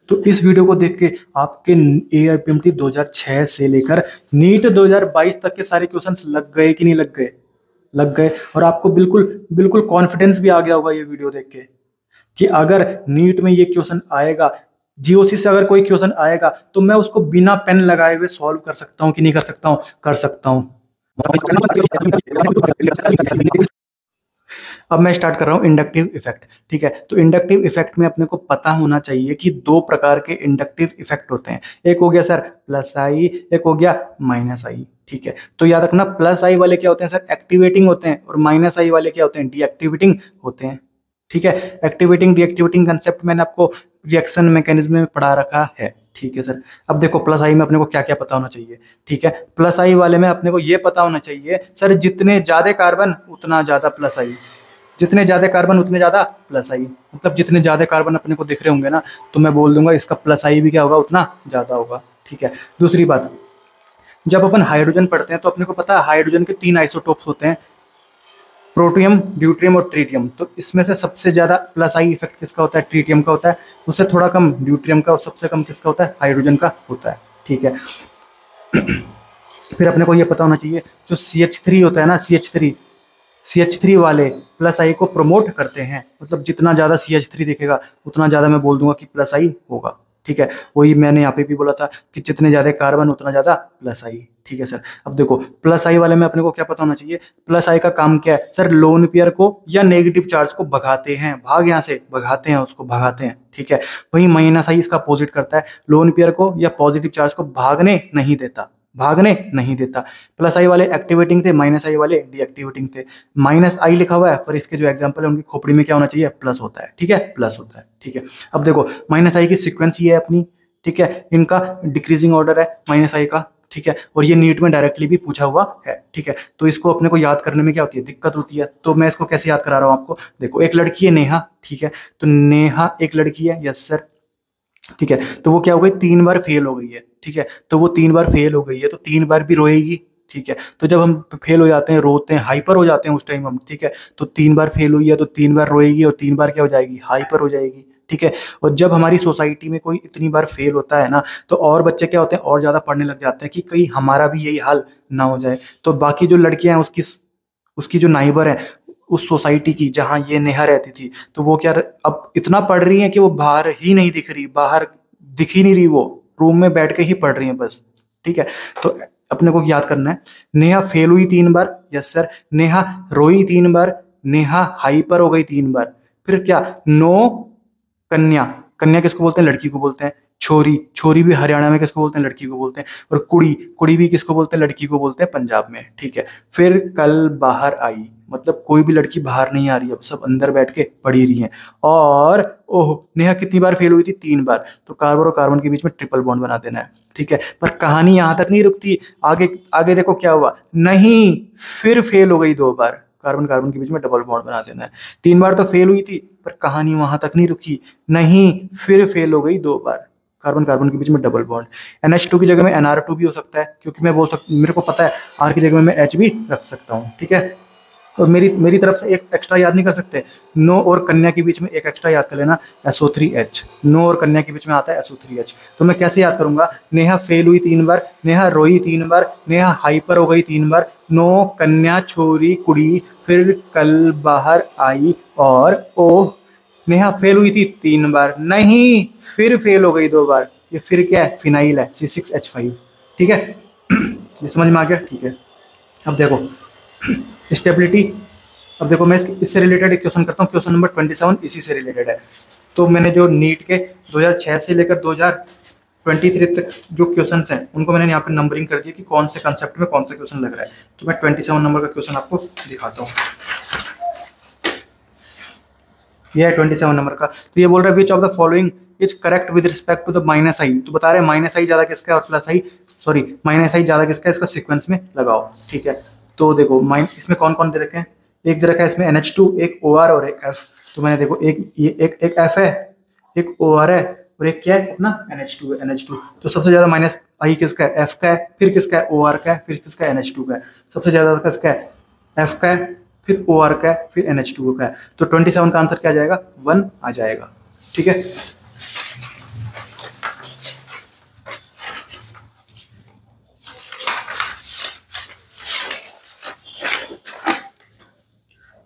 तो इस वीडियो को देख के आपके AIPMT 2006 से लेकर नीट 2022 तक के सारे क्वेश्चंस लग गए कि नहीं लग गए? लग गए। और आपको बिल्कुल बिल्कुल कॉन्फिडेंस भी आ गया होगा ये वीडियो देख के कि अगर नीट में ये क्वेश्चन आएगा, GOC से अगर कोई क्वेश्चन आएगा तो मैं उसको बिना पेन लगाए हुए सॉल्व कर सकता हूं कि नहीं कर सकता हूं? कर सकता हूं। अब मैं स्टार्ट कर रहा हूं इंडक्टिव इफेक्ट। ठीक है, तो इंडक्टिव इफेक्ट में अपने को पता होना चाहिए कि दो प्रकार के इंडक्टिव इफेक्ट होते हैं। एक हो गया सर प्लस आई, एक हो गया माइनस आई। ठीक है, तो याद रखना प्लस आई वाले क्या होते हैं सर? एक्टिवेटिंग होते हैं, और माइनस आई वाले क्या होते हैं? डीएक्टिवेटिंग होते हैं। ठीक है, एक्टिवेटिंग डीएक्टिवेटिंग कंसेप्ट मैंने आपको रिएक्शन मैकेनिज्म में पढ़ा रखा है। ठीक है सर, अब देखो प्लस आई में अपने को क्या क्या पता होना चाहिए। ठीक है, प्लस आई वाले में अपने को ये पता होना चाहिए सर जितने ज्यादा कार्बन उतना ज्यादा प्लस आई, जितने ज्यादा कार्बन उतने ज्यादा प्लस आई। मतलब जितने ज्यादा कार्बन अपने को दिख रहे होंगे ना, तो मैं बोल दूंगा इसका प्लस आई भी क्या होगा? उतना ज्यादा होगा। ठीक है, दूसरी बात, जब अपन हाइड्रोजन पढ़ते हैं तो अपने को पता है हाइड्रोजन के 3 आइसोटोप्स होते हैं, प्रोटियम, ड्यूट्रियम और ट्रीटियम। तो इसमें से सबसे ज्यादा प्लस आई इफेक्ट किसका होता है? ट्रीटियम का होता है। उससे थोड़ा कम ड्यूट्रियम का, और सबसे कम किसका होता है? हाइड्रोजन का होता है। ठीक है, फिर अपने को ये पता होना चाहिए जो CH3 होता है ना, CH3 वाले प्लस आई को प्रमोट करते हैं। मतलब जितना ज्यादा CH3 दिखेगा उतना ज्यादा मैं बोल दूंगा कि प्लस आई होगा। ठीक है, वही मैंने यहाँ पे भी बोला था कि जितने ज्यादा कार्बन उतना ज्यादा प्लस आई। ठीक है सर, अब देखो प्लस आई वाले में अपने को क्या पता होना चाहिए? प्लस आई का काम क्या है सर? लोन पेयर को या नेगेटिव चार्ज को भगाते हैं, भाग यहाँ से भगाते हैं, उसको भगाते हैं। ठीक है, वही माइनस आई इसका अपोजिट करता है, लोन पेयर को या पॉजिटिव चार्ज को भागने नहीं देता, भागने नहीं देता। प्लस आई वाले एक्टिवेटिंग थे, माइनस आई वाले डीएक्टिवेटिंग थे। माइनस आई लिखा हुआ है पर इसके जो एग्जांपल है उनकी खोपड़ी में क्या होना चाहिए? प्लस होता है। ठीक है, प्लस होता है। ठीक है, अब देखो माइनस आई की सीक्वेंस ये है अपनी। ठीक है, इनका डिक्रीजिंग ऑर्डर है माइनस आई का। ठीक है, और ये नीट में डायरेक्टली भी पूछा हुआ है। ठीक है, तो इसको अपने को याद करने में क्या होती है? दिक्कत होती है। तो मैं इसको कैसे याद करा रहा हूँ आपको? देखो एक लड़की है नेहा। ठीक है, तो नेहा एक लड़की है, यस सर। ठीक है, तो वो क्या हो गई? 3 बार फेल हो गई है। ठीक है, तो वो 3 बार फेल हो गई है तो 3 बार भी रोएगी। ठीक है, तो जब हम फेल हो जाते हैं, रोते हैं, हाइपर हो जाते हैं उस टाइम हम। ठीक है, तो 3 बार फेल हुई है तो 3 बार रोएगी, और 3 बार क्या हो जाएगी? हाइपर हो जाएगी। ठीक है, और जब हमारी सोसाइटी में कोई इतनी बार फेल होता है ना, तो और बच्चे क्या होते हैं? और ज्यादा पढ़ने लग जाते हैं कि कहीं हमारा भी यही हाल ना हो जाए। तो बाकी जो लड़कियां हैं उसकी जो नाइबर है उस सोसाइटी की जहां ये नेहा रहती थी, तो वो क्या अब इतना पढ़ रही है कि वो बाहर ही नहीं दिख रही, बाहर दिख ही नहीं रही, वो रूम में बैठ के ही पढ़ रही है बस। ठीक है, तो अपने को याद करना है नेहा फेल हुई 3 बार, यस सर। नेहा रोई 3 बार, नेहा हाइपर हो गई 3 बार। फिर क्या? नो कन्या, कन्या किसको बोलते हैं? लड़की को बोलते हैं। छोरी, छोरी भी हरियाणा में किसको बोलते हैं? लड़की को बोलते हैं। और कुड़ी, कुड़ी भी किसको बोलते हैं? लड़की को बोलते हैं पंजाब में। ठीक है, फिर कल बाहर आई, मतलब कोई भी लड़की बाहर नहीं आ रही, अब सब अंदर बैठ के पढ़ी रही हैं। और ओह, नेहा कितनी बार फेल हुई थी? 3 बार। तो कार्बन और कार्बन के बीच में ट्रिपल बॉन्ड बना देना है। ठीक है, पर कहानी यहां तक नहीं रुकती, आगे आगे देखो क्या हुआ। नहीं, फिर फेल हो गई 2 बार, कार्बन कार्बन के बीच में डबल बॉन्ड बना देना है। 3 बार तो फेल हुई थी, पर कहानी वहां तक नहीं रुकी। नहीं, फिर फेल हो गई 2 बार, कार्बन कार्बन के बीच में डबल बॉन्ड। NH2 की जगह में NR2 भी हो सकता है, क्योंकि मैं बोल सकता, मेरे को पता है R की जगह में मैं H भी रख सकता हूँ। ठीक है, और मेरी तरफ से एक एक्स्ट्रा याद नहीं कर सकते? नो और कन्या के बीच में एक एक्स्ट्रा याद कर लेना, SO3H। नो और कन्या के बीच में आता है SO3H। तो मैं कैसे याद करूंगा? नेहा फेल हुई 3 बार, नेहा रोई 3 बार, नेहा हाइपर हो गई 3 बार, नो कन्या छोरी कुड़ी, फिर कल बाहर आई, और ओह नेहा फेल हुई थी 3 बार। नहीं, फिर फेल हो गई 2 बार। ये फिर क्या है? फिनाइल है, C6H5। ठीक है, ये समझ में आ गया? ठीक है, अब देखो स्टेबिलिटी। अब देखो मैं इससे रिलेटेड एक क्वेश्चन करता हूँ, क्वेश्चन नंबर 27 इसी से रिलेटेड है। तो मैंने जो नीट के 2006 से लेकर 2023 तक जो क्वेश्चंस हैं उनको मैंने यहाँ पे नंबरिंग कर दिया कि कौन से कंसेप्ट में कौन सा क्वेश्चन लग रहा है। तो मैं 27 नंबर का क्वेश्चन आपको दिखाता हूँ। यह है 27 नंबर का। तो ये बोल रहा है which of the following is correct with respect to the minus I. तो बता रहे हैं माइनस आई ज्यादा किसका है और प्लस आई, सॉरी माइनस आई ज्यादा किसका है, इसका सीक्वेंस में लगाओ। ठीक है, तो देखो इसमें कौन कौन दे रखे हैं? एक दे रखा है इसमें NH2, एक OR और एक F। तो मैंने देखो एक F है, एक OR है, और एक क्या है अपना NH2 है, NH2। तो सबसे ज्यादा माइनस आई किसका है? F का है। फिर किसका है? OR का है। फिर किसका है? NH2 का है। सबसे ज्यादा किसका है? F का है, फिर OR का है, फिर NH2 का है। तो 27 का आंसर क्या आ जाएगा? 1 आ जाएगा। ठीक है,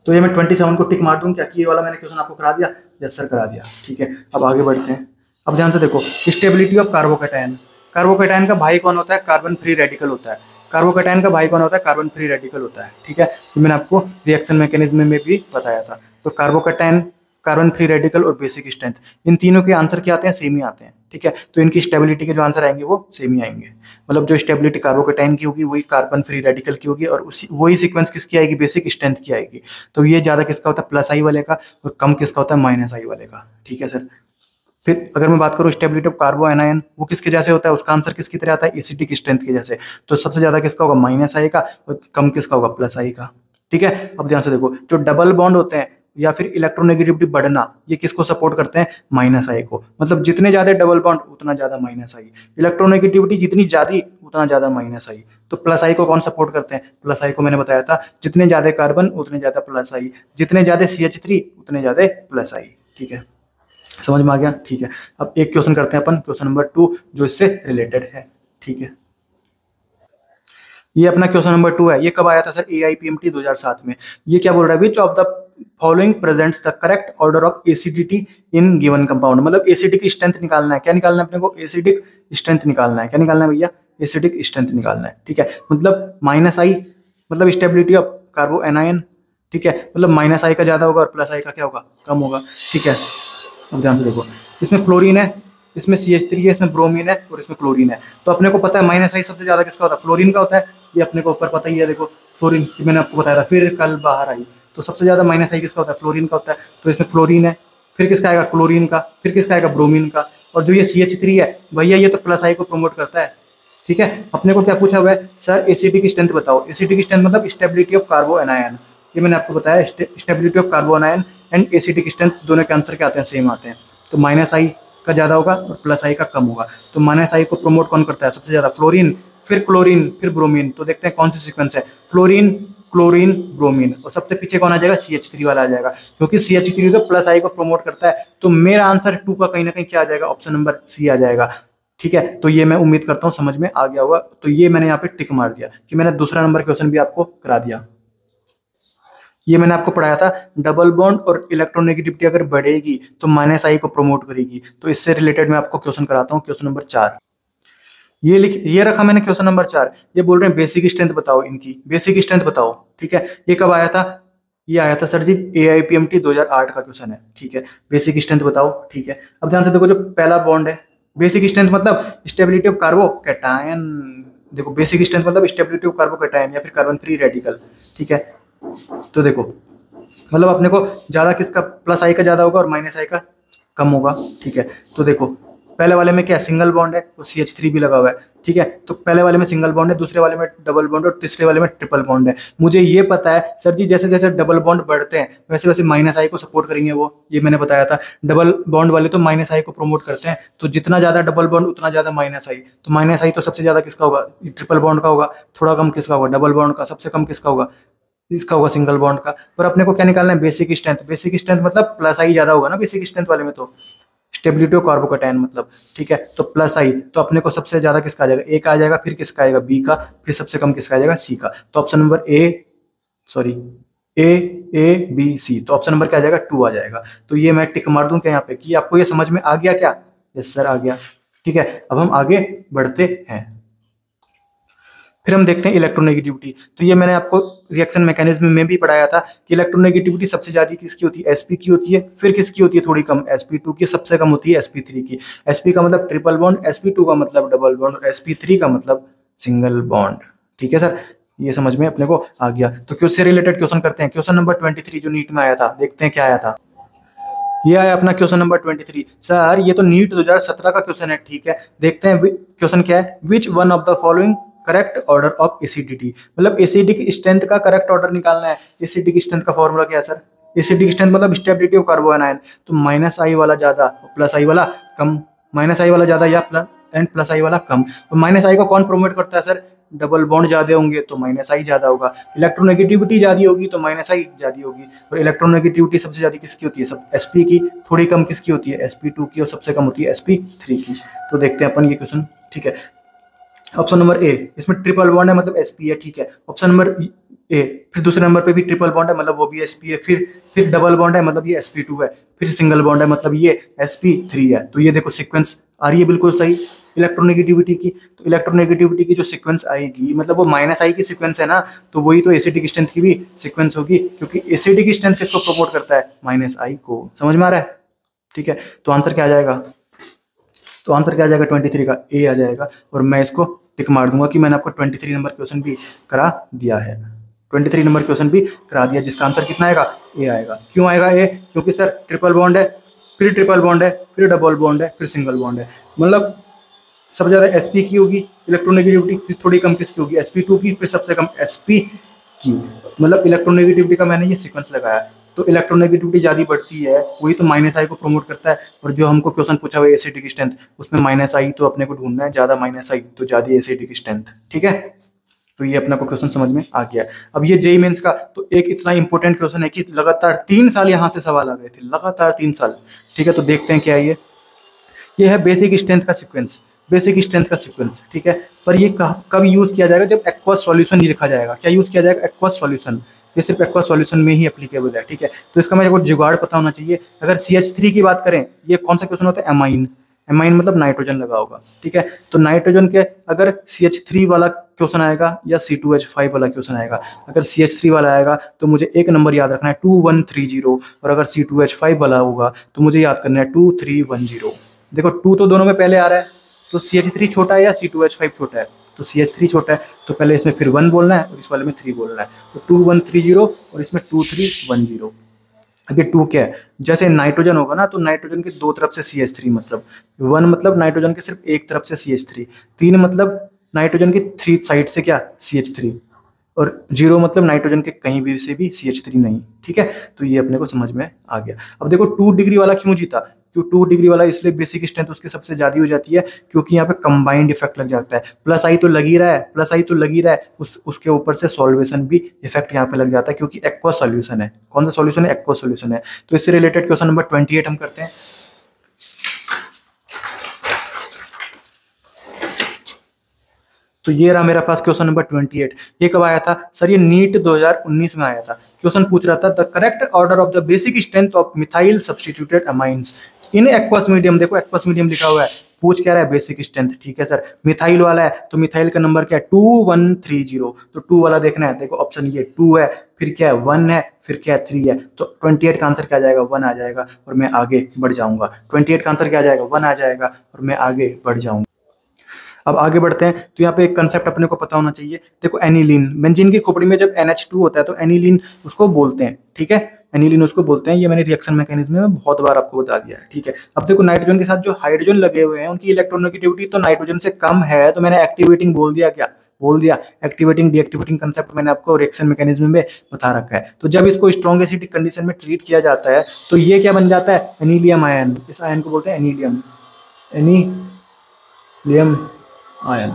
तो ये मैं 27 को टिक मार दूं क्या कि ये वाला मैंने क्वेश्चन आपको करा दिया? यस सर, करा दिया। ठीक है, अब आगे बढ़ते हैं। अब ध्यान से देखो, स्टेबिलिटी ऑफ कार्बोकैटायन। कार्बोकैटायन का भाई कौन होता है? कार्बन फ्री रेडिकल होता है। कार्बोकैटायन का भाई कौन होता है? कार्बन फ्री रेडिकल होता है। ठीक है, तो मैंने आपको रिएक्शन मैकेनिज्म में भी बताया था। तो कार्बोकैटायन, कार्बन फ्री रेडिकल और बेसिक स्ट्रेंथ, इन तीनों के आंसर क्या आते हैं? सेम ही आते हैं। ठीक है, तो इनकी स्टेबिलिटी के जो आंसर आएंगे वो सेम ही आएंगे। मतलब जो स्टेबिलिटी कार्बोकैटायन की होगी वही कार्बन फ्री रेडिकल की होगी, और उसी वही सीक्वेंस किसकी आएगी? बेसिक स्ट्रेंथ की आएगी। तो ये ज्यादा किसका होता है? प्लस आई वाले का, और कम किसका होता है? माइनस आई वाले का। ठीक है सर। फिर अगर मैं बात करूँ स्टेबिलिटी ऑफ कार्बो एनायन, वो किसके जैसे होता है? उसका आंसर किसकी तरह आता है? एसिडिक स्ट्रेंथ के जैसे। तो सबसे ज्यादा किसका होगा? माइनस आई का, और कम किसका होगा? प्लस आई का। ठीक है, अब ध्यान से देखो, जो डबल बॉन्ड होते हैं या फिर इलेक्ट्रोनेगेटिविटी बढ़ना, ये किसको सपोर्ट करते हैं? माइनस आई को। मतलब जितने ज्यादा डबल बॉन्ड उतना ज्यादा माइनस आई, इलेक्ट्रोनेगेटिविटी जितनी ज्यादा उतना ज्यादा माइनस आई। तो प्लस आई को कौन सपोर्ट करते हैं? प्लस आई को मैंने बताया था, जितने ज्यादा कार्बन उतने ज्यादा प्लस आई, जितने ज्यादा CH3 उतने ज्यादा प्लस आई। ठीक है, समझ में आ गया? ठीक है, अब एक क्वेश्चन करते हैं अपन, क्वेश्चन नंबर 2, जो इससे रिलेटेड है। ठीक है, ये अपना क्वेश्चन नंबर 2 है। ये कब आया था सर? AIPMT 2007 में। ये क्या बोल रहा है? Which of the following presents the correct order of acidity in given compound. मतलब एसिडिक स्ट्रेंथ निकालना है। क्या निकालना है अपने को? एसिडिक स्ट्रेंथ निकालना है। क्या निकालना है भैया? एसिडिक स्ट्रेंथ निकालना है। ठीक है, मतलब माइनस आई मतलब स्टेबिलिटी ऑफ कार्बो एनायन। ठीक है, मतलब माइनस आई का ज्यादा होगा और प्लस आई का क्या होगा? कम होगा। ठीक है, अब ध्यान से देखो, इसमें फ्लोरीन है, इसमें CH3 है, इसमें ब्रोमीन है और इसमें क्लोरीन है। तो अपने को पता है माइनस आई सबसे ज्यादा किसका होता है? फ्लोरीन का होता है। ये अपने को ऊपर पता ही है, देखो फ्लोरीन की मैंने आपको बताया था, फिर कल बाहर आई। तो सबसे ज्यादा माइनस आई किसका होता है? फ्लोरीन का होता है। तो इसमें फ्लोरीन है, फिर किसका आएगा? क्लोरीन का, फिर किसका आएगा? ब्रोमीन का। और जो ये CH3 है भैया, ये तो प्लस आई को प्रमोट करता है। ठीक है, अपने को क्या पूछा हुआ है? सर एसिडिक स्ट्रेंथ बताओ। एसिडिक स्ट्रेंथ मतलब स्टेबिलिटी ऑफ कार्बो एनायन। ये मैंने आपको बताया, stability of carbo anion and acidic strength दोनों के आंसर क्या आते हैं? सेम आते हैं। तो माइनस आई का ज्यादा होगा और प्लस आई का कम होगा। तो माइनस आई को प्रमोट कौन करता है सबसे ज्यादा? फ्लोरीन, फिर क्लोरीन, फिर ब्रोमीन। तो देखते हैं कौन सी सीक्वेंस है। फ्लोरीन, क्लोरीन, ब्रोमीन, और सबसे पीछे कौन आ जाएगा? CH3 वाला आ जाएगा, क्योंकि CH3 तो प्लस आई को प्रमोट करता है। तो मेरा आंसर 2 का कहीं ना कहीं क्या आ जाएगा? ऑप्शन नंबर C आ जाएगा। ठीक है, तो ये मैं उम्मीद करता हूँ समझ में आ गया होगा। तो ये मैंने यहाँ पे टिक मार दिया कि मैंने दूसरा नंबर क्वेश्चन भी आपको करा दिया। ये मैंने आपको पढ़ाया था, डबल बॉन्ड और इलेक्ट्रोनेगेटिविटी अगर बढ़ेगी तो माइनस आई को प्रमोट करेगी। तो इससे रिलेटेड मैं आपको क्वेश्चन कराता हूँ, क्वेश्चन नंबर 4। ये रखा मैंने क्वेश्चन नंबर 4। ये बोल रहे हैं बेसिक स्ट्रेंथ बताओ, इनकी बेसिक स्ट्रेंथ बताओ। ठीक है, ये कब आया था? ये आया था सर जी AIPMT 2008 का क्वेश्चन है। ठीक है, बेसिक स्ट्रेंथ बताओ। ठीक है, अब ध्यान से देखो, जो पहला बॉन्ड है, बेसिक स्ट्रेंथ मतलब स्टेबिलिटी ऑफ कार्बोकैटायन। देखो बेसिक स्ट्रेंथ मतलब स्टेबिलिटी ऑफ कार्बोकैटायन या फिर कार्बन फ्री रेडिकल। ठीक है, तो देखो मतलब अपने को ज्यादा किसका? प्लस आई का ज्यादा होगा और माइनस आई का कम होगा। ठीक है, तो देखो पहले वाले में क्या सिंगल बॉन्ड है, वो CH3 भी लगा हुआ है। ठीक है, तो पहले वाले में सिंगल बॉन्ड है, दूसरे वाले में डबल बॉन्ड और तीसरे वाले में ट्रिपल बॉन्ड है। मुझे ये पता है सर जी, जैसे जैसे डबल बॉन्ड बढ़ते हैं वैसे वैसे माइनस आई को सपोर्ट करेंगे वो, ये मैंने बताया था। डबल बॉन्ड वाले तो माइनस आई को प्रमोट करते हैं, तो जितना ज्यादा डबल बॉन्ड उतना ज्यादा माइनस आई। तो माइनस आई तो सबसे ज्यादा किसका होगा? ट्रिपल बॉन्ड का होगा। थोड़ा कम किसका होगा? डबल बॉन्ड का। सबसे कम किसका होगा? इसका होगा सिंगल बॉन्ड का। पर अपने को क्या निकालना है? Basic strength. बेसिक स्ट्रेंथ मतलब प्लस आई ज्यादा होगा ना बेसिक स्ट्रेंथ वाले में, तो स्टेबिलिटी ऑफ कार्बोकैटायन मतलब। ठीक है, तो प्लस आई, तो अपने को सबसे ज्यादा किसका आ जाएगा? ए का आ जाएगा, फिर किसका आएगा? बी का, फिर सबसे कम किसका आ जाएगा? सी का। तो option number A B C, तो ऑप्शन नंबर क्या आ जाएगा? 2 आ जाएगा। तो ये मैं टिक मार दूं क्या यहाँ पे कि आपको ये समझ में आ गया क्या? यस सर, आ गया। ठीक है, अब हम आगे बढ़ते हैं। फिर हम देखते हैं इलेक्ट्रोनेगेटिविटी। तो ये मैंने आपको रिएक्शन मैकेनिज्म में भी पढ़ाया था कि इलेक्ट्रोनेगेटिविटी सबसे ज्यादा किसकी होती है? sp की होती है। फिर किसकी होती है? थोड़ी कम sp2 की, सबसे कम होती है sp3 की। sp का मतलब ट्रिपल बॉन्ड, sp2 का मतलब डबल बॉन्ड और sp3 का मतलब सिंगल बॉन्ड। ठीक है सर, ये समझ में अपने को आ गया। तो किससे रिलेटेड क्वेश्चन करते हैं? क्वेश्चन नंबर 23 जो नीट में आया था, देखते हैं क्या आया था। ये आया अपना क्वेश्चन नंबर 23। सर ये तो नीट 2017 का क्वेश्चन है। ठीक है, देखते हैं क्वेश्चन क्या है। Which one of the following correct order of acidity, मतलब एसिडिक स्ट्रेंथ का करेक्ट ऑर्डर निकालना है। एसिडिक स्ट्रेंथ का फॉर्मूला क्या है सर? एसिडिक स्ट्रेंथ मतलब स्टेबिलिटी ऑफ कार्बो एनायन। तो माइनस आई वाला ज्यादा, प्लस आई वाला कम। माइनस आई वाला ज्यादा या प्लस आई वाला कम। तो माइनस आई को कौन प्रोमोट करता है सर? डबल बॉन्ड ज्यादा होंगे तो माइनस आई ज्यादा होगा। इलेक्ट्रोनेगेटिविटी ज्यादा होगी तो माइनस आई ज्यादा होगी। और इलेक्ट्रोनेगेटिविटी सबसे ज्यादा किसकी होती है? सब sp की, थोड़ी कम किसकी होती है? sp2 की, और सबसे कम होती है sp3 की। तो देखते हैं अपन ये क्वेश्चन। ठीक है, ऑप्शन नंबर ए, इसमें ट्रिपल बॉन्ड है मतलब sp है। ठीक है, ऑप्शन नंबर ए, फिर दूसरे नंबर पे भी ट्रिपल बॉन्ड है मतलब वो भी sp है, फिर डबल बॉन्ड है मतलब ये sp2 है, फिर सिंगल बॉन्ड है मतलब ये sp3 है। तो ये देखो सीक्वेंस आ रही है बिल्कुल सही इलेक्ट्रोनेगेटिविटी की। तो इलेक्ट्रोनेगेटिविटी की जो सीक्वेंस आएगी मतलब वो माइनस आई की सीक्वेंस है ना, तो वही तो एसिडिक स्ट्रेंथ की भी सीक्वेंस होगी, क्योंकि एसिडिक स्ट्रेंथ किसको प्रमोट करता है, माइनस आई को। समझ में आ रहा है? ठीक है, तो आंसर क्या आ जाएगा, तो आंसर क्या आ जाएगा 23 का ए आ जाएगा। और मैं इसको टिक मार दूंगा कि मैंने आपको 23 नंबर क्वेश्चन भी करा दिया है, 23 नंबर क्वेश्चन भी करा दिया, जिसका आंसर कितना आएगा, ए आएगा। क्यों आएगा ए, क्योंकि सर ट्रिपल बॉन्ड है, फिर ट्रिपल बॉन्ड है, फिर डबल बॉन्ड है, फिर सिंगल बॉन्ड है, मतलब सबसे ज्यादा sp की होगी इलेक्ट्रोनेगेटिविटी, फिर थोड़ी कम किसकी होगी, sp2 की, फिर सबसे कम sp की। मतलब इलेक्ट्रोनेगेटिविटी का मैंने ये सीक्वेंस लगाया। तो इलेक्ट्रोनेगेटिविटी ज्यादा बढ़ती है वही तो माइनस आई को प्रमोट करता है। और जो हमको क्वेश्चन पूछा हुआ है एसिडिक स्ट्रेंथ, उसमें माइनस आई तो अपने को ढूंढना है, ज्यादा माइनस आई तो ज्यादा एसिडिक स्ट्रेंथ। ठीक है, तो ये अपना को क्वेश्चन समझ में आ गया। अब ये जेईई मेंस का तो एक इतना इंपॉर्टेंट क्वेश्चन है कि लगातार 3 साल यहाँ से सवाल आ गए थे, लगातार 3 साल। ठीक है, तो देखते हैं क्या है ये है बेसिक स्ट्रेंथ का सीक्वेंस, बेसिक स्ट्रेंथ का सीक्वेंस। ठीक है, पर ये कब यूज किया जाएगा, जब एक्वस सॉल्यूशन ही लिखा जाएगा। क्या यूज किया जाएगा, एक्वस सॉल्यूशन। ये सिर्फ एक्वस सॉल्यूशन में ही एप्लीकेबल है। ठीक है, तो इसका मेरे को जुगाड़ पता होना चाहिए। अगर CH3 की बात करें, ये कौन सा क्वेश्चन होता है, एमाइन, एमाइन मतलब नाइट्रोजन लगा होगा। ठीक है, तो नाइट्रोजन के अगर CH3 वाला क्वेश्चन आएगा या C2H5 वाला क्वेश्चन आएगा, अगर CH3 वाला आएगा तो मुझे एक नंबर याद रखना है 2130, और अगर C2H5 वाला होगा तो मुझे याद करना है 2310। देखो 2 तो दोनों में पहले आ रहा है, तो CH3 छोटा है या C2H5 छोटा है, तो CH3 छोटा है, तो पहले इसमें फिर 1 बोलना है और इस वाले में 3 बोलना है। तो 2130 और इसमें 2310। अब ये 2 क्या है, जैसे नाइट्रोजन होगा ना तो नाइट्रोजन के दो तरफ से CH3, मतलब 1 मतलब नाइट्रोजन के सिर्फ एक तरफ से CH3, 3 मतलब नाइट्रोजन की 3 साइड से क्या CH3, और 0 मतलब नाइट्रोजन के कहीं भी से भी CH3 नहीं। ठीक है, तो ये अपने को समझ में आ गया। अब देखो 2 डिग्री वाला क्यों जीता, क्यों 2 डिग्री वाला इसलिए बेसिक स्ट्रेंथ उसकी सबसे ज्यादा हो जाती है, क्योंकि यहाँ पे कंबाइंड इफेक्ट लग जाता है। प्लस आई तो लग ही रहा है, प्लस आई तो लग ही रहा है, उसके ऊपर से सॉल्वेशन भी इफेक्ट यहाँ पे लग जाता है, क्योंकि एक्वा सॉल्यूशन है। कौन सा सॉल्यूशन है, एक्वा सॉल्यूशन है। तो इससे रिलेटेड क्वेश्चन नंबर 28 हम करते हैं। तो ये रहा मेरा पास क्वेश्चन नंबर 28। ये कब आया था सर, ये नीट 2019 में आया था। क्वेश्चन पूछ रहा था the correct order of the basic strength of methyl substituted amines in aqueous medium. देखो एक्वस मीडियम लिखा हुआ है, पूछ क्या रहा है, बेसिक स्ट्रेंथ। ठीक है सर, मिथाइल वाला है तो मिथाइल का नंबर क्या है 2130, तो 2 वाला देखना है। देखो ऑप्शन ये 2 है, फिर क्या है 1 है, फिर क्या है 3 है। तो 28 का आंसर क्या आ जाएगा, 1 आ जाएगा और मैं आगे बढ़ जाऊंगा। 28 का आंसर क्या आ जाएगा, 1 आ जाएगा और मैं आगे बढ़ जाऊंगा। अब आगे बढ़ते हैं, तो यहाँ पे एक कंसेप्ट अपने को पता होना चाहिए। देखो एनिलीन, बेंजीन की खोपड़ी में जब NH2 होता है तो एनिलीन उसको बोलते हैं। ठीक है, एनिलीन उसको बोलते हैं। ये मैंने रिएक्शन मैकेनिज्म में बहुत बार आपको बता दिया है। ठीक है, अब देखो नाइट्रोजन के साथ जो हाइड्रोजन लगे हुए हैं उनकी इलेक्ट्रोनेगेटिविटी तो नाइट्रोजन से कम है, तो मैंने एक्टिवेटिंग बोल दिया। क्या बोल दिया, एक्टिवेटिंग डीएक्टिवेटिंग कंसेप्ट मैंने आपको रिएक्शन मैकेनिज्म में बता रखा है। तो जब इसको स्ट्रॉन्ग एसिडिक कंडीशन में ट्रीट किया जाता है तो ये क्या बन जाता है, एनीलियम आयन। इस आयन को बोलते हैं एनीलियम, एनीलियम आयन।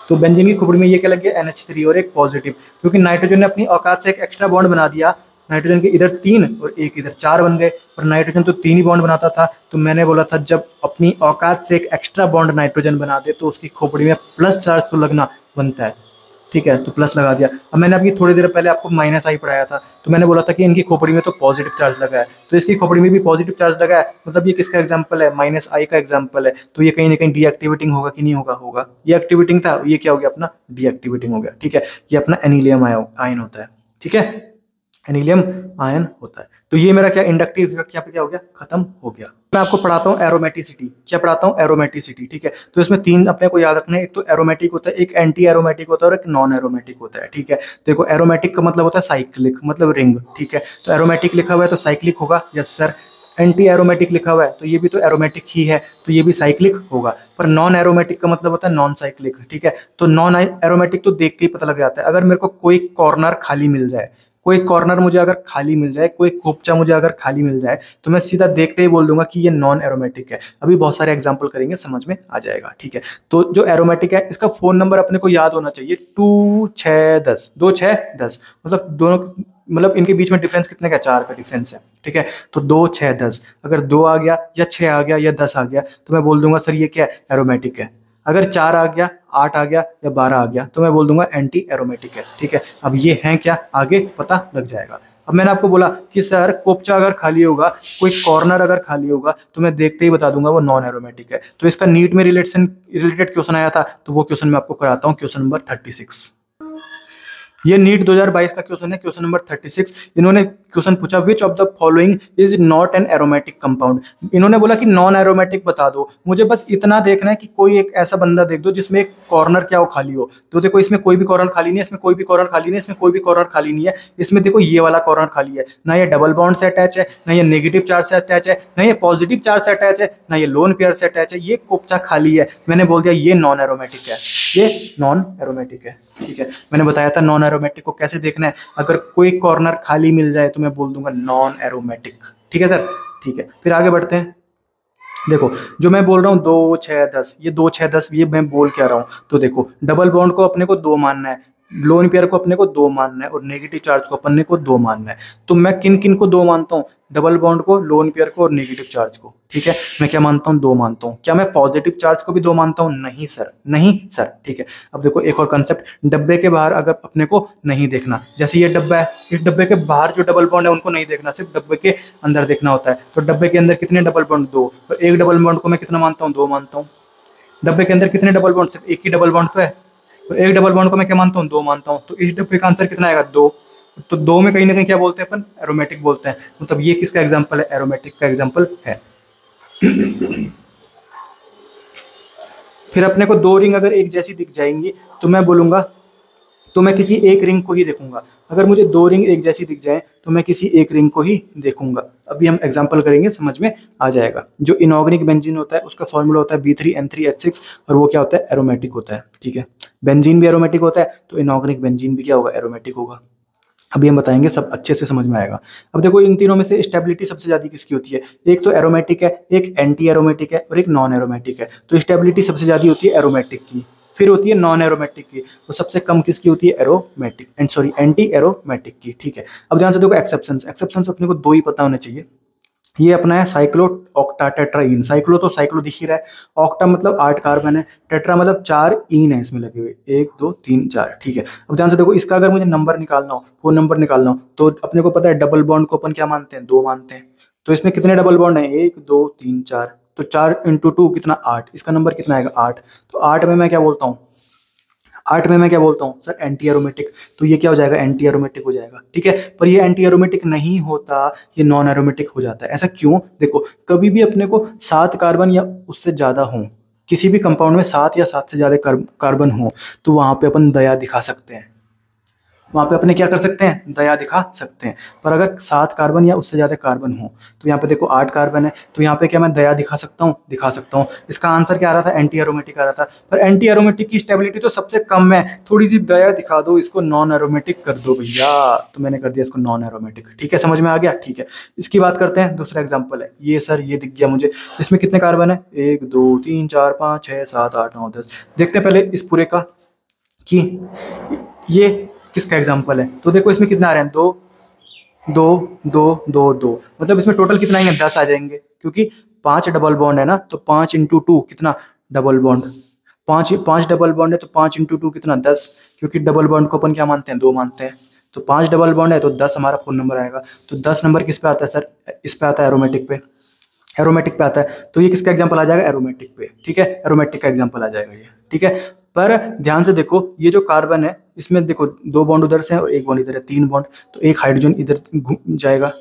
तो बेंजीन की खोपड़ी में ये क्या लग गया, NH3 और एक पॉजिटिव, क्योंकि नाइट्रोजन ने अपनी औकात से एक एक्स्ट्रा बॉन्ड बना दिया। नाइट्रोजन के इधर 3 और एक इधर 4 बन गए, पर नाइट्रोजन तो 3 ही बॉन्ड बनाता था। तो मैंने बोला था जब अपनी औकात से एक एक्स्ट्रा बॉन्ड नाइट्रोजन बना दे तो उसकी खोपड़ी में प्लस चार्ज तो लगना बनता है। ठीक है, तो प्लस लगा दिया। अब मैंने अभी थोड़ी देर पहले आपको माइनस आई पढ़ाया था, तो मैंने बोला था कि इनकी खोपड़ी में तो पॉजिटिव चार्ज लगा है, तो इसकी खोपड़ी में भी पॉजिटिव चार्ज लगा है, मतलब ये किसका एग्जांपल है, माइनस आई का एग्जांपल है। तो ये कहीं ना कहीं डीएक्टिवेटिंग होगा कि नहीं होगा, होगा। ये एक्टिवेटिंग था, ये क्या हो गया अपना डीएक्टिवेटिंग हो गया। ठीक है, ये अपना एनीलियम आयन होता है। ठीक है, एनीलियम आयन होता है। तो ये मेरा क्या इंडक्टिव इफेक्ट क्या हो गया, खत्म हो गया। मैं आपको पढ़ाता हूँ एरोमेटिसिटी। क्या पढ़ाता हूँ, एरोमेटिसिटी। ठीक है, तो इसमें 3 अपने को याद रखना है। एक तो एरोमेटिक होता है, एक एंटी एरोमेटिक होता है और एक नॉन एरोमेटिक होता है। ठीक है, देखो एरोमेटिक का मतलब होता है साइक्लिक, मतलब रिंग। ठीक है, तो एरोमेटिक लिखा हुआ है तो साइक्लिक होगा, यस सर। एंटी एरोमेटिक लिखा हुआ है तो ये भी तो एरोमेटिक ही है, तो ये भी साइक्लिक होगा। पर नॉन एरोमेटिक का मतलब होता है नॉन साइक्लिक। ठीक है, तो नॉन एरोमेटिक तो देख के ही पता लग जाता है। अगर मेरे को कोई कॉर्नर खाली मिल जाए, कोई कॉर्नर मुझे अगर खाली मिल जाए, कोई खोपचा मुझे अगर खाली मिल जाए, तो मैं सीधा देखते ही बोल दूंगा कि ये नॉन एरोमेटिक है। अभी बहुत सारे एग्जांपल करेंगे, समझ में आ जाएगा। ठीक है, तो जो एरोमेटिक है इसका फोन नंबर अपने को याद होना चाहिए 2610, 2610, मतलब दोनों, मतलब इनके बीच में डिफरेंस कितने का, 4 का डिफरेंस है। ठीक है, तो 2610, अगर 2 आ गया या 6 आ गया या 10 आ गया तो मैं बोल दूंगा सर ये क्या है, एरोमेटिक है। अगर 4 आ गया, 8 आ गया या 12 आ गया तो मैं बोल दूंगा एंटी एरोमेटिक है। ठीक है, अब ये है क्या, आगे पता लग जाएगा। अब मैंने आपको बोला कि सर कोपचा अगर खाली होगा, कोई कॉर्नर अगर खाली होगा तो मैं देखते ही बता दूंगा वो नॉन एरोमेटिक है। तो इसका नीट में रिलेटेड क्वेश्चन आया था, तो वो क्वेश्चन मैं आपको कराता हूँ, क्वेश्चन नंबर 36। ये नीट 2022 का क्वेश्चन है, क्वेश्चन नंबर 36। इन्होंने क्वेश्चन पूछा विच of the following is not an aromatic compound. इन्होंने बोला कि नॉन एरोमेटिक बता दो। मुझे बस इतना देखना है कि कोई एक ऐसा बंदा देख दो जिसमें एक कॉर्नर क्या हो, खाली हो। तो देखो इसमें कोई भी कॉर्नर खाली नहीं है, इसमें कोई भी कॉर्नर खाली नहीं है, इसमें कोई भी कॉर्नर खाली नहीं है। इसमें देखो ये वाला कॉर्नर खाली है, ना ये डबल बॉन्ड से अटैच है, ना ये नेगेटिव चार्ज से अटैच है, ना ये पॉजिटिव चार्ज से अटैच है, ना ये लोन पेयर से अटैच है। ये कोपचा खाली है, मैंने बोल दिया ये नॉन एरोमेटिक है, ये नॉन एरोमेटिक है। ठीक है, मैंने बताया था नॉन एरोमेटिक को कैसे देखना है। अगर कोई कॉर्नर खाली मिल जाए तो मैं बोल दूंगा नॉन एरोमेटिक। ठीक है सर, ठीक है, फिर आगे बढ़ते हैं। देखो जो मैं बोल रहा हूँ 2 6 10, ये 2 6 10 ये मैं बोल क्या रहा हूँ। तो देखो डबल बॉन्ड को अपने को 2 मानना है, लोन पेयर को अपने को 2 मानना है, और नेगेटिव चार्ज को अपने को 2 मानना है। तो मैं किन किन को 2 मानता हूँ, डबल बॉन्ड को, लोन पेयर को और नेगेटिव चार्ज को। ठीक है, मैं क्या मानता हूँ, 2 मानता हूँ। क्या मैं पॉजिटिव चार्ज को भी 2 मानता हूँ? नहीं सर, नहीं सर। ठीक है, अब देखो एक और कंसेप्ट, डब्बे के बाहर अगर अपने को नहीं देखना, जैसे ये डब्बा है, इस डब्बे के बाहर जो डबल बॉन्ड है उनको नहीं देखना, सिर्फ डब्बे के अंदर देखना होता है। तो डब्बे के अंदर कितने डबल बॉन्ड, 2। तो एक डबल बॉन्ड को मैं कितना मानता हूँ, 2 मानता हूँ। डब्बे के अंदर कितने डबल बॉन्ड, सिर्फ एक ही डबल बॉन्ड तो है, तो एक डबल बॉन्ड को मैं क्या मानता हूँ, 2 मानता हूँ। तो इस डब्बे का आंसर कितना आएगा, 2। तो 2 में कहीं ना कहीं क्या बोलते हैं अपन, एरोमेटिक बोलते हैं। मतलब ये किसका एग्जाम्पल है, एरोमेटिक का एग्जाम्पल है। फिर अपने को 2 रिंग अगर एक जैसी दिख जाएंगी तो मैं बोलूंगा, तो मैं किसी एक रिंग को ही देखूंगा। अगर मुझे 2 रिंग एक जैसी दिख जाए तो मैं किसी एक रिंग को ही देखूंगा। अभी हम एग्जांपल करेंगे, समझ में आ जाएगा। जो इनऑर्गेनिक बेंजीन होता है उसका फॉर्मूला होता है B3N3H6, और वो क्या होता है, एरोमेटिक होता है। ठीक है, बेंजीन भी एरोमेटिक होता है, तो इनऑर्गेनिक बेंजीन भी क्या होगा, एरोमेटिक होगा। अभी हम बताएंगे, सब अच्छे से समझ में आएगा। अब देखो इन तीनों में से स्टेबिलिटी सबसे ज्यादा किसकी होती है, एक तो एरोमेटिक है, एक एंटी एरोमेटिक है, और एक नॉन एरोमेटिक है। तो स्टेबिलिटी सबसे ज्यादा होती है एरोमेटिक की, फिर होती है नॉन एरोमेटिक की, तो सबसे कम किसकी होती है, aromatic and sorry anti aromatic की। ठीक है, अब ध्यान से देखो एक्सेप्शंस। एक्सेप्शंस अपने को 2 ही पता होने चाहिए। ये अपना है साइक्लो ऑक्टा टेट्राईन। साइक्लो तो साइक्लो दिख ही रहा है, ऑक्टा मतलब 8 कार्बन है, टेट्रा मतलब 4 ईन है इसमें लगे हुए, 1 2 3 4। ठीक है, अब ध्यान से देखो, इसका अगर मुझे नंबर निकालना हो, फोन नंबर निकालना हो, तो अपने को पता है डबल बॉन्ड को अपन क्या मानते हैं, 2 मानते हैं। तो इसमें कितने डबल बॉन्ड है, 1 2 3 4, तो 4 × 2 कितना, 8। इसका नंबर कितना आएगा, 8। तो 8 में मैं क्या बोलता हूँ, 8 में मैं क्या बोलता हूँ सर, एंटी एरोमेटिक। तो ये क्या हो जाएगा, एंटी एरोमेटिक हो जाएगा। ठीक है, पर ये एंटी एरोमेटिक नहीं होता, ये नॉन एरोमेटिक हो जाता है। ऐसा क्यों, देखो कभी भी अपने को 7 कार्बन या उससे ज़्यादा हो, किसी भी कंपाउंड में 7 या 7 से ज़्यादा कार्बन हो, तो वहाँ पे अपन दया दिखा सकते हैं, वहाँ पे अपने क्या कर सकते हैं, दया दिखा सकते हैं। पर अगर 7 कार्बन या उससे ज़्यादा कार्बन हो, तो यहाँ पे देखो 8 कार्बन है, तो यहाँ पे क्या मैं दया दिखा सकता हूँ, दिखा सकता हूँ। इसका आंसर क्या आ रहा था, एंटी एरोमेटिक आ रहा था। पर एंटी एरोमेटिक की स्टेबिलिटी तो सबसे कम है, थोड़ी सी दया दिखा दो, इसको नॉन एरोमेटिक कर दो भैया। तो मैंने कर दिया इसको नॉन एरोमेटिक। ठीक है, समझ में आ गया। ठीक है, इसकी बात करते हैं। दूसरा एग्जाम्पल है ये, सर ये दिख गया मुझे, इसमें कितने कार्बन है, 1 2 3 4 5 6 7 8 9 10। देखते हैं पहले इस पूरे का कि ये किसका एग्जाम्पल है। तो देखो इसमें कितना आ रहे हैं, 2 2 2 2 2, मतलब इसमें टोटल कितना आएंगे, 10 आ जाएंगे, क्योंकि 5 डबल बॉन्ड है ना। तो 5 × 2 कितना, डबल बॉन्ड, 5 डबल बॉन्ड है, तो 5 × 2 कितना, 10, क्योंकि डबल बॉन्ड को अपन क्या मानते हैं, 2 मानते हैं। तो 5 डबल बॉन्ड है तो 10 हमारा फोन नंबर आएगा। तो 10 नंबर किस पे आता है सर, इस पे आता है, एरोमेटिक पे, एरोमेटिक पे आता है। तो ये किसका एग्जाम्पल आ जाएगा, एरोमेटिक पे। ठीक है, एरोमेटिक का एग्जाम्पल आ जाएगा ये। ठीक है, पर ध्यान से देखो, ये जो कार्बन है इसमें देखो 2 बॉन्ड उधर से है और 1 बॉन्ड इधर है, 3 बॉन्ड, तो एक हाइड्रोजन इधर जाएगा।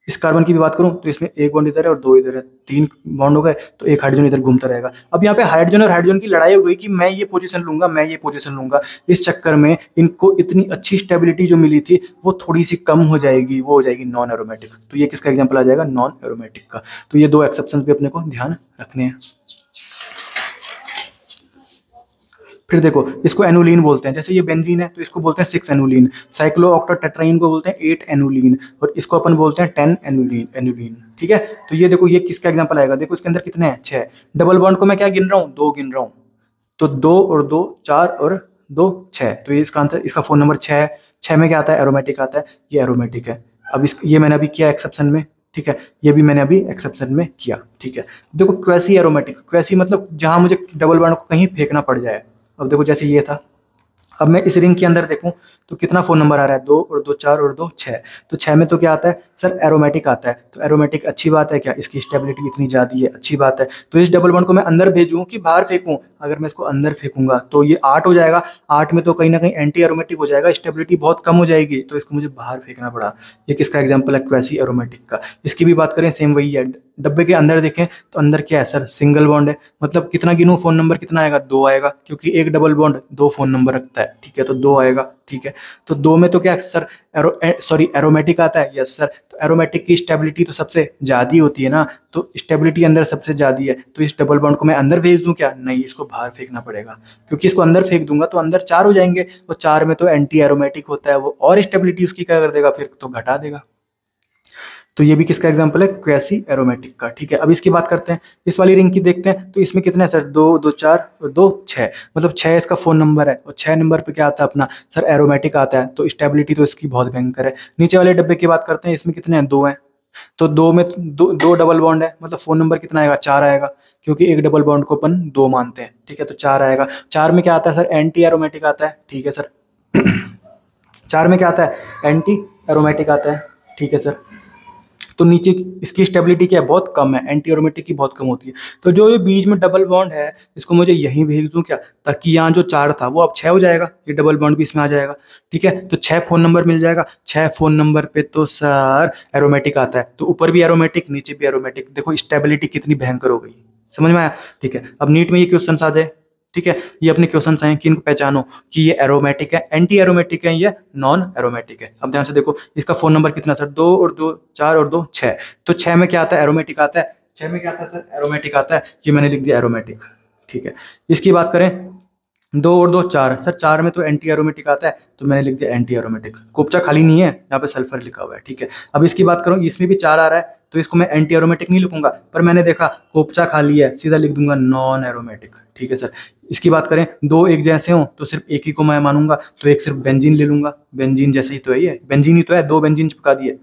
इस कार्बन की भी बात करूं तो इसमें 1 बॉन्ड इधर है और 2 इधर है, 3 बॉन्ड हो गए, तो एक हाइड्रोजन इधर घूमता रहेगा। अब यहाँ पे हाइड्रोजन और हाइड्रोजन की लड़ाई हो गई कि मैं ये पोजीशन लूंगा, मैं ये पोजीशन लूंगा। इस चक्कर में इनको इतनी अच्छी स्टेबिलिटी जो मिली थी वो थोड़ी सी कम हो जाएगी, वो हो जाएगी नॉन एरोमेटिक। तो ये किसका एग्जाम्पल आ जाएगा, नॉन एरोमेटिक का। तो ये 2 एक्सेप्शन भी अपने को ध्यान रखने हैं। फिर देखो इसको एनुलीन बोलते हैं, जैसे ये बेंजीन है तो इसको बोलते हैं 6 एनुलीन, साइक्लो ऑक्टाटेट्राईन को बोलते हैं 8 एनुलीन, और इसको अपन बोलते हैं 10 एनुलीन। ठीक है, तो ये देखो ये किसका एग्जांपल आएगा, देखो इसके अंदर कितने हैं, 6। डबल बॉन्ड को मैं क्या गिन रहा हूँ, 2 गिन रहा हूँ, तो 2 और 2 4 और 2 6, तो ये इसका आंसर, इसका फोन नंबर 6 है। 6 में क्या आता है, एरोमेटिक आता है, ये एरोमेटिक है। अब इस ये मैंने अभी किया एक्सेप्शन में। ठीक है, ये भी मैंने अभी एक्सेप्शन में किया। ठीक है, देखो क्वेसी एरोमेटिक, क्वेसी मतलब जहां मुझे डबल बॉन्ड को कहीं फेंकना पड़ जाए। अब देखो जैसे ये था, अब मैं इस रिंग के अंदर देखूं तो कितना फोन नंबर आ रहा है, 2 और 2 4 और 2 6। तो 6 में तो क्या आता है सर, एरोमेटिक आता है। तो एरोमेटिक अच्छी बात है क्या, इसकी स्टेबिलिटी इतनी ज़्यादा है, अच्छी बात है। तो इस डबल बॉन्ड को मैं अंदर भेजूं कि बाहर फेंकूं, अगर मैं इसको अंदर फेंकूंगा तो ये 8 हो जाएगा। 8 में तो कहीं ना कहीं एंटी एरोमेटिक हो जाएगा, स्टेबिलिटी बहुत कम हो जाएगी, तो इसको मुझे बाहर फेंकना पड़ा। ये किसका एग्जाम्पल है, क्वेसी एरोमेटिक का। इसकी भी बात करें सेम वही है। डब्बे के अंदर देखें तो अंदर क्या है सर, सिंगल बॉन्ड है। मतलब कितना गिनूं, फोन नंबर कितना आएगा, 2 आएगा, क्योंकि एक डबल बॉन्ड 2 फोन नंबर रखता है। ठीक है, तो 2 आएगा। ठीक है, तो 2 में तो क्या सर, एरोमेटिक आता है। यस सर, तो एरोमेटिक की स्टेबिलिटी तो सबसे ज्यादा होती है ना, तो स्टेबिलिटी अंदर सबसे ज्यादा है। तो इस डबल बॉन्ड को मैं अंदर भेज दूं क्या, नहीं, इसको बाहर फेंकना पड़ेगा, क्योंकि इसको अंदर फेंक दूंगा तो अंदर 4 हो जाएंगे, और 4 में तो एंटी एरोमेटिक होता है वो, और स्टेबिलिटी उसकी क्या कर देगा, फिर तो घटा देगा। तो ये भी किसका एग्जांपल है, क्वेसी एरोमेटिक का। ठीक है, अब इसकी बात करते हैं, इस वाली रिंग की देखते हैं। तो इसमें कितने हैं सर, 2 2 4 और 2 6, मतलब 6 इसका फोन नंबर है, और 6 नंबर पे क्या आता है अपना सर, एरोमेटिक आता है। तो स्टेबिलिटी तो इसकी बहुत भयंकर है। नीचे वाले डब्बे की बात करते हैं, इसमें कितने हैं, 2 हैं। तो 2 में दो डबल बॉन्ड है, मतलब फोन नंबर कितना आएगा, 4 आएगा, क्योंकि एक डबल बॉन्ड को अपन 2 मानते हैं। ठीक है, तो 4 आएगा। 4 में क्या आता है सर, एंटी एरोमेटिक आता है। ठीक है सर, 4 में क्या आता है, एंटी एरोमेटिक आता है। ठीक है सर, तो नीचे इसकी स्टेबिलिटी क्या है, बहुत कम है, एंटी एरोमेटिक की बहुत कम होती है। तो जो ये बीच में डबल बॉन्ड है, इसको मुझे यहीं भेज दूं क्या, ताकि यहाँ जो 4 था वो अब 6 हो जाएगा, ये डबल बॉन्ड भी इसमें आ जाएगा। ठीक है, तो 6 फोन नंबर मिल जाएगा। 6 फोन नंबर पे तो सर एरोमेटिक आता है, तो ऊपर भी एरोमेटिक नीचे भी एरोमेटिक। देखो स्टेबिलिटी कितनी भयंकर हो गई, समझ में आया। ठीक है, अब नीट में ये क्वेश्चन आ जाए। ठीक है, ये अपने क्वेश्चन आए कि इनको पहचानो कि ये एरोमेटिक है, एंटी एरोमेटिक है, या नॉन एरोमेटिक है। अब ध्यान से देखो, इसका फोन नंबर कितना सर, 2 और 2 4 और 2 6। तो 6 में क्या आता है, एरोमेटिक आता है। 6 में क्या आता है सर, एरोमेटिक आता है, ये मैंने लिख दिया एरोमेटिक। ठीक है, इसकी बात करें, 2 और 2 4, सर 4 में तो एंटी एरोमेटिक आता है, तो मैंने लिख दिया एंटी एरोमेटिक। कोपचा खाली नहीं है, यहाँ पे सल्फर लिखा हुआ है। ठीक है, अब इसकी बात करूँ, इसमें भी 4 आ रहा है, तो इसको मैं एंटी एरोमेटिक नहीं लिखूंगा, पर मैंने देखा कोपचा खाली है, सीधा लिख दूंगा नॉन एरोमेटिक। ठीक है सर, इसकी बात करें, 2 एक जैसे हो तो सिर्फ एक ही को मैं मानूंगा, तो एक सिर्फ बेंजीन ले लूंगा, बेंजीन जैसे ही तो है, ये बेंजीन ही तो है, 2 बेंजीन चिपका दिए,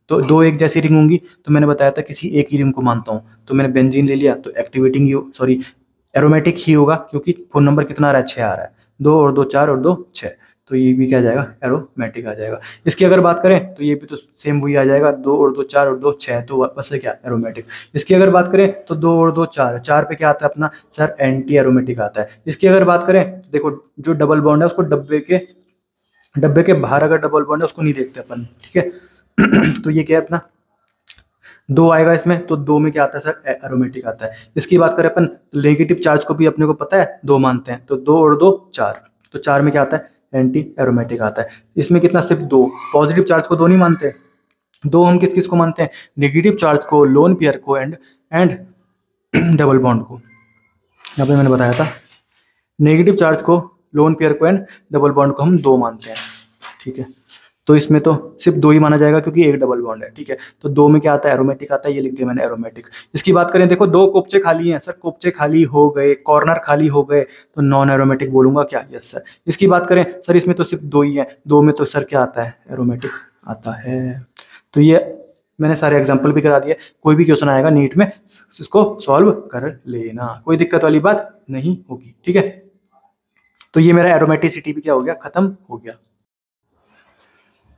तो 2 एक जैसी रिंग होंगी। तो मैंने बताया था किसी एक ही रिंग को मानता हूँ, तो मैंने बेंजीन ले लिया, तो एक्टिवेटिंग ही, सॉरी एरोमेटिक ही होगा, क्योंकि फोन नंबर कितना आ रहा है, 6 आ रहा है। 2 और 2 4 और 2 6, तो ये भी क्या आ जाएगा, एरोमेटिक आ जाएगा। इसकी अगर बात करें तो ये भी तो सेम वही आ जाएगा, 2 और 2 4 और 2 6, तो बस है क्या, एरोमेटिक। इसकी अगर बात करें तो 2 और 2 4, 4 पे क्या आता है अपना सर, एंटी एरोमेटिक आता है। इसकी अगर बात करें, देखो जो डबल बॉन्ड है उसको डब्बे के बाहर अगर डबल बॉन्ड है उसको नहीं देखते अपन। ठीक है तो ये क्या है अपना, 2 आएगा इसमें, तो 2 में क्या आता है सर, एरोमेटिक आता है। इसकी बात करें अपन, नेगेटिव चार्ज को भी अपने को पता है 2 मानते हैं, तो 2 और 2 4, तो 4 में क्या आता है, एंटी एरोमेटिक आता है। इसमें कितना, सिर्फ 2, पॉजिटिव चार्ज को 2 नहीं मानते, 2 हम किस किस को मानते हैं, नेगेटिव चार्ज को, लोन पेयर को, एंड डबल बॉन्ड को। यहाँ पे मैंने बताया था, नेगेटिव चार्ज को, लोन पेयर को, एंड डबल बॉन्ड को हम 2 मानते हैं। ठीक है, तो इसमें तो सिर्फ 2 ही माना जाएगा, क्योंकि एक डबल बॉन्ड है। ठीक है, तो 2 में क्या आता है, एरोमेटिक आता है, ये लिख दिया मैंने एरोमेटिक। इसकी बात करें, देखो 2 कोपचे खाली हैं सर, कोपचे खाली हो गए, कॉर्नर खाली हो गए, तो नॉन एरोमेटिक बोलूंगा क्या, यस सर। इसकी बात करें सर, इसमें तो सिर्फ 2 ही है, 2 में तो सर क्या आता है, एरोमेटिक आता है। तो ये मैंने सारे एग्जाम्पल भी करा दिए, कोई भी क्वेश्चन आएगा नीट में, इसको सॉल्व कर लेना, कोई दिक्कत वाली बात नहीं होगी। ठीक है, तो ये मेरा एरोमेटिसिटी भी क्या हो गया, खत्म हो गया।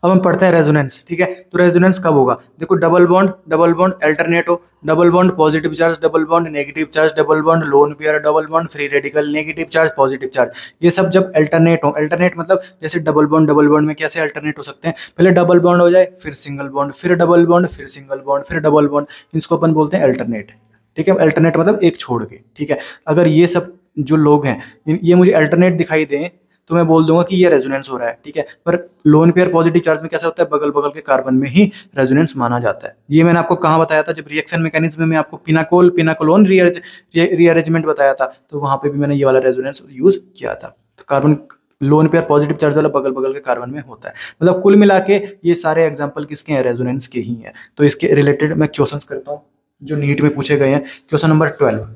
अब हम पढ़ते हैं रेजोनेंस। ठीक है, तो रेजोनेंस कब होगा, देखो डबल बॉन्ड अल्टरनेट हो, double bond positive charge, double bond negative charge, double bond lone pair, double bond free radical, negative charge positive charge, ये सब जब अल्टरनेट हो, अल्टरनेट मतलब जैसे डबल बॉन्ड में कैसे अल्टरनेट हो सकते हैं, पहले डबल बॉन्ड हो जाए, फिर सिंगल बॉन्ड, फिर डबल बॉन्ड, फिर सिंगल बॉन्ड, फिर डबल बॉन्ड, इसको अपन बोलते हैं अल्टरनेट। ठीक है, अल्टरनेट मतलब एक छोड़ के। ठीक है, अगर ये सब जो लोग हैं ये मुझे अल्टरनेट दिखाई दें, तो मैं बोल दूंगा कि ये रेजोनेंस हो रहा है। ठीक है, पर लोन पेयर पॉजिटिव चार्ज में कैसा होता है, बगल बगल के कार्बन में ही रेजोनेंस माना जाता है। ये मैंने आपको कहाँ बताया था, जब रिएक्शन मैकेनिज्म में आपको पिनाकोलोन रीअरेंजमेंट बताया था, तो वहां पे भी मैंने ये वाला रेजोनेंस यूज किया था। तो carbon lone pair positive charge वाला बगल बगल के कार्बन में होता है। मतलब कुल मिला के ये सारे एग्जाम्पल किसके हैं, रेजोनेंस के ही हैं। तो इसके रिलेटेड मैं क्वेश्चन करता हूँ जो नीट में पूछे गए हैं। Question number 12।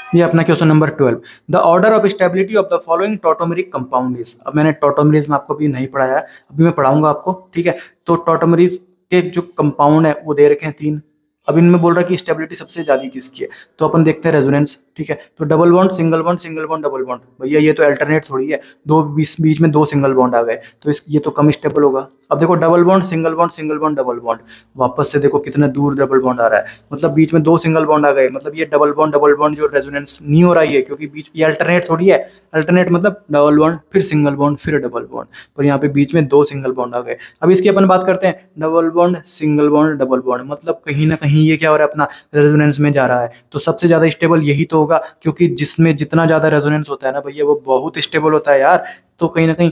ये अपना question number 12, the order of stability of the following tautomeric compound is. अब मैंने टॉटोमेरिज में आपको अभी नहीं पढ़ाया, अभी मैं पढ़ाऊंगा आपको, ठीक है। तो टॉटोमेरिज के जो कंपाउंड है वो दे रखे हैं 3। अब इनमें बोल रहा है कि स्टेबिलिटी सबसे ज्यादा किसकी है, तो अपन देखते हैं रेजोनेंस, ठीक है। तो double bond single bond single bond double bond, भैया ये तो अल्टरनेट थोड़ी है, दो बीच में 2 सिंगल बॉन्ड आ गए, तो ये तो कम स्टेबल होगा। अब देखो double bond single bond single bond double bond, वापस से देखो कितने दूर डबल बॉन्ड आ रहा है, मतलब बीच में 2 सिंगल बॉन्ड आ गए, मतलब ये डबल बॉन्ड जो रेजोनेंस नहीं हो रहा है, क्योंकि बीच ये अल्टरनेट थोड़ी है। अल्टरनेट मतलब डबल बॉन्ड फिर सिंगल बॉन्ड फिर डबल बॉन्ड, पर यहाँ पे बीच में 2 सिंगल बॉन्ड आ गए। अब इसकी अपन बात करते हैं, double bond single bond double bond, मतलब कहीं ना कहीं ये क्या हो रहा है, अपना रेजोनेंस में जा रहा है। तो सबसे ज्यादा स्टेबल यही तो होगा, क्योंकि जिसमें जितना ज्यादा रेजोनेंस होता है ना भैया, वो बहुत स्टेबल होता है यार। तो कहीं ना कहीं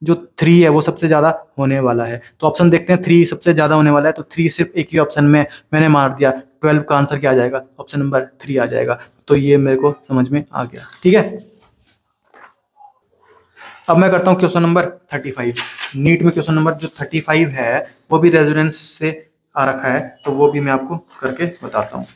जो 3 है वो सबसे ज्यादा होने वाला है। तो ऑप्शन देखते हैं, 3 सबसे ज्यादा होने वाला है, तो 3 सिर्फ एक ही ऑप्शन में मैंने मार दिया। 12 का आंसर क्या आ जाएगा, ऑप्शन नंबर 3 आ जाएगा। तो ये मेरे को समझ में आ गया, ठीक है। अब मैं करता हूँ क्वेश्चन नंबर 35। नीट में क्वेश्चन नंबर जो 35 है वो भी रेजोनेंस से आ रखा है, तो वो भी मैं आपको करके बताता हूँ।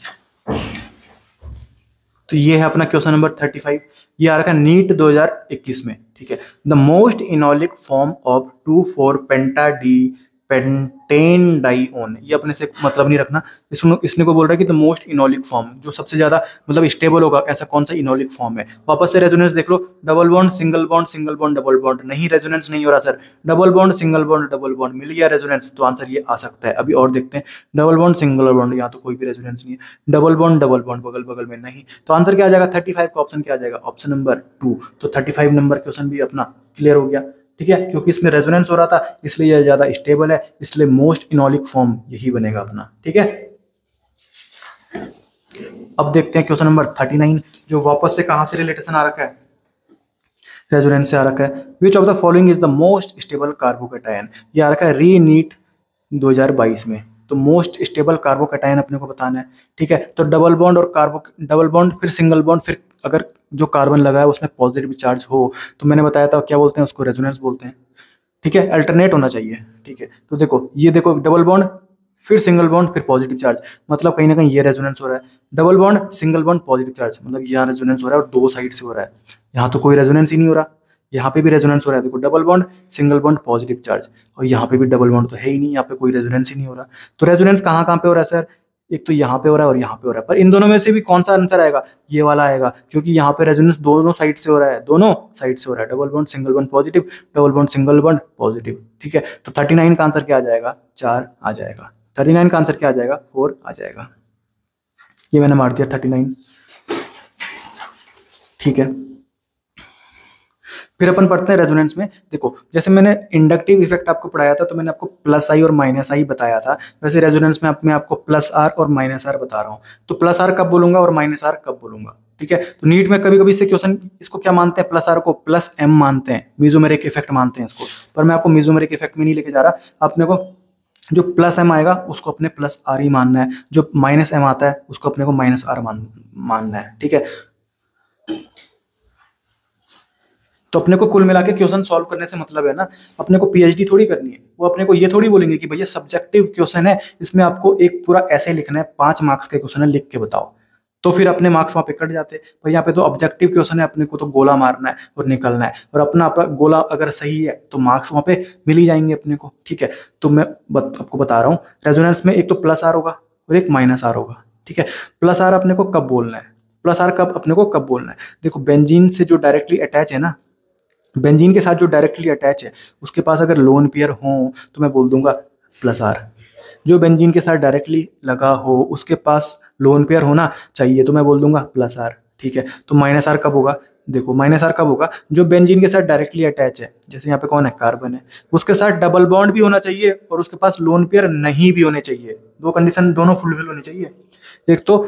तो ये है अपना क्वेश्चन नंबर 35, ये आ रखा है नीट 2021 में, ठीक है। The most enolic form of 2,4 penta di pentane dione, ये अपने से मतलब नहीं रखना, इसने को बोल रहा है कि द मोस्ट इनोलिक फॉर्म, जो सबसे ज्यादा मतलब स्टेबल होगा, ऐसा कौन सा इनोलिक फॉर्म है। वापस से रेजोनेंस देख लो, double bond single bond double bond, नहीं रेजोनेंस नहीं हो रहा sir, double bond single bond double bond मिल गया रेजोनेंस, तो आंसर ये आ सकता है। अभी और देखते हैं, डबल बॉन्ड सिंगल बॉन्ड, यहाँ तो कोई भी रेजोनेंस नहीं है, डबल बॉन्ड बगल बगल में नहीं, तो आंसर क्या आ जाएगा, 35 का ऑप्शन क्या आ जाएगा, ऑप्शन नंबर 2। तो 35 नंबर क्वेश्चन भी अपना क्लियर हो गया, ठीक है, क्योंकि इसमें रेजोनेंस हो रहा था इसलिए यह ज्यादा स्टेबल है, इसलिए मोस्ट इनोलिक फॉर्म यही बनेगा अपना, ठीक है। अब देखते हैं क्वेश्चन नंबर 39, जो वापस से कहां से रिलेटेशन आ रखा है, रेजोनेंस से आ रखा है। Which of the following is the most stable carbocation, ये आ रखा है री नीट 2022 में। तो मोस्ट स्टेबल कार्बोकेटायन अपने को बताना है, ठीक है। तो डबल बॉन्ड फिर सिंगल बॉन्ड, फिर अगर जो कार्बन लगा है उसमें पॉजिटिव चार्ज हो, तो मैंने बताया था क्या बोलते हैं उसको, रेजोनेंस बोलते हैं, ठीक है। अल्टरनेट होना चाहिए, ठीक है। तो देखो ये देखो, डबल बॉन्ड फिर सिंगल बॉन्ड फिर पॉजिटिव चार्ज, मतलब कहीं ना कहीं ये रेजोनेंस हो रहा है। Double bond single bond positive charge, मतलब यहाँ रेजोनेंस हो रहा है और 2 साइड से हो रहा है, यहाँ तो कोई रेजोनेंस ही नहीं हो रहा, यहाँ पे भी रेजोनेंस हो रहा है। देखो double bond single bond positive charge, और यहाँ पे भी डबल बॉन्ड तो है ही नहीं, यहाँ पे कोई रेजोनेंस ही नहीं हो रहा। तो रेजोनेंस कहाँ कहाँ पे हो रहा है सर, एक तो यहाँ पे हो रहा है और यहाँ पे हो रहा है, पर इन दोनों में से भी कौन सा आंसर आएगा, ये वाला आएगा, क्योंकि यहाँ पे रेजोनेंस दोनों साइड से हो रहा है, दोनों साइड से हो रहा है, double bond single bond positive, double bond single bond positive, ठीक है। तो 39 का आंसर क्या आ जाएगा, 4 आ जाएगा। 39 का आंसर क्या आ जाएगा, 4 आ जाएगा। ये मैंने मार दिया 39, ठीक है। फिर अपन पढ़ते हैं रेजोनेंस में। देखो जैसे मैंने इंडक्टिव इफेक्ट आपको पढ़ाया था, तो मैंने आपको प्लस आई और माइनस आई बताया था, वैसे रेजोनेंस में मैं आपको प्लस आर और माइनस आर बता रहा हूँ। तो प्लस आर कब बोलूंगा और माइनस आर कब बोलूंगा, ठीक है। तो नीट में कभी कभी से क्वेश्चन इसको क्या मानते हैं, प्लस आर को प्लस एम मानते हैं, मीजोमेरिक इफेक्ट मानते हैं इसको, पर मैं आपको मीजोमेरिक इफेक्ट में नहीं लेके जा रहा। अपने को जो प्लस एम आएगा उसको अपने प्लस आर ही मानना है, जो माइनस एम आता है उसको अपने को माइनस आर मानना है, ठीक है। तो अपने को कुल मिला के क्वेश्चन सॉल्व करने से मतलब है ना, अपने को पीएचडी थोड़ी करनी है, वो अपने को ये थोड़ी बोलेंगे कि भैया सब्जेक्टिव क्वेश्चन है, इसमें आपको एक पूरा ऐसे लिखना है, 5 मार्क्स का क्वेश्चन है, लिख के बताओ, तो फिर अपने मार्क्स वहाँ पे कट जाते। पर यहाँ पे तो ऑब्जेक्टिव क्वेश्चन है, अपने को तो गोला मारना है और निकलना है, और अपना गोला अगर सही है तो मार्क्स वहाँ पे मिल ही जाएंगे अपने को, ठीक है। तो मैं आपको बता रहा हूँ, रेजोनेंस में एक तो प्लस आर होगा और एक माइनस आर होगा, ठीक है। प्लस आर अपने को कब बोलना है, प्लस आर कब अपने को कब बोलना है, देखो बेंजीन से जो डायरेक्टली अटैच है ना, बेंजीन के साथ जो डायरेक्टली अटैच है उसके पास अगर लोन पेयर हो तो मैं बोल दूंगा प्लस आर, जो बेंजीन के साथ डायरेक्टली लगा हो उसके पास लोन पेयर होना चाहिए तो मैं बोल दूंगा प्लस आर, ठीक है। तो माइनस आर कब होगा, देखो माइनस आर कब होगा, जो बेंजीन के साथ डायरेक्टली अटैच है, जैसे यहाँ पे कौन है, कार्बन है, उसके साथ डबल बॉन्ड भी होना चाहिए और उसके पास लोन पेयर नहीं भी होने चाहिए, 2 कंडीशन दोनों फुलफिल होनी चाहिए। एक तो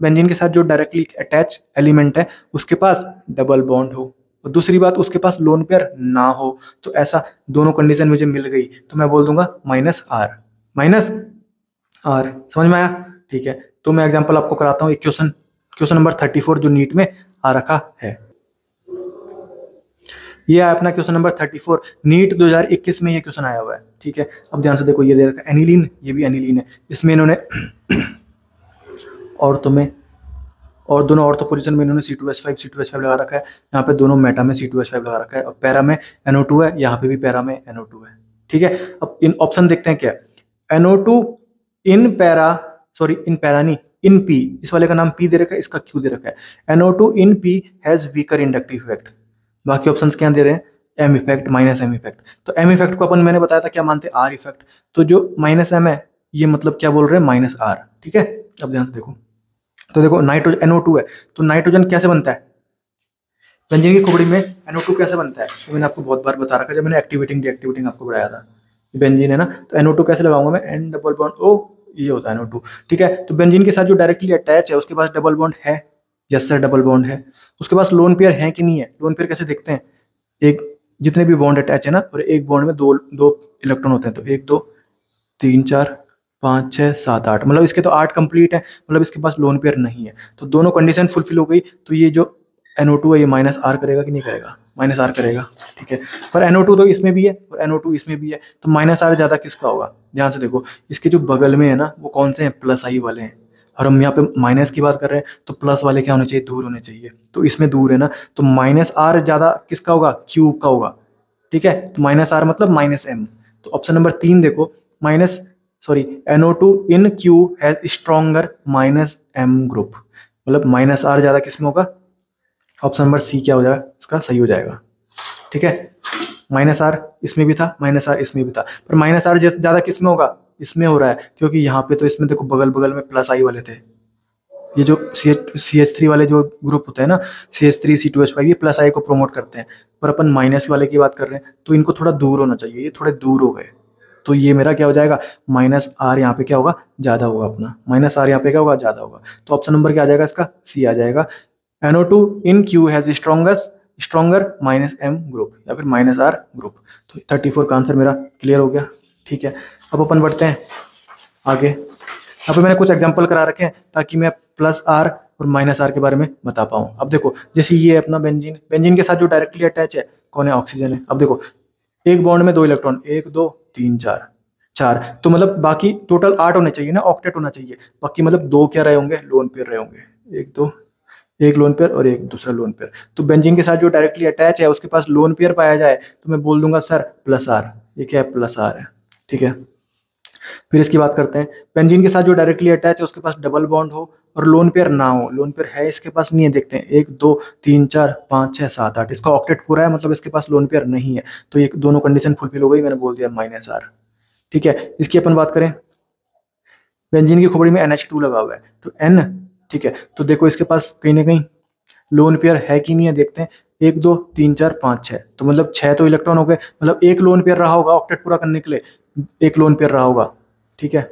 बेंजीन के साथ जो डायरेक्टली अटैच एलिमेंट है उसके पास डबल बॉन्ड हो, और दूसरी बात उसके पास लोन पेयर ना हो, तो ऐसा दोनों कंडीशन मुझे मिल गई तो मैं बोल दूंगा माइनस आर, माइनस आर, समझ में आया, ठीक है। तो मैं एग्जांपल आपको कराता हूँ, एक क्वेश्चन नंबर 34 जो नीट में आ रखा है, ये है अपना क्वेश्चन नंबर 34, नीट 2021 में ये क्वेश्चन आया हुआ है, ठीक है। अब ध्यान से देखो, ये दे रखा है एनिलीन, ये भी एनिलीन है, इसमें इन्होंने औरतों में और दोनों ऑर्थो पोजीशन में इन्होंने C2H5 लगा रखा है, यहाँ पे दोनों मेटा में C2H5 लगा रखा है, और पैरा में NO2 है, यहाँ पे भी पैरा में NO2 है। ठीक है, अब इन ऑप्शन देखते हैं क्या, NO2 in para, sorry in para नहीं, इन P, इस वाले का नाम P दे रखा है, इसका Q दे रखा है। NO2 in P has weaker inductive effect. बाकी ऑप्शन क्या दे रहे हैं, M effect, minus M effect. तो M इफेक्ट को अपन मैंने बताया था क्या मानते हैं, R इफेक्ट। तो जो माइनस M है ये मतलब क्या बोल रहे हैं, माइनस R। ठीक है, अब ध्यान से देखो, तो देखो नाइट्रोजन NO2 है, तो नाइट्रोजन कैसे बनता है, बेंजीन की खोपड़ी में NO2 कैसे बनता है, तो मैंने आपको बहुत बार बता रखा है जब मैंने एक्टिवेटिंग डीएक्टिवेटिंग आपको बताया था। बेंजीन है ना, तो NO2 कैसे लगाऊंगा मैं, N डबल बॉन्ड O, ये होता है NO2। ठीक है, तो बेंजीन के साथ जो डायरेक्टली अटैच है उसके पास डबल बॉन्ड है, यस सर डबल बॉन्ड है। उसके पास लोन पेयर है कि नहीं है, लोन पेयर कैसे देखते हैं, एक जितने भी बॉन्ड अटैच है ना, और एक बॉन्ड में दो दो इलेक्ट्रॉन होते हैं, तो 1 2 3 4 5 6 7 8, मतलब इसके तो 8 कंप्लीट है, मतलब इसके पास लोन पेयर नहीं है। तो दोनों कंडीशन फुलफिल हो गई, तो ये जो NO2 है ये माइनस R करेगा कि नहीं करेगा, माइनस R करेगा। ठीक है, पर NO2 तो इसमें भी है और NO2 इसमें भी है, तो माइनस R ज़्यादा किसका होगा, ध्यान से देखो, इसके जो बगल में है ना वो कौन से हैं, प्लस आई वाले हैं, और हम यहाँ पे माइनस की बात कर रहे हैं, तो प्लस वाले क्या होने चाहिए, दूर होने चाहिए। तो इसमें दूर है ना, तो माइनस R ज़्यादा किसका होगा, क्यूब का होगा। ठीक है, तो माइनस R मतलब माइनस M। तो ऑप्शन नंबर 3 देखो, minus sorry NO2 in Q has stronger minus M group, मतलब माइनस R ज़्यादा किस में होगा, ऑप्शन नंबर सी क्या हो जाएगा, इसका सही हो जाएगा। ठीक है, माइनस R इसमें भी था, माइनस R इसमें भी था, पर माइनस R ज़्यादा किस में होगा, इसमें हो रहा है, क्योंकि यहाँ पे तो इसमें देखो बगल बगल में प्लस आई वाले थे, ये जो CH3 वाले जो ग्रुप होते हैं ना, CH3 C2H5, ये प्लस आई को प्रमोट करते हैं, पर अपन माइनस वाले की बात कर रहे हैं, तो इनको थोड़ा दूर होना चाहिए, ये थोड़े दूर हो गए, तो ये मेरा क्या हो जाएगा, माइनस R यहाँ पे क्या होगा, ज़्यादा होगा अपना, माइनस R यहाँ पे क्या होगा, ज़्यादा होगा। तो ऑप्शन नंबर क्या आ जाएगा, इसका सी आ जाएगा, NO2 in Q has stronger minus M group या फिर माइनस R ग्रुप। तो 34 का आंसर मेरा क्लियर हो गया। ठीक है, अब अपन बढ़ते हैं आगे। यहाँ पे मैंने कुछ एग्जांपल करा रखे हैं ताकि मैं प्लस R और माइनस R के बारे में बता पाऊँ। अब देखो, जैसे ये अपना बेंजीन के साथ जो डायरेक्टली अटैच है कौन है, ऑक्सीजन है। अब देखो, एक बॉन्ड में 2 इलेक्ट्रॉन, 1 2 3 4 4, तो मतलब बाकी टोटल 8 होने चाहिए ना, ऑक्टेट होना चाहिए। बाकी मतलब 2 क्या रहे होंगे, लोन पेयर रहे होंगे, 1 2, एक लोन पेयर और एक दूसरा लोन पेयर। तो बेंजीन के साथ जो डायरेक्टली अटैच है उसके पास लोन पेयर पाया जाए तो मैं बोल दूंगा सर प्लस R, ये क्या है, प्लस R है। ठीक है, फिर इसकी बात करते हैं, बेंजीन के साथ जो डायरेक्टली अटैच है उसके पास डबल बॉन्ड हो और लोन पेयर ना हो, लोन पेयर है इसके पास नहीं है, देखते हैं 1 2 3 4 5 6 7 8, इसका ऑक्टेट पूरा है, मतलब इसके पास लोन पेयर नहीं है, तो ये दोनों कंडीशन फुलफिल हो गई, मैंने बोल दिया माइनस R। ठीक है, इसकी अपन बात करें, बेंजीन की खोपड़ी में NH2 लगा हुआ है, तो N, ठीक है, तो देखो इसके पास कहीं ना कहीं लोन पेयर है कि नहीं है, देखते हैं 1 2 3 4 5 6, तो मतलब 6 तो इलेक्ट्रॉन हो गए, मतलब एक लोन पेयर रहा होगा ऑक्टेट पूरा करने के लिए, एक लोन पेयर रहा होगा। ठीक है,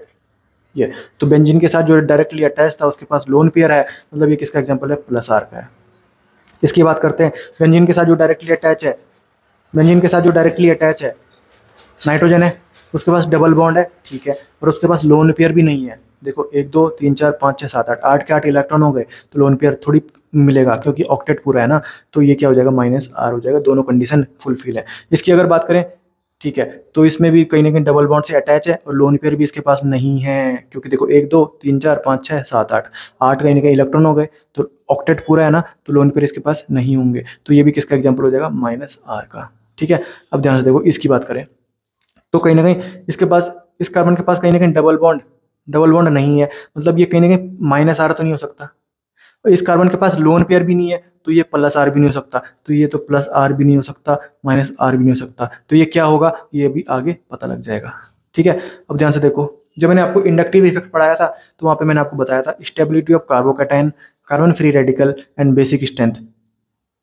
ये तो बेंजीन के साथ जो डायरेक्टली अटैच था उसके पास लोन पेयर है, मतलब ये किसका एग्जांपल है, प्लस R का है। इसकी बात करते हैं, बेंजीन के साथ जो डायरेक्टली अटैच है, बेंजीन के साथ जो डायरेक्टली अटैच है नाइट्रोजन है, उसके पास डबल बॉन्ड है, ठीक है, और उसके पास लोन पेयर भी नहीं है। देखो 1 2 3 4 5 6 7 8, 8 के 8 इलेक्ट्रॉन हो गए, तो लोन पेयर थोड़ी मिलेगा क्योंकि ऑक्टेट पूरा है ना, तो ये क्या हो जाएगा, माइनस R हो जाएगा, दोनों कंडीशन फुलफिल है। इसकी अगर बात करें, ठीक है, तो इसमें भी कहीं ना कहीं डबल बॉन्ड से अटैच है और लोन पेयर भी इसके पास नहीं है, क्योंकि देखो 1 2 3 4 5 6 7 8, 8 कहीं ना कहीं इलेक्ट्रॉन हो गए, तो ऑक्टेट पूरा है ना, तो लोन पेयर इसके पास नहीं होंगे, तो ये भी किसका एग्जाम्पल हो जाएगा, माइनस R का। ठीक है, अब ध्यान से देखो, इसकी बात करें तो कहीं ना कहीं इसके पास, इस कार्बन के पास कहीं ना कहीं डबल बॉन्ड नहीं है, मतलब ये कहीं ना कहीं माइनस R तो नहीं हो सकता, और इस कार्बन के पास लोन पेयर भी नहीं है, तो ये प्लस R भी नहीं हो सकता, तो ये तो प्लस R भी नहीं हो सकता, माइनस R भी नहीं हो सकता, तो ये क्या होगा, ये भी आगे पता लग जाएगा। ठीक है, अब ध्यान से देखो, जब मैंने आपको इंडक्टिव इफेक्ट पढ़ाया था तो वहाँ पे मैंने आपको बताया था stability of carbocation, carbon free radical and basic strength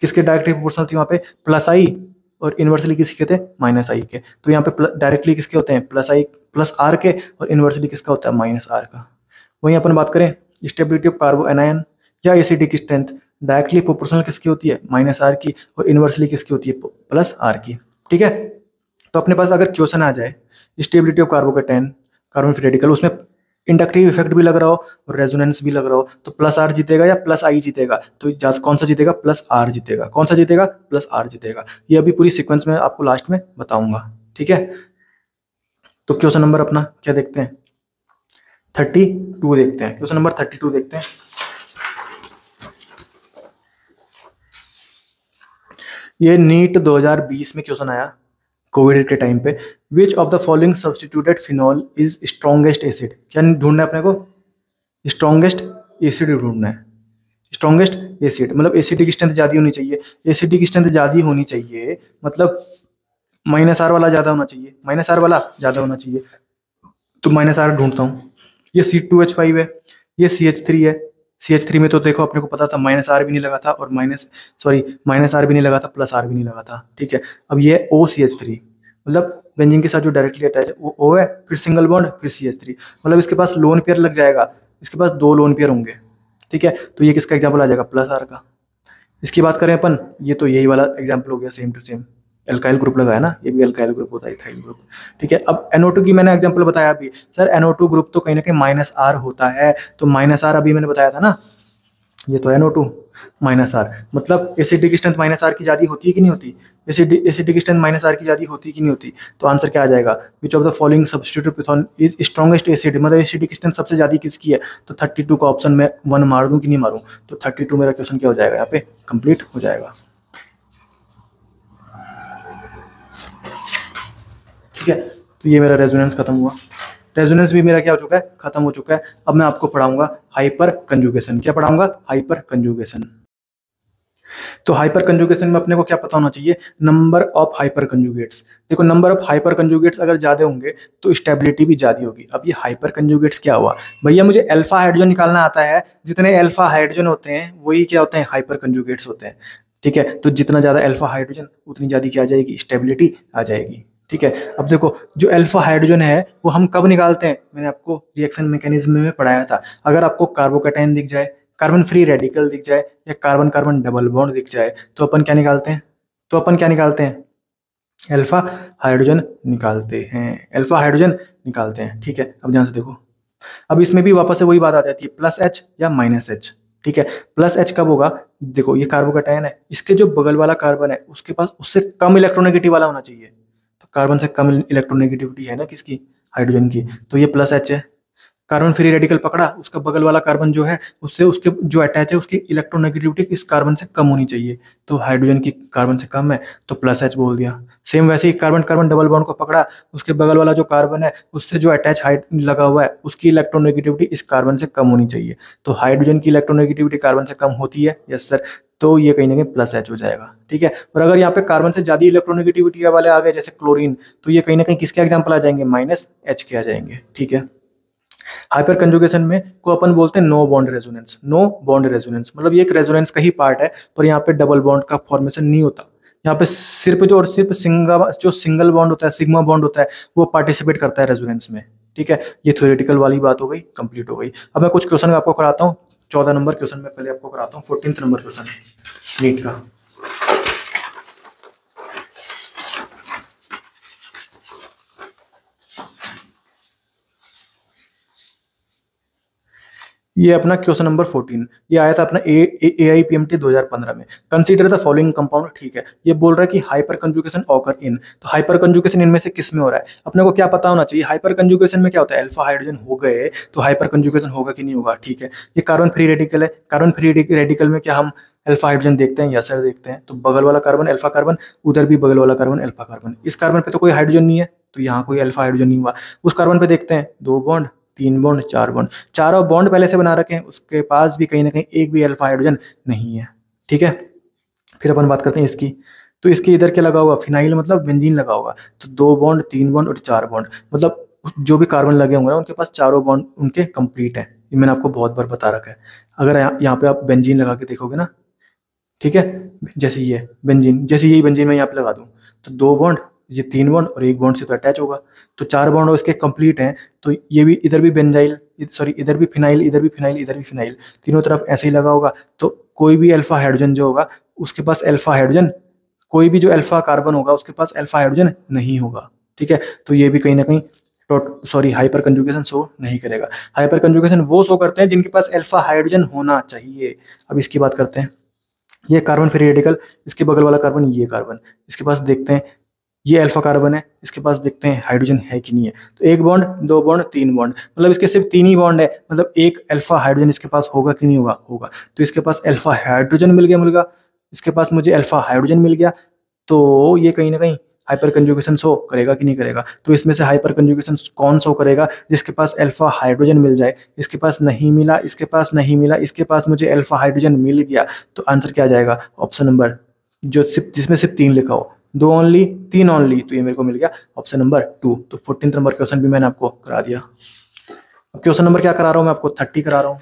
किसके डायरेक्टली प्रोपोर्शनल थी, वहाँ पे प्लस आई और इन्वर्सली किसके थे, माइनस आई के। तो यहाँ पे डायरेक्टली किसके होते हैं, प्लस आई प्लस R के, और इन्वर्सली किसका होता है, माइनस R का। वहीं अपन बात करें स्टेबिलिटी ऑफ कार्बो एनायन या एसिडिक स्ट्रेंथ, डायरेक्टली प्रोपोर्शनल किसकी होती है, माइनस R की, और इन्वर्सली किसकी होती है, प्लस R की। ठीक है, तो अपने पास अगर क्वेश्चन आ जाए stability of carbocation, carbon free radical, उसमें इंडक्टिव इफेक्ट भी लग रहा हो और रेजोनेंस भी लग रहा हो, तो प्लस R जीतेगा या प्लस आई जीतेगा, तो कौन सा जीतेगा, प्लस R जीतेगा। कौन सा जीतेगा, प्लस R जीतेगा। ये अभी पूरी सीक्वेंस में आपको लास्ट में बताऊंगा। ठीक है, तो क्वेश्चन नंबर अपना क्या देखते हैं, 32 देखते हैं, क्वेश्चन नंबर 32 देखते हैं। ये नीट 2020 में क्वेश्चन आया कोविड के टाइम पे। विच of the following substituted phenol is strongest acid? क्या ढूंढना है अपने को? स्ट्रॉन्गेस्ट एसिड ढूंढना है। स्ट्रॉन्गेस्ट एसिड मतलब एसिड की स्ट्रेंथ ज़्यादा होनी चाहिए। एसिड की स्ट्रेंथ ज़्यादा होनी चाहिए मतलब माइनस आर वाला ज़्यादा होना चाहिए, माइनस आर वाला ज़्यादा होना चाहिए। तो माइनस आर ढूंढता हूँ। ये C2H5 है, ये CH3 है। CH3 में तो देखो अपने को पता था माइनस आर भी नहीं लगा था और माइनस आर भी नहीं लगा था, प्लस आर भी नहीं लगा था, ठीक है। अब ये OCH3 मतलब बेंजीन के साथ जो डायरेक्टली अटैच है वो O है, फिर सिंगल बॉन्ड फिर CH3 मतलब इसके पास लोन पेयर लग जाएगा, इसके पास 2 लोन पेयर होंगे, ठीक है। तो ये किसका एग्जाम्पल आ जाएगा? प्लस आर का। इसकी बात करें अपन, ये तो यही वाला एग्जाम्पल हो गया, same to same alkyl group लगाया ना, ये भी एल्काइल ग्रुप होता है, इथाइल ग्रुप, ठीक है। अब NO2 की मैंने एग्जांपल बताया अभी, सर NO2 ग्रुप तो कहीं ना कहीं माइनस आर होता है, तो माइनस आर अभी मैंने बताया था ना, ये तो NO2 माइनस आर मतलब एसिडिक स्ट्रेंथ माइनस आर की ज़्यादा होती है कि नहीं होती? एसिडिक स्ट्रेंथ माइनस आर की ज़्यादा होती है कि नहीं होती? तो आंसर क्या आ जाएगा? Which of the following substitute python is strongest acid मतलब एसिडिक स्ट्रेंथ सबसे ज़्यादा किसकी है? तो 32 का ऑप्शन में 1 मार दूं कि नहीं मारूं? तो 32 मेरा क्वेश्चन क्या हो जाएगा? यहाँ पे कंप्लीट हो जाएगा, ठीक है। तो ये मेरा रेजोनेंस खत्म हुआ। रेजोनेंस भी मेरा क्या हो चुका है? खत्म हो चुका है। अब मैं आपको पढ़ाऊंगा हाइपर कंजुगेशन। क्या पढ़ाऊंगा? Hyper conjugation. तो हाइपर कंजुगेशन में अपने को क्या पता होना चाहिए? Number of hyper conjugates. देखो नंबर ऑफ हाइपर कंजुगेट्स अगर ज्यादा होंगे तो स्टेबिलिटी भी ज्यादा होगी। अब ये हाइपर कंजुगेट्स क्या हुआ भैया? मुझे अल्फा हाइड्रोजन निकालना आता है, जितने अल्फा हाइड्रोजन होते हैं वही क्या होते हैं? हाइपर कंजुगेट्स होते हैं, ठीक है। तो जितना ज्यादा अल्फा हाइड्रोजन उतनी ज्यादा क्या आ जाएगी? स्टेबिलिटी आ जाएगी, ठीक है। अब देखो जो अल्फा हाइड्रोजन है वो हम कब निकालते हैं? मैंने आपको रिएक्शन मैकेनिज्म में पढ़ाया था। अगर आपको कार्बोकैटायन दिख जाए, कार्बन फ्री रेडिकल दिख जाए या कार्बन कार्बन डबल बॉन्ड दिख जाए तो अपन क्या निकालते हैं? अल्फा हाइड्रोजन निकालते हैं, अल्फा हाइड्रोजन निकालते हैं, ठीक है। अब ध्यान से देखो, अब इसमें भी वापस से वही बात आ जाती है, प्लस H या माइनस H, ठीक है। प्लस H कब होगा? देखो ये कार्बोकैटायन है, इसके जो बगल वाला कार्बन है उसके पास उससे कम इलेक्ट्रोनेगेटिव वाला होना चाहिए। तो कार्बन से कम इलेक्ट्रोनेगेटिविटी है ना किसकी? हाइड्रोजन की। तो ये प्लस H है। कार्बन फ्री रेडिकल पकड़ा, उसका बगल वाला कार्बन जो है उससे उसके जो अटैच है उसकी इलेक्ट्रोनेगेटिविटी इस कार्बन से कम होनी चाहिए, तो हाइड्रोजन की कार्बन से कम है तो प्लस H बोल दिया। सेम वैसे ही कार्बन कार्बन डबल बॉन्ड को पकड़ा, उसके बगल वाला जो कार्बन है उससे जो अटैच हाइड लगा हुआ है उसकी इलेक्ट्रोनेगेटिविटी इस कार्बन से कम होनी चाहिए, तो हाइड्रोजन की इलेक्ट्रोनेगेटिविटी कार्बन से कम होती है, यस सर। तो ये कहीं ना कहीं प्लस H हो जाएगा, ठीक है। और अगर यहाँ पे कार्बन से ज्यादा इलेक्ट्रोनेगेटिविटी वाले आ गए जैसे क्लोरीन, तो ये कहीं ना कहीं किसके एग्जाम्पल आ जाएंगे? माइनस H के आ जाएंगे, ठीक है। हाइपर कंजुगेशन में को अपन बोलते हैं no bond resonance. No bond resonance मतलब ये एक रेजोनेंस का ही पार्ट है, पर यहाँ पे डबल बॉन्ड का फॉर्मेशन नहीं होता। यहाँ पे सिर्फ जो सिंगल बॉन्ड होता है, सिग्मा बॉन्ड होता है, वो पार्टिसिपेट करता है रेजोनेंस में, ठीक है। ये थ्योरेटिकल वाली बात हो गई, कंप्लीट हो गई। अब मैं कुछ क्वेश्चन आपको कराता हूँ। 14 नंबर क्वेश्चन में पहले आपको कराता हूँ, 14th नंबर क्वेश्चन नीट का। ये अपना क्वेश्चन नंबर 14, ये आया था अपना AIPMT 2015 में। कंसीडर द फॉलोइंग कंपाउंड, ठीक है। ये बोल रहा है कि हाइपर कंजुगेशन ऑकर इन, तो हाइपर कंजुगेशन इनमें से किस में हो रहा है? अपने को क्या पता होना चाहिए? हाइपर कंजुगेशन में क्या होता है? अल्फा हाइड्रोजन हो गए तो हाइपर कंजुगेशन होगा कि नहीं होगा, ठीक है। ये कार्बन फ्री रेडिकल है, कार्बन फ्री रेडिकल में क्या हम अल्फा हाइड्रोजन देखते हैं? यस सर देखते हैं। तो बगल वाला कार्बन अल्फा कार्बन, उधर भी बगल वाला कार्बन अल्फा कार्बन, इस कार्बन पे तो कोई हाइड्रोजन नहीं है तो यहाँ कोई अल्फा हाइड्रोजन नहीं हुआ। उस कार्बन पे देखते हैं 2 बॉन्ड 3 बॉन्ड 4 बॉन्ड, चारों बॉन्ड पहले से बना रखे हैं, उसके पास भी कहीं ना कहीं एक भी अल्फा हाइड्रोजन नहीं है, ठीक है। फिर अपन बात करते हैं इसकी, तो इसके इधर क्या लगा होगा? फिनाइल मतलब बेंजीन लगा होगा, तो 2 बॉन्ड 3 बॉन्ड और 4 बॉन्ड मतलब जो भी कार्बन लगे होंगे ना उनके पास चारों बॉन्ड उनके कंप्लीट है। ये मैंने आपको बहुत बार बता रखा है। अगर यहाँ पे आप बेंजीन लगा के देखोगे ना, ठीक है, जैसे ये बेंजीन, जैसे यही बेंजीन मैं यहाँ पे लगा दूं तो 2 बॉन्ड, ये 3 बॉन्ड और 1 बॉन्ड से तो अटैच होगा, तो 4 बॉन्ड इसके कंप्लीट हैं। तो ये भी इधर भी बेंजाइल, सॉरी इधर भी फिनाइल, इधर भी फिनाइल, इधर भी फिनाइल, तीनों तरफ ऐसे ही लगा होगा। तो कोई भी अल्फा हाइड्रोजन जो होगा उसके पास अल्फा हाइड्रोजन, कोई भी जो अल्फा कार्बन होगा उसके पास अल्फा हाइड्रोजन नहीं होगा, ठीक है। तो ये भी कहीं ना कहीं हाइपर कंजुगेशन शो नहीं करेगा। हाइपर कंजुगेशन वो शो करते हैं जिनके पास अल्फा हाइड्रोजन होना चाहिए। अब इसकी बात करते हैं, ये कार्बन फ्री रेडिकल, इसके बगल वाला कार्बन ये कार्बन, इसके पास देखते हैं ये अल्फा कार्बन है, इसके पास देखते हैं हाइड्रोजन है कि नहीं है। तो 1 बॉन्ड 2 बॉन्ड 3 बॉन्ड मतलब इसके सिर्फ 3 ही बॉन्ड है, मतलब एक अल्फा हाइड्रोजन इसके पास होगा कि नहीं होगा? होगा। तो इसके पास अल्फा हाइड्रोजन मिल गया, इसके पास मुझे अल्फा हाइड्रोजन मिल गया, तो ये कहीं ना कहीं हाइपर कंजुगेशन शो करेगा कि नहीं करेगा। तो इसमें से हाइपर कंजुगेशन कौन शो करेगा? जिसके पास अल्फा हाइड्रोजन मिल जाए। इसके पास नहीं मिला, इसके पास नहीं मिला, इसके पास मुझे अल्फा हाइड्रोजन मिल गया, तो आंसर क्या आ जाएगा? ऑप्शन नंबर जो सिर्फ जिसमें सिर्फ 3 लिखा हो, 2 ओनली, 3 ओनली, तो ये मेरे को मिल गया ऑप्शन नंबर 2। तो 14 नंबर क्वेश्चन भी मैंने आपको करा दिया। अब क्वेश्चन नंबर क्या करा रहा हूँ मैं आपको? 30 करा रहा हूँ।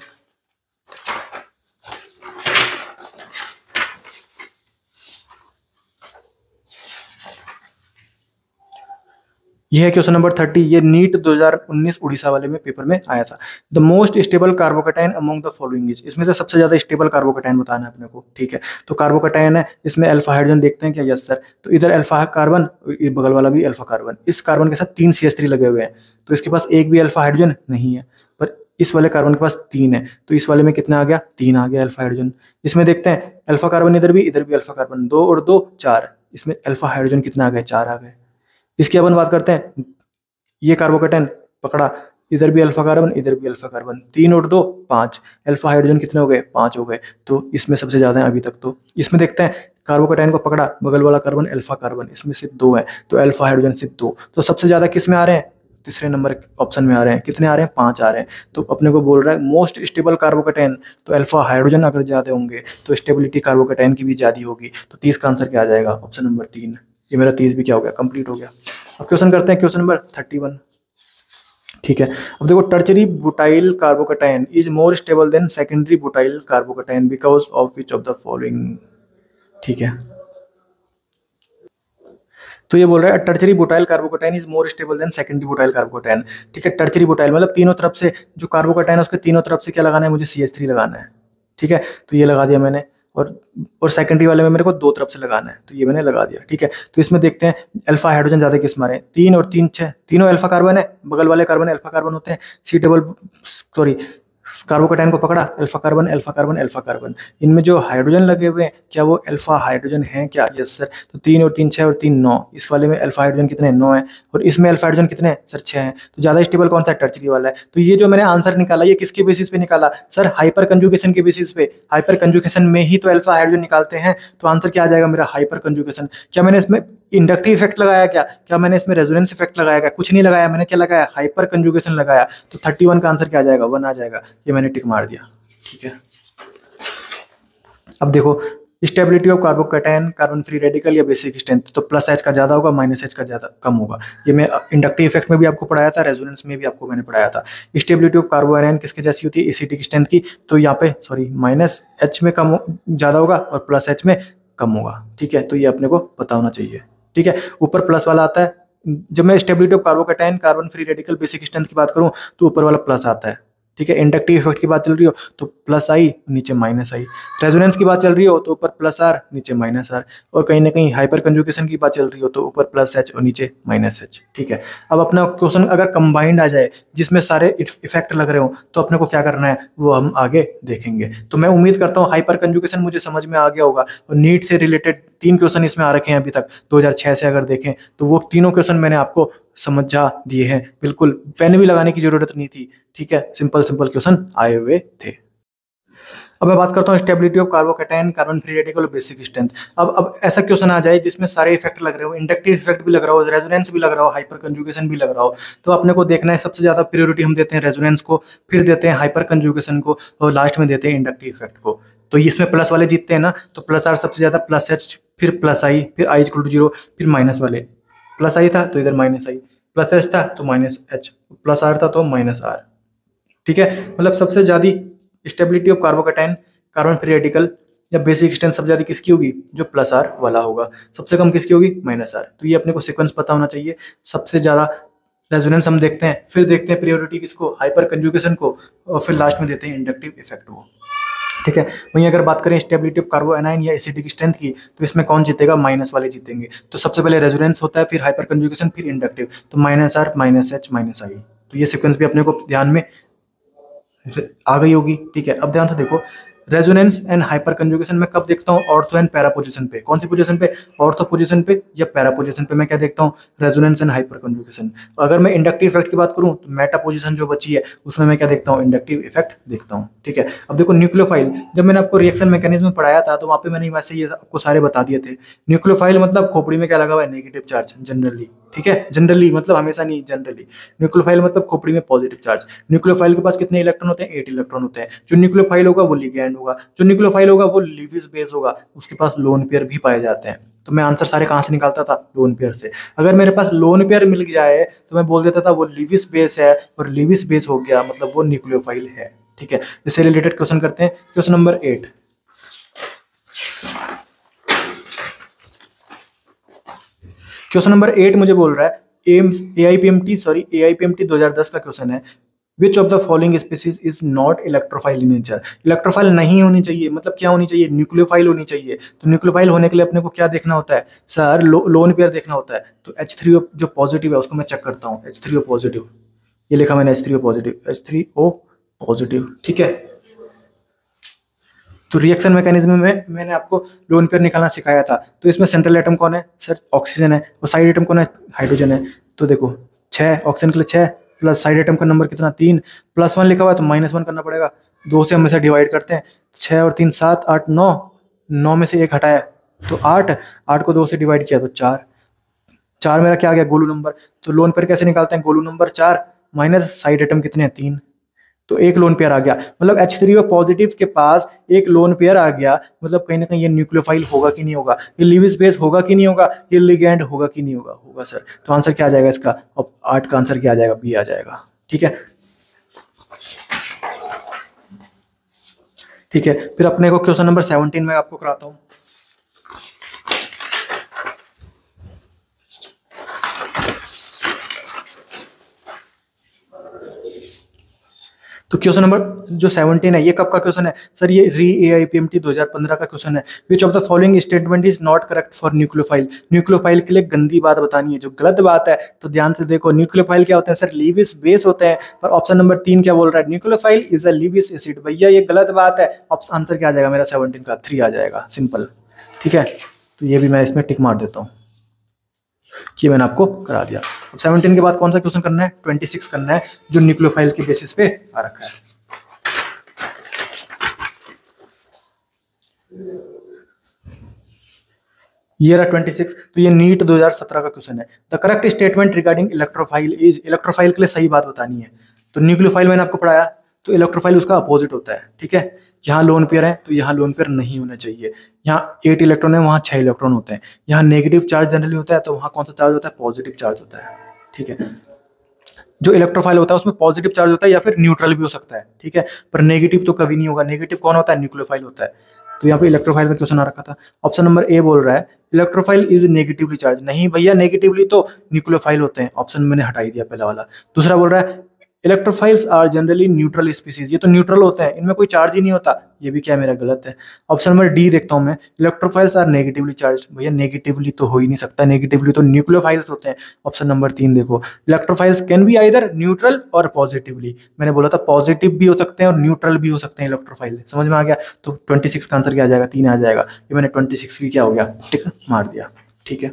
ये है क्वेश्चन नंबर 30। ये नीट 2019 उड़ीसा वाले में पेपर में आया था। The most stable carbocation among the following is, इसमें से सबसे ज्यादा स्टेबल कार्बोकेटाइन बताना है अपने को, ठीक है। तो कार्बोकेटाइन है, इसमें अल्फा हाइड्रोजन देखते हैं क्या? Yes sir. तो इधर अल्फा कार्बन, बगल वाला भी अल्फा कार्बन, इस कार्बन के साथ 3 CH3 लगे हुए हैं, तो इसके पास एक भी अल्फा हाइड्रोजन नहीं है, पर इस वाले कार्बन के पास 3 है, तो इस वाले में कितना आ गया? 3 आ गया अल्फा हाइड्रोजन। इसमें देखते हैं अल्फा कार्बन इधर भी अल्फा कार्बन, 2 और 2 4, इसमें अल्फा हाइड्रोजन कितना आ गया? 4 आ गए। इसकी अपन बात करते हैं, ये कार्बोकेटाइन पकड़ा, इधर भी अल्फा कार्बन, इधर भी अल्फा कार्बन, 3 और 2 5, अल्फा हाइड्रोजन कितने हो गए? 5 हो गए। तो इसमें सबसे ज्यादा है अभी तक। तो इसमें देखते हैं कार्बोकेटाइन को पकड़ा, बगल वाला कार्बन अल्फा कार्बन, इसमें सिर्फ 2 है, तो अल्फा हाइड्रोजन सिर्फ 2। तो सबसे ज्यादा किस में आ रहे हैं? तीसरे नंबर ऑप्शन में आ रहे हैं। कितने आ रहे हैं? 5 आ रहे हैं। तो अपने को बोल रहा है मोस्ट स्टेबल कार्बोकेटाइन, तो अल्फा हाइड्रोजन अगर ज्यादा होंगे तो स्टेबिलिटी कार्बोकेटाइन की भी ज्यादा होगी। तो 30 का आंसर क्या आ जाएगा? Option number 3। ये मेरा 30 भी क्या हो गया? कंप्लीट हो गया। अब क्वेश्चन करते हैं क्वेश्चन नंबर 31, ठीक है। अब देखो, tertiary butyl carbocation is more stable then secondary butyl carbocation because of which of the following, ठीक है। तो ये बोल रहा है tertiary butyl carbocation is more stable then secondary butyl carbocation, ठीक है। टर्चरी बुटाइल मतलब तीनों तरफ से जो कार्बोकेटाइन है उसके तीनों तरफ से क्या लगाना है? मुझे CH3 लगाना है, ठीक है। तो ये लगा दिया मैंने, और सेकेंडरी वाले में मेरे को 2 तरफ से लगाना है, तो ये मैंने लगा दिया, ठीक है। तो इसमें देखते हैं अल्फा हाइड्रोजन ज्यादा किस मारे? 3 और 3 6, तीनों अल्फा कार्बन है, बगल वाले कार्बन अल्फा कार्बन होते हैं। कार्बोकेटाइन को पकड़ा, alpha carbon alpha carbon alpha carbon, इनमें जो हाइड्रोजन लगे हुए हैं क्या वो अल्फा हाइड्रोजन हैं क्या? Yes sir. तो 3 और 3 6 और 3 9, इस वाले में अल्फा हाइड्रोजन कितने? 9 है, और इसमें अल्फा हाइड्रोजन कितने? सर 6 हैं। तो ज्यादा स्टेबल कौन सा? टर्चरी वाला है। तो ये जो मैंने आंसर निकाला ये किसके बेसिस पे निकाला? सर हाइपर कंजुगेशन के बेसिस पे। हाइपर कंजुगेशन में ही तो अल्फा हाइड्रोजन निकालते हैं, तो आंसर क्या आ जाएगा मेरा? Hyper conjugation. क्या मैंने इसमें इंडक्टिव इफेक्ट लगाया क्या मैंने इसमें रेजोनेंस इफेक्ट लगाया क्या? कुछ नहीं लगाया मैंने। क्या लगाया? हाइपर कंजुगेशन लगाया। तो 31 का आंसर क्या आ जाएगा? 1 आ जाएगा। ये मैंने टिक मार दिया, ठीक है। अब देखो, stability of carbocation, carbon free radical या बेसिक स्ट्रेंथ, तो प्लस H का ज्यादा होगा, माइनस H का ज्यादा कम होगा। ये मैं इंडक्टिव इफेक्ट में भी आपको पढ़ाया था, रेजोनेंस में भी आपको मैंने पढ़ाया था। स्टेबिलिटी ऑफ कार्बोआयन किसके जैसी होती है? एसिडिक स्ट्रेंथ की। तो यहाँ पे माइनस H में ज्यादा होगा और प्लस H में कम होगा, ठीक है। तो ये अपने को पता होना चाहिए, ठीक है। ऊपर प्लस वाला आता है। जब मैं stability of carbocation, carbon free radical, basic strength की बात करूं तो ऊपर वाला प्लस आता है, ठीक है। इंडक्टिव इफेक्ट की बात चल रही हो तो प्लस आई नीचे माइनस आई, रेजोनेंस की बात चल रही हो तो ऊपर प्लस आर नीचे माइनस आर, और कहीं ना कहीं हाइपर कंजुगेशन की बात चल रही हो तो ऊपर प्लस H और नीचे माइनस H, ठीक है। अब अपना क्वेश्चन अगर कंबाइंड आ जाए जिसमें सारे इफेक्ट लग रहे हो तो अपने को क्या करना है वो हम आगे देखेंगे। तो मैं उम्मीद करता हूँ हाइपर कंजुगेशन मुझे समझ में आ गया होगा, और नीट से रिलेटेड 3 क्वेश्चन इसमें आ रखे हैं अभी तक 2006 से अगर देखें तो वो तीनों क्वेश्चन मैंने आपको समझा दिए हैं, बिल्कुल पेन भी लगाने की जरूरत नहीं थी, ठीक है। सिंपल सिंपल क्वेश्चन आए हुए थे। अब मैं बात करता हूँ stability of carbocation, carbon free radical और बेसिक स्ट्रेंथ। अब ऐसा क्वेश्चन आ जाए जिसमें सारे इफेक्ट लग रहे हो, इंडक्टिव इफेक्ट भी लग रहा हो, रेजोनेंस भी लग रहा हो, हाइपर कंजुगेशन भी लग रहा हो, तो अपने को देखना है सबसे ज्यादा प्रायोरिटी हम देते हैं रेजोनेंस को, फिर देते हैं हाइपर कंजुगेशन को, और लास्ट में देते हैं इंडक्टिव इफेक्ट को। तो इसमें प्लस वाले जीतते हैं ना, तो प्लस आर सबसे ज्यादा, प्लस H, फिर प्लस आई, फिर I = 0, फिर माइनस वाले, प्लस आई था तो इधर माइनस आई, प्लस H था तो माइनस H, प्लस R था तो माइनस R, ठीक है। मतलब सबसे ज्यादा stability of carbocation, carbon free radical या बेसिक स्ट्रेंथ सबसे ज्यादा किसकी होगी? जो प्लस आर वाला होगा। सबसे कम किसकी होगी? Minus R. तो ये अपने को सीक्वेंस पता होना चाहिए। सबसे ज्यादा रेजोनेंस हम देखते हैं, फिर देखते हैं प्रायोरिटी किसको? हाइपर कंजुगेशन को, और फिर लास्ट में देते हैं इंडक्टिव इफेक्ट को, ठीक है। वहीं अगर बात करें स्टेबिलिटी ऑफ कार्बोएनाइन या एसिडिक स्ट्रेंथ की, तो इसमें कौन जीतेगा? माइनस वाले जीतेंगे। तो सबसे पहले रेजोनेंस होता है, फिर हाइपर कंजुगेशन, फिर इंडक्टिव, तो minus R, minus H, minus I. तो ये सीक्वेंस भी अपने को ध्यान में आ गई होगी, ठीक है। अब ध्यान से देखो, रेजोनेंस एंड हाइपर कंजुगेशन में कब देखता हूँ? ऑर्थो एंड पैरा पोजीशन पे। कौन सी पोजीशन पे? ऑर्थो पोजीशन पे या पैरा पोजीशन पे मैं क्या देखता हूँ? Resonance and hyper conjugation. अगर मैं इंडक्टिव इफेक्ट की बात करूँ तो मेटा पोजीशन जो बची है उसमें मैं क्या देखता हूँ? इंडक्टिव इफेक्ट देखता हूँ। ठीक है, अब देखो न्यूक्लियोफाइल, जब मैंने आपको रिएक्शन मैकेनिज्म पढ़ाया था तो वहाँ पे मैंने वैसे ये आपको सारे बता दिए थे। न्यूक्लियोफाइल मतलब खोपड़ी में क्या लगा हुआ है? Negative charge generally. ठीक है, जनरली मतलब हमेशा नहीं, जनरली। न्यूक्लियोफाइल मतलब खोपड़ी में पॉजिटिव चार्ज। न्यूक्लियोफाइल के पास कितने इलेक्ट्रॉन होते हैं? 8 इलेक्ट्रॉन होते हैं। जो न्यूक्लियोफाइल होगा वो लिगैंड होगा, जो न्यूक्लियोफाइल होगा वो लीविस बेस होगा, उसके पास लोन पेयर भी पाए जाते हैं। तो मैं आंसर सारे कहाँ से निकालता था? लोन पेयर से। अगर मेरे पास लोन पेयर मिल जाए तो मैं बोल देता था वो लीविस बेस है, और लीविस बेस हो गया मतलब वो न्यूक्लियोफाइल है। ठीक है, इससे रिलेटेड क्वेश्चन करते हैं। Question number 8। क्वेश्चन नंबर 8 मुझे बोल रहा है एम्स AIPMT 2010 का क्वेश्चन है। Which of the following species is not electrophile in nature? Electrophile नहीं होनी चाहिए मतलब क्या होनी चाहिए? न्यूक्लियोफाइल होनी चाहिए। तो न्यूक्लियोफाइल होने के लिए अपने को क्या देखना होता है सर? लोन पेयर देखना होता है। तो H3O जो पॉजिटिव है उसको मैं चेक करता हूँ। H3O पॉजिटिव, ये लिखा मैंने H3O पॉजिटिव, H3O पॉजिटिव। ठीक है, तो रिएक्शन मैकेनिज्म में मैंने आपको लोन पेयर निकालना सिखाया था। तो इसमें सेंट्रल एटम कौन है सर? ऑक्सीजन है। और साइड एटम कौन है? हाइड्रोजन है। तो देखो 6, ऑक्सीजन के लिए 6, प्लस साइड एटम का नंबर कितना? 3, +1 लिखा हुआ है तो -1 करना पड़ेगा। 2 से हम इसे डिवाइड करते हैं, 6 और 3 7, 8 9, 9 में से 1 हटाया तो 8, 8 को 2 से डिवाइड किया तो 4, 4 मेरा क्या आ गया? गोलू नंबर। तो लोन पेयर कैसे निकालते हैं? Golu number 4 minus side atom कितने हैं? 3, तो एक लोन पेयर आ गया। मतलब H3O पॉजिटिव के पास एक लोन पेयर आ गया, मतलब कहीं ना कहीं ये न्यूक्लियोफाइल होगा कि नहीं होगा? ये लीविस बेस होगा कि नहीं होगा? ये लिगैंड होगा कि नहीं होगा? होगा सर। तो आंसर क्या आ जाएगा इसका? अब 8 का आंसर क्या आ जाएगा? बी आ जाएगा। ठीक है, ठीक है, फिर अपने को क्वेश्चन नंबर 17 में आपको कराता हूँ। तो क्वेश्चन नंबर जो 17 है ये कब का क्वेश्चन है सर? ये री AIPMT 2015 का क्वेश्चन है। Which of the following statement is not correct for nucleophile? Nucleophile के लिए गंदी बात बतानी है, जो गलत बात है। तो ध्यान से देखो, न्यूक्लियोफाइल क्या होते हैं सर? लीविस बेस होते हैं। पर ऑप्शन नंबर 3 क्या बोल रहा है? Nucleophile is a Lewis acid. भैया ये गलत बात है। आंसर क्या आ जाएगा मेरा? 17 का 3 आ जाएगा, सिंपल। ठीक है, तो ये भी मैं इसमें टिक मार देता हूँ कि मैंने आपको करा दिया। अब 17 के बाद कौन सा क्वेश्चन करना है? 26 करना है, जो न्यूक्लियोफाइल के बेसिस पे आ रखा है। ये रहा 26। तो ये नीट 2017 का क्वेश्चन है। The correct statement regarding electrophile is, electrophile के लिए सही बात बतानी है। तो न्यूक्लियोफाइल मैंने आपको पढ़ाया, तो इलेक्ट्रोफाइल उसका अपोजिट होता है। ठीक है, यहाँ लोन पेयर है तो यहाँ लोन पेयर नहीं होना चाहिए। यहाँ 8 इलेक्ट्रॉन है, वहाँ 6 इलेक्ट्रॉन होते हैं। यहाँ नेगेटिव चार्ज जनरली होता है, तो वहाँ कौन सा चार्ज होता है? पॉजिटिव चार्ज होता है। ठीक है, जो इलेक्ट्रोफाइल होता है उसमें पॉजिटिव चार्ज होता है या फिर न्यूट्रल भी हो सकता है। ठीक है, पर नेगेटिव तो कभी नहीं होगा। नेगेटिव कौन होता है? न्यूक्लियोफाइल होता है। तो यहाँ पे इलेक्ट्रोफाइल का क्वेश्चन आ रखा था। ऑप्शन नंबर ए बोल रहा है इलेक्ट्रोफाइल इज नेगेटिवली चार्ज। नहीं भैया, नेगेटिवली तो न्यूक्लियोफाइल होते हैं। ऑप्शन मैंने हटाई दिया पहला वाला। दूसरा बोल रहा है electrophiles are generally neutral species. ये तो न्यूट्रल होते हैं, इनमें कोई चार्ज ही नहीं होता। ये भी क्या मेरा गलत है। ऑप्शन नंबर डी देखता हूं मैं, इलेक्ट्रोफाइल्स आर नेगेटिवली चार्ज। भैया नेगेटिवली तो हो ही नहीं सकता, नेगेटिवली तो न्यूक्लियोफाइल्स होते हैं। ऑप्शन नंबर 3 देखो, electrophiles can be either neutral और पॉजिटिवली। मैंने बोला था पॉजिटिव भी हो सकते हैं और न्यूट्रल भी हो सकते हैं इलेक्ट्रोफाइल। समझ में आ गया? तो 26 का आंसर क्या आ जाएगा? 3 आ जाएगा। ये मैंने 26 की क्या हो गया? टिक मार दिया। ठीक है,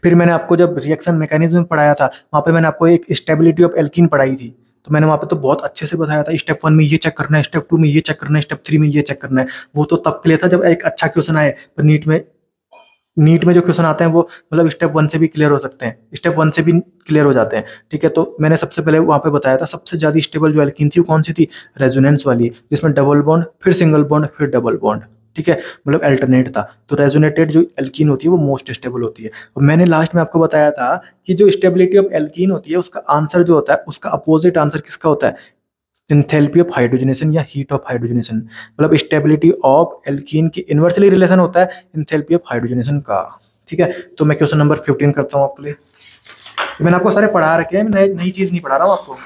फिर मैंने आपको जब रिएक्शन मैकेनिज्म पढ़ाया था वहाँ पे मैंने आपको एक स्टेबिलिटी ऑफ एल्कीन पढ़ाई थी। तो मैंने वहाँ पे तो बहुत अच्छे से बताया था, स्टेप 1 में ये चेक करना है, स्टेप 2 में ये चेक करना है, स्टेप 3 में ये चेक करना है। वो तो तब क्लियर था जब एक अच्छा क्वेश्चन आए। पर नीट में जो क्वेश्चन आते हैं वो मतलब स्टेप 1 से भी क्लियर हो सकते हैं, स्टेप 1 से भी क्लियर हो जाते हैं। ठीक है, तो मैंने सबसे पहले वहाँ पे बताया था सबसे ज़्यादा स्टेबल जो एल्कीन थी वो कौन सी थी? रेजोनेंस वाली, जिसमें डबल बॉन्ड फिर सिंगल बॉन्ड फिर डबल बॉन्ड। ठीक है, मतलब अल्टरनेट था। तो रेजोनेटेड जो एल्कीन होती है वो मोस्ट स्टेबल होती है। और मैंने लास्ट में आपको बताया था कि जो स्टेबिलिटी ऑफ एल्कीन होती है उसका आंसर जो होता है उसका अपोजिट आंसर किसका होता है? एंथैल्पी ऑफ हाइड्रोजनेशन या हीट ऑफ हाइड्रोजनेशन। मतलब स्टेबिलिटी ऑफ एल्कीन की इनवर्सली रिलेशन होता है एंथैल्पी ऑफ हाइड्रोजनेशन का। ठीक है, तो मैं क्वेश्चन नंबर 15 करता हूँ आपके लिए। मैंने आपको सारे पढ़ा रखे हैं, मैं नई चीज नहीं पढ़ा रहा हूँ आपको।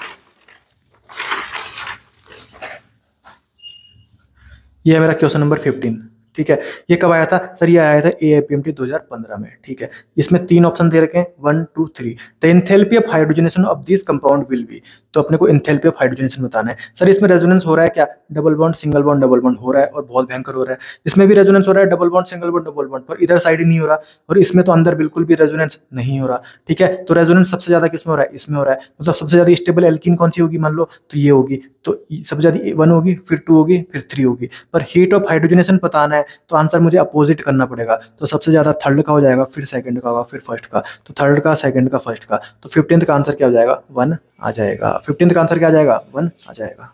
ये है मेरा क्वेश्चन नंबर 15। ठीक है। ये कब आया था सर? ये आया था AIPMT 2015 में। ठीक है। इसमें 3 ऑप्शन दे रखे हैं 1 2 3। The enthalpy of hydrogenation of this compound will be. तो अपने को एंथैल्पी ऑफ हाइड्रोजनेशन बताना है। सर इसमें रेजोनेंस हो रहा है क्या? Double bond single bond double bond हो रहा है और बहुत भयंकर हो रहा है। इसमें भी रेजोनेंस हो रहा है double bond single bond double bond, पर इधर साइड ही नहीं हो रहा, और इसमें तो अंदर बिल्कुल भी रेजोनेंस नहीं हो रहा। ठीक है। तो रेजोनेंस सबसे ज्यादा किसमें हो रहा है? इसमें हो रहा है। मतलब सबसे ज्यादा स्टेबल एल्कीन कौन सी होगी मान लो, तो ये होगी। तो सबसे ज्यादा 1 होगी, फिर 2 होगी, फिर 3 होगी। पर हीट ऑफ हाइड्रोजनेशन बताना है तो आंसर मुझे अपोजिट करना पड़ेगा। तो सबसे ज्यादा थर्ड का हो जाएगा, फिर सेकंड का होगा, फिर फर्स्ट का। तो थर्ड का, सेकंड का, फर्स्ट का। तो 15th का आंसर क्या हो जाएगा? 1 आ जाएगा। 15th का आंसर क्या आ जाएगा? 1 आ जाएगा।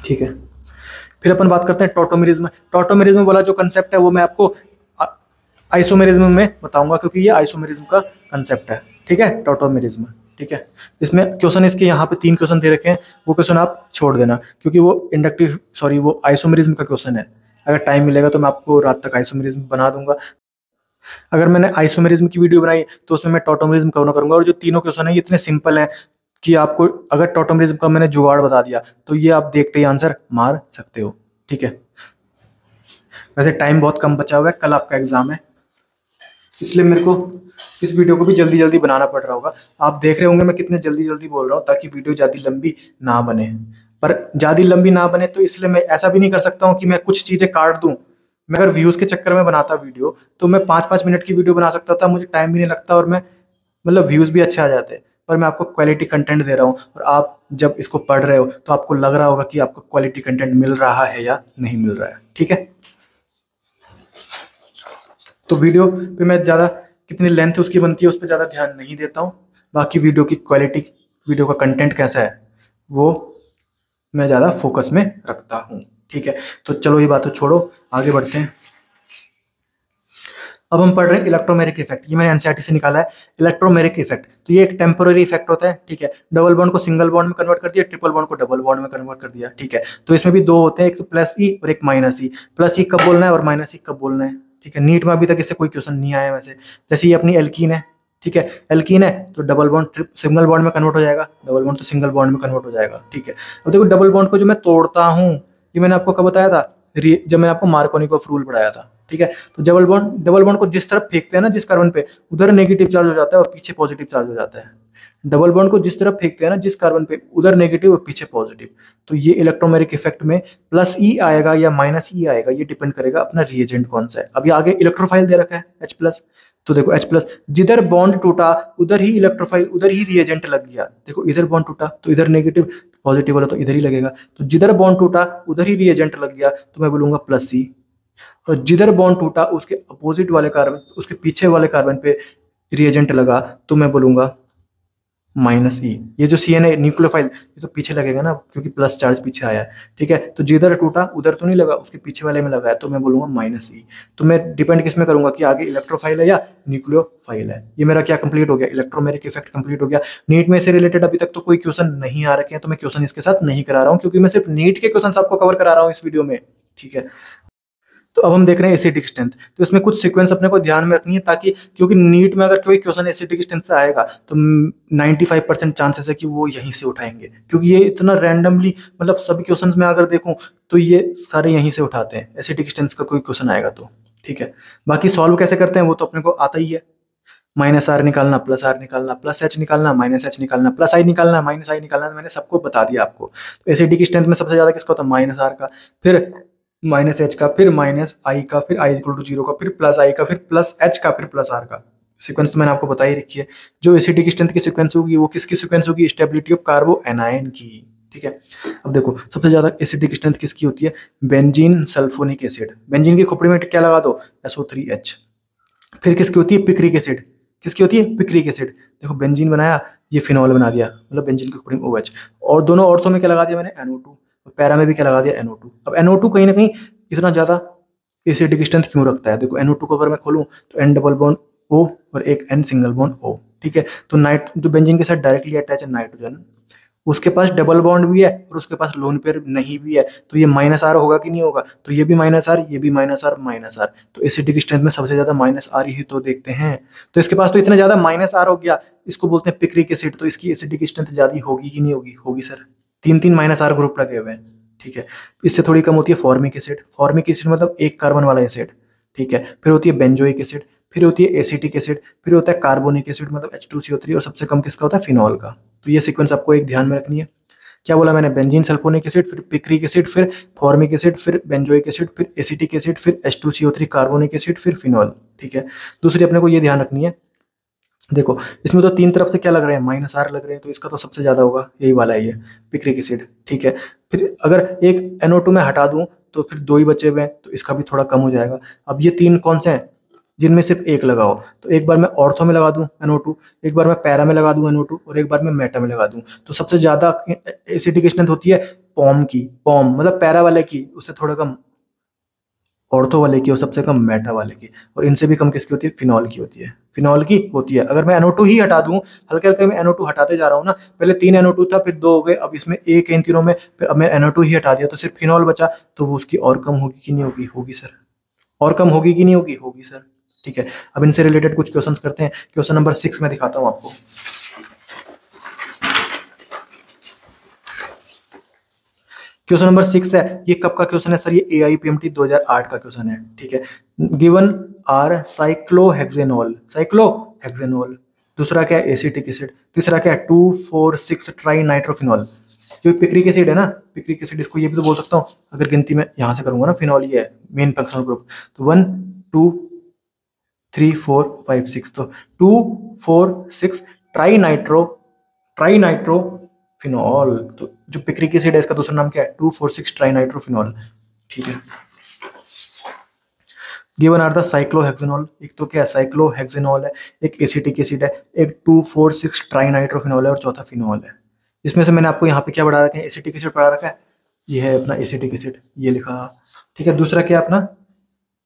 ठीक है। फिर अपन बात करते हैं टॉटोमेरिज्म। टॉटोमेरिज्म वाला जो कंसेप्ट है वो मैं आपको आइसोमेरिज्म में बताऊंगा, क्योंकि ये आइसोमेरिज्म का कंसेप्ट है। ठीक है, टॉटोमेरिज्म। ठीक है। इसमें क्वेश्चन इसके यहाँ पे 3 क्वेश्चन दे रखे हैं, वो क्वेश्चन आप छोड़ देना, क्योंकि वो आइसोमेरिज्म का क्वेश्चन है। अगर टाइम मिलेगा तो मैं आपको रात तक आइसोमेरिज्म बना दूंगा। अगर मैंने आइसोमेरिज्म की वीडियो बनाई तो उसमें मैं टॉटोमेरिज्म कवर करूंगा। और जो तीनों क्वेश्चन है ये इतने सिंपल हैं कि आपको अगर टॉटोमेरिज्म का मैंने जुगाड़ बता दिया तो ये आप देखते ही आंसर मार सकते हो। ठीक है। वैसे टाइम बहुत कम बचा हुआ है, कल आपका एग्जाम है, इसलिए मेरे को इस वीडियो को भी जल्दी जल्दी बनाना पड़ रहा होगा। आप देख रहे होंगे मैं कितने जल्दी जल्दी बोल रहा हूँ ताकि वीडियो ज़्यादा लंबी ना बने। पर ज़्यादा लंबी ना बने तो इसलिए मैं ऐसा भी नहीं कर सकता हूँ कि मैं कुछ चीज़ें काट दूँ। मैं अगर व्यूज़ के चक्कर में बनाता वीडियो तो मैं 5-5 मिनट की वीडियो बना सकता था, मुझे टाइम भी नहीं लगता और मैं मतलब व्यूज़ भी अच्छे आ जाते। पर मैं आपको क्वालिटी कंटेंट दे रहा हूँ और आप जब इसको पढ़ रहे हो तो आपको लग रहा होगा कि आपको क्वालिटी कंटेंट मिल रहा है या नहीं मिल रहा है। ठीक है। तो वीडियो पे मैं ज़्यादा कितनी लेंथ उसकी बनती है उस पर ज़्यादा ध्यान नहीं देता हूँ। बाकी वीडियो की क्वालिटी, वीडियो का कंटेंट कैसा है वो मैं ज़्यादा फोकस में रखता हूँ। ठीक है। तो चलो ये बात तो छोड़ो, आगे बढ़ते हैं। अब हम पढ़ रहे हैं इलेक्ट्रोमेरिक इफेक्ट। ये मैंने एनसीईआरटी से निकाला है। इलेक्ट्रोमेरिक इफेक्ट तो ये एक टेम्पोररी इफेक्ट होता है। ठीक है। डबल बॉन्ड को सिंगल बॉन्ड में कन्वर्ट कर दिया, ट्रिपल बॉन्ड को डबल बॉन्ड में कन्वर्ट कर दिया। ठीक है। तो इसमें भी 2 होते हैं, एक तो प्लस ई और एक माइनस ई। प्लस ई कब बोलना है और माइनस ई कब बोलना है। ठीक है। नीट में अभी तक इससे कोई क्वेश्चन नहीं आया वैसे। जैसे ये अपनी एल्कीन है। ठीक है। एल्कीन है तो डबल बॉन्ड सिंगल बॉन्ड में कन्वर्ट हो जाएगा, डबल बॉन्ड तो सिंगल बॉन्ड में कन्वर्ट हो जाएगा। ठीक है। अब देखो डबल बॉन्ड को जो मैं तोड़ता हूँ, ये मैंने आपको कब बताया था? जब मैंने आपको मार्कोनिकोव रूल पढ़ाया था। ठीक है। तो डबल बॉन्ड को जिस तरफ फेंकते हैं ना जिस कार्बन पे, उधर नेगेटिव चार्ज हो जाता है और पीछे पॉजिटिव चार्ज हो जाता है। डबल बॉन्ड को जिस तरफ फेंकते हैं ना जिस कार्बन पे, उधर नेगेटिव और पीछे पॉजिटिव। तो ये इलेक्ट्रोमेरिक इफेक्ट में प्लस ई आएगा या माइनस ई आएगा, ये डिपेंड करेगा अपना रिएजेंट कौन सा है। अभी आगे इलेक्ट्रोफाइल दे रखा है H+। तो देखो H+, जिधर बॉन्ड टूटा उधर ही इलेक्ट्रोफाइल, उधर ही रिएजेंट लग गया। देखो इधर बॉन्ड टूटा तो इधर नेगेटिव, पॉजिटिव वाला तो इधर ही लगेगा। तो जिधर बॉन्ड टूटा उधर ही रिएजेंट लग गया तो मैं बोलूंगा प्लस सी। और जिधर बॉन्ड टूटा उसके अपोजिट वाले कार्बन, उसके पीछे वाले कार्बन पे रिएजेंट लगा तो मैं बोलूंगा माइनस ई। ये जो CN है न्यूक्लियोफाइल, ये तो पीछे लगेगा ना क्योंकि प्लस चार्ज पीछे आया है। ठीक है। तो जिधर टूटा उधर तो नहीं लगा, उसके पीछे वाले में लगा है तो मैं बोलूंगा माइनस ई। तो मैं डिपेंड किस में करूंगा कि आगे इलेक्ट्रोफाइल है या न्यूक्लियोफाइल है। ये मेरा क्या कंप्लीट हो गया? इलेक्ट्रोमेरिक इफेक्ट कंप्लीट हो गया। नीट में से रिलेटेड अभी तक तो कोई क्वेश्चन नहीं आ रखे हैं तो मैं क्वेश्चन इसके साथ नहीं करा रहा हूँ, क्योंकि मैं सिर्फ नीट के क्वेश्चन आपको कवर करा रहा हूँ इस वीडियो में। ठीक है। तो अब हम देख रहे हैं एसिडिक स्ट्रेंथ। तो इसमें कुछ सीक्वेंस अपने को ध्यान में रखनी है, ताकि क्योंकि नीट में अगर कोई क्वेश्चन एसिडिक स्ट्रेंथ से आएगा तो 95% चांसेस है कि वो यहीं से उठाएंगे, क्योंकि ये इतना रैंडमली, मतलब सभी क्वेश्चंस में अगर देखूं तो ये सारे यहीं से उठाते हैं एसिडिक स्ट्रेंथ का कोई क्वेश्चन आएगा तो। ठीक है। बाकी सॉल्व कैसे करते हैं वो तो अपने को आता ही है। -R निकालना, +R निकालना, +H निकालना, -H निकालना, +I निकालना, -I निकालना, मैंने सबको बता दिया आपको। तो एसिडिक स्ट्रेंथ में सबसे ज्यादा किसका होता है? -R का, फिर -H का, फिर -I का, फिर I = 0 का, फिर +I का, फिर +H का, फिर +R का। सीक्वेंस तो मैंने आपको बता ही रखी है। जो एसिडिक स्ट्रेंथ की सीक्वेंस होगी वो किसकी सीक्वेंस होगी? स्टेबिलिटी ऑफ कार्बो एनायन की। ठीक है। अब देखो सबसे ज्यादा एसिडिक स्ट्रेंथ किसकी होती है? Benzene sulphonic acid. बेंजीन की खोपड़ी में क्या लगा दो? SO3H। फिर किसकी होती है? Picric acid. किसकी होती है? Picric acid. देखो बेंजीन बनाया, ये फिनॉल बना दिया, मतलब बेंजीन की खोपड़ी में OH। और दोनों ऑर्थो में क्या लगा दिया मैंने? NO2। और पैरा में भी क्या लगा दिया? NO2। अब NO2 कहीं ना कहीं इतना ज्यादा एसिडिक स्ट्रेंथ क्यों रखता है? देखो NO2 को अगर मैं खोलूं तो N डबल बॉन्ड O और एक N सिंगल बॉन्ड O। ठीक है। तो जो बेंजीन के साथ डायरेक्टली अटैच है नाइट्रोजन, उसके पास डबल बॉन्ड भी है और उसके पास लोन पेयर नहीं भी है, तो ये -R होगा कि नहीं होगा? तो ये भी -R, ये भी -R। तो एसिडिक स्ट्रेंथ में सबसे ज्यादा -R ही तो देखते हैं। तो इसके पास तो इतना ज्यादा -R हो गया, इसको बोलते हैं पिक्रिक एसिड। तो इसकी एसिडिक स्ट्रेंथ ज्यादा होगी कि नहीं होगी? होगी सर। 3-3 -R ग्रुप लगे हुए हैं। ठीक है। इससे थोड़ी कम होती है फॉर्मिक एसिड। फॉर्मिक एसिड मतलब एक कार्बन वाला एसिड, ठीक है। फिर होती है बेंजोइक एसिड, फिर होती है एसिटिक एसिड, फिर होता है कार्बोनिक एसिड मतलब H2CO3, और सबसे कम किसका होता है, फिनॉल का। तो ये सीक्वेंस आपको एक ध्यान में रखनी है। क्या बोला मैंने, बेंजीन सल्फोनिक एसिड, फिर पिक्रिक एसिड, फिर फॉर्मिक एसिड, फिर बेंजोइक एसिड, फिर एसिटिक एसिड, फिर H2CO3 कार्बोनिक एसिड, फिर फिनॉल, ठीक है। दूसरी अपने को ये ध्यान रखनी है, देखो इसमें तो तीन तरफ से क्या लग रहे हैं, -R लग रहे हैं, तो इसका तो सबसे ज्यादा होगा, यही वाला है ये पिक्रिक एसिड, ठीक है। फिर अगर एक NO2 में हटा दूं तो फिर दो ही बचे हुए हैं, तो इसका भी थोड़ा कम हो जाएगा। अब ये तीन कौन से हैं, जिनमें सिर्फ एक लगाओ, तो एक बार मैं ऑर्थो में लगा दूं NO2, एक बार मैं पैरा में लगा दूं NO2, और एक बार मैं मेटा में लगा दूं, तो सबसे ज्यादा एसिडिक स्ट्रेंथ होती है पॉम की, पॉम मतलब पैरा वाले की, उससे थोड़ा कम ऑर्थो वाले की, और सबसे कम मेटा वाले की, और इनसे भी कम किसकी होती है, फिनॉल की होती है, फिनॉल की होती है। अगर मैं NO2 ही हटा दूं, हल्के हल्के में NO2 हटाते जा रहा हूँ ना, पहले 3 NO2 था, फिर 2 हो गए, अब इसमें एक है इन तीनों में, फिर अब मैं NO2 ही हटा दिया तो सिर्फ फिनॉल बचा, तो वो उसकी और कम होगी कि नहीं होगी, होगी सर, और कम होगी कि नहीं होगी, होगी सर, ठीक है। अब इनसे रिलेटेड कुछ क्वेश्चंस करते हैं। क्वेश्चन नंबर 6 में दिखाता हूँ आपको। क्वेश्चन नंबर 6 है, ये कब का क्वेश्चन है सर, ये AIPMT 2008 का क्वेश्चन है, ठीक है। गिवन आर साइक्लोहेक्सेनॉल, साइक्लोहेक्सेनॉल, दूसरा क्या है एसिटिक एसिड, तीसरा क्या है 2,4,6 ट्राई नाइट्रोफिनॉल, जो पिक्रिक एसिड है ना, पिक्रिक एसिड, इसको ये भी तो बोल सकता हूँ अगर गिनती में यहाँ से करूंगा ना, फिनॉल ये है मेन फंक्शनल ग्रुप, तो 1 2 3 4 5 6, तो 2,4,6 ट्राई नाइट्रो फिनॉल। तो जो पिक्रिक एसिड है इसका दूसरा नाम क्या है, 2,4,6 ट्राई नाइट्रोफिनॉल, ठीक है। गिवन आर द साइक्लोहेक्सेनॉल, एक तो क्या है साइक्लोहेक्सेनॉल है, एक एसिटिक एसिड है, एक 2,4,6 ट्राई नाइट्रोफिनॉल है, और चौथा फिनॉल है। इसमें से मैंने आपको यहाँ पे क्या पढ़ा रखा है, एसिटिक एसिड पढ़ा रखा है, ये है अपना एसिटिक एसिड, ये लिखा, ठीक है। दूसरा क्या है अपना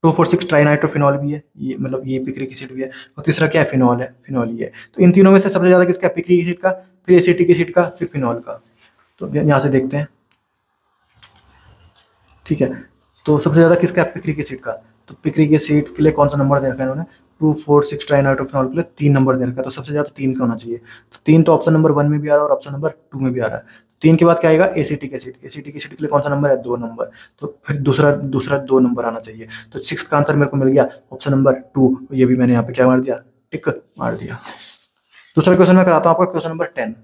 2,4,6 ट्राई नाइट्रोफिनॉल भी है, ये मतलब ये पिक्रिक एसिड भी है, और तीसरा क्या है फिनॉल है, फिनॉल ये है। तो इन तीनों में से सबसे ज्यादा किसका, पिक्रिक एसिड का, फिर एसिटिक एसिड का, फिर फिनॉल का। तो यहाँ से देखते हैं, ठीक है। तो सबसे ज्यादा किसका है, पिक्रिक एसिड का। तो पिक्रिक एसिड के लिए कौन सा नंबर दे रखा है इन्होंने, 2,4,6 ट्राई नाइट्रोफिनॉल के लिए 3 नंबर दे रखा है, तो सबसे ज्यादा 3 का होना चाहिए। तो 3 तो ऑप्शन नंबर 1 में भी आ रहा है और ऑप्शन नंबर 2 में भी आ रहा है। 3 के बाद क्या आएगा, एसिटिक एसिड, एसिटिक एसिड के लिए कौन सा नंबर है, 2 नंबर, तो फिर दूसरा दूसरा 2 नंबर आना चाहिए। तो 6 का आंसर मेरे को मिल गया ऑप्शन नंबर 2, ये भी मैंने यहाँ पे क्या मार दिया, टिक मार दिया। दूसरा क्वेश्चन मैं कराता हूँ आपका, क्वेश्चन नंबर 10।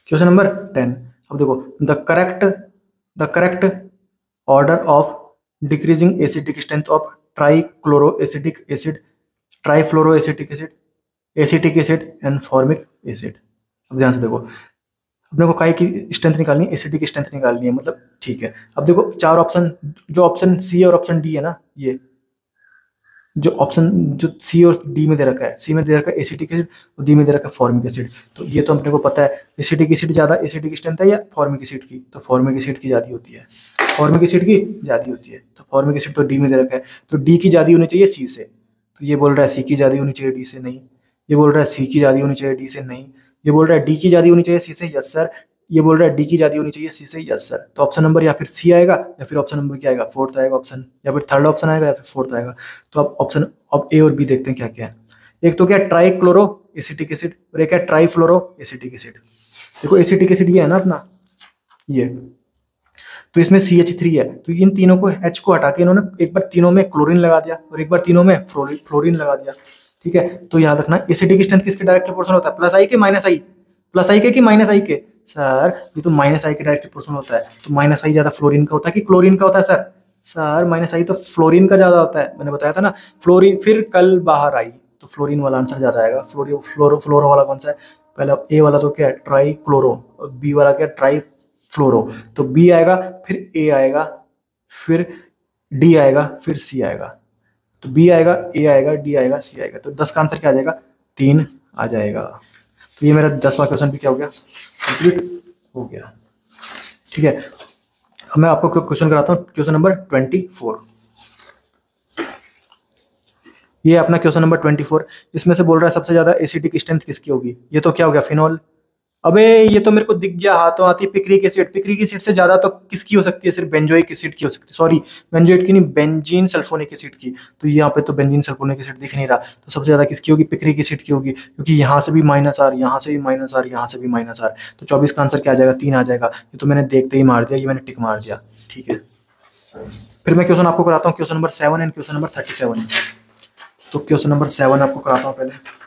क्वेश्चन नंबर 10, अब देखो, the correct order of decreasing acidic strength of trichloroacetic acid, trifluoroacetic acid, acetic acid and formic acid. अब ध्यान से देखो, अपने को काई की स्ट्रेंथ निकालनी है, एसिडिक स्ट्रेंथ निकालनी है, मतलब ठीक है। अब देखो चार ऑप्शन, जो ऑप्शन सी और ऑप्शन डी है ना, ये जो ऑप्शन जो सी और डी में दे रखा है, सी में दे रखा है एसिटिक एसिड और डी में दे रखा है फॉर्मिक एसिड, तो ये तो अपने को पता है एसिटिक एसिड ज़्यादा एसिडिक स्ट्रेंथ है या फॉर्मिक एसिड की, तो फॉर्मिक एसिड की ज़्यादा होती है, फॉर्मिक एसिड की ज़्यादा होती है। तो फॉर्मिक एसिड तो डी में दे रखा है, तो डी की ज़्यादा होनी चाहिए सी से, तो ये बोल रहा है सी की ज़्यादा होनी चाहिए डी से, नहीं। ये बोल रहा है सी की ज़्यादा होनी चाहिए डी से, नहीं। ये बोल रहा है डी की ज़्यादा होनी चाहिए सी से, यस सर। ये बोल रहा है डी की ज़्यादा होनी चाहिए सी से, यस सर। तो ऑप्शन नंबर या फिर सी आएगा, या फिर ऑप्शन नंबर क्या आएगा, फोर्थ आएगा ऑप्शन, या फिर थर्ड ऑप्शन आएगा, या फिर फोर्थ आएगा। तो अब ऑप्शन, अब ए और बी देखते हैं क्या क्या है। एक तो क्या ट्राइक्लोरो एसिटिक एसिड, और एक है ट्राइफ्लोरो एसिटिक एसिड। देखो एसिटिक एसिड ये है ना अपना, ये तो इसमें CH3 है, तो इन तीनों को H को हटा के इन्होंने एक बार तीनों में क्लोरीन लगा दिया और एक बार तीनों में फ्लोरीन लगा दिया, ठीक है। तो याद रखना एसिडिक स्ट्रेंथ किसके डायरेक्ट प्रोपोर्शनल होता है, प्लस आई के माइनस आई, प्लस आई के कि माइनस आई के, सर ये तो माइनस आई के डायरेक्ट प्रोपोर्शनल होता है। तो माइनस आई ज्यादा फ्लोरीन का होता है कि क्लोरीन का होता है सर, सर माइनस आई तो फ्लोरीन का ज्यादा होता है, मैंने बताया था ना। फ्लोरीन फिर कल बाहर आई, तो फ्लोरीन वाला आंसर ज्यादा आएगा। फ्लोरो वाला कौन सा है, पहला ए वाला तो क्या है ट्राई क्लोरो, और बी वाला क्या है ट्राई फ्लोरो, तो बी आएगा, फिर ए आएगा, फिर डी आएगा, फिर सी आएगा। तो बी आएगा, ए आएगा, डी आएगा, सी आएगा, तो 10 का आंसर क्या आ जाएगा, 3 आ जाएगा। तो ये मेरा 10वां क्वेश्चन भी क्या हो गया, कंप्लीट हो गया, ठीक है। अब मैं आपको क्वेश्चन कराता हूँ, क्वेश्चन नंबर 24। ये अपना क्वेश्चन नंबर 24, इसमें से बोल रहा है सबसे ज्यादा एसिडिक स्ट्रेंथ किसकी होगी। ये तो क्या हो गया फिनॉल, अबे ये तो मेरे को दिख गया, हाथों आती है पिक्रिक एसिड। पिक्रिक एसिड से ज्यादा तो किसकी हो सकती है? सिर्फ बेंजोइक एसिड की हो सकती है, सॉरी बेंजोइक की नहीं, बेंजीन सल्फोनिक एसिड की। तो यहाँ पे तो बेंजीन सल्फोनिक एसिड दिख नहीं रहा, तो सबसे ज्यादा किसकी होगी? पिक्रिक एसिड की होगी, क्योंकि यहाँ से भी माइनस आर, यहाँ से भी माइनस आर, यहाँ से भी माइनस आर। तो 24 का आंसर क्या आ जाएगा? 3 आ जाएगा। ये तो मैंने देखते ही मार दिया, ये मैंने टिक मार दिया। ठीक है, फिर मैं क्वेश्चन आपको कराता हूँ, question number 7 and question number 37। तो क्वेश्चन नंबर 7 आपको कराता हूँ पहले।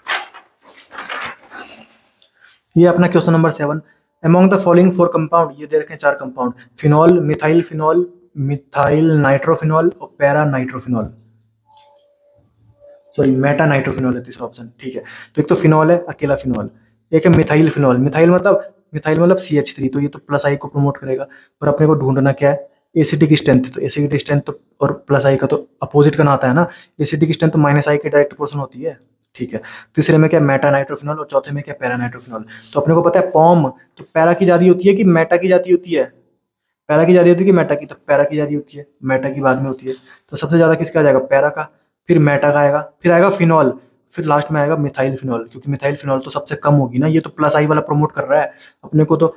ये अपना question number 7। Among the following 4 compound, ये दे रखे हैं 4 compound, phenol, methyl phenol, methyl nitrophenol और para nitrophenol, sorry meta nitrophenol है तीसरा ऑप्शन। ठीक है, तो एक तो फिनॉल है, अकेला फिनॉल, एक है मिथाइल फिनॉल। मिथाइल मतलब CH3, तो ये तो प्लस आई को प्रमोट करेगा। और अपने को ढूंढना क्या है? Acidic strength. तो एसिडिक स्ट्रेंथ तो और प्लस आई का तो अपोजिट का नाता है ना, एसिडिक स्ट्रेंथ तो माइनस आई के डायरेक्ट प्रोपोर्शन होती है। ठीक है, तीसरे में क्या? मेटा नाइट्रोफिनॉल, और चौथे में क्या? Para nitrophenol. तो अपने को पता है पॉम तो पैरा की ज्यादा होती है कि मेटा की ज्यादा होती है? पैरा की ज्यादा होती है कि मेटा की? तो पैरा की ज्यादा होती है, मेटा की बाद में होती है। तो सबसे ज्यादा किसका आ जाएगा? पैरा का, फिर मेटा का आएगा, फिर आएगा फिनॉल, फिर लास्ट में आएगा मिथाइल फिनॉल, क्योंकि मिथाइल फिनॉल तो सबसे कम होगी ना, ये तो प्लस आई वाला प्रमोट कर रहा है। अपने को तो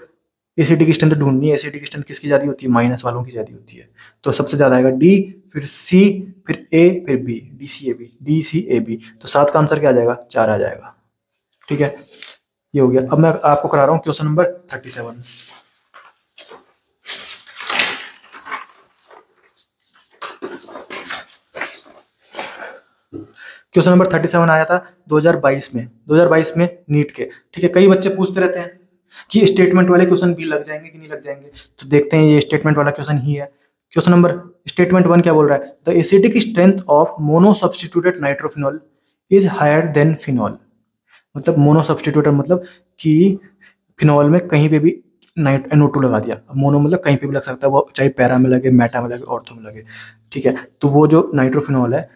एसिडिक स्ट्रेंथ ढूंढनी है, एसिडिक स्ट्रेंथ किसकी ज्यादा होती है? माइनस वालों की ज्यादा होती है। तो सबसे ज्यादा आएगा डी, फिर सी, फिर ए, फिर B, D C A B. तो 7 का आंसर क्या आ जाएगा? 4 आ जाएगा। ठीक है, ये हो गया। अब मैं आपको करा रहा हूँ क्वेश्चन नंबर 37। क्वेश्चन नंबर 37 आया था 2022 में नीट के। ठीक है, कई बच्चे पूछते रहते हैं कि स्टेटमेंट वाले क्वेश्चन भी लग जाएंगे कि नहीं लग जाएंगे, तो देखते हैं, ये स्टेटमेंट वाला क्वेश्चन ही है। क्वेश्चन नंबर स्टेटमेंट 1 क्या बोल रहा है? The acidic strength of mono substituted nitrophenol is higher than phenol. मतलब मोनो सब्सटीट्यूटेड मतलब कि फिनॉल में कहीं पे भी नाइट NO2 लगा दिया। मोनो मतलब कहीं पे भी लग सकता है, वो चाहे पैरा में लगे, मेटा में लगे, ऑर्थो में लगे। ठीक है, तो वो जो नाइट्रोफिनॉल है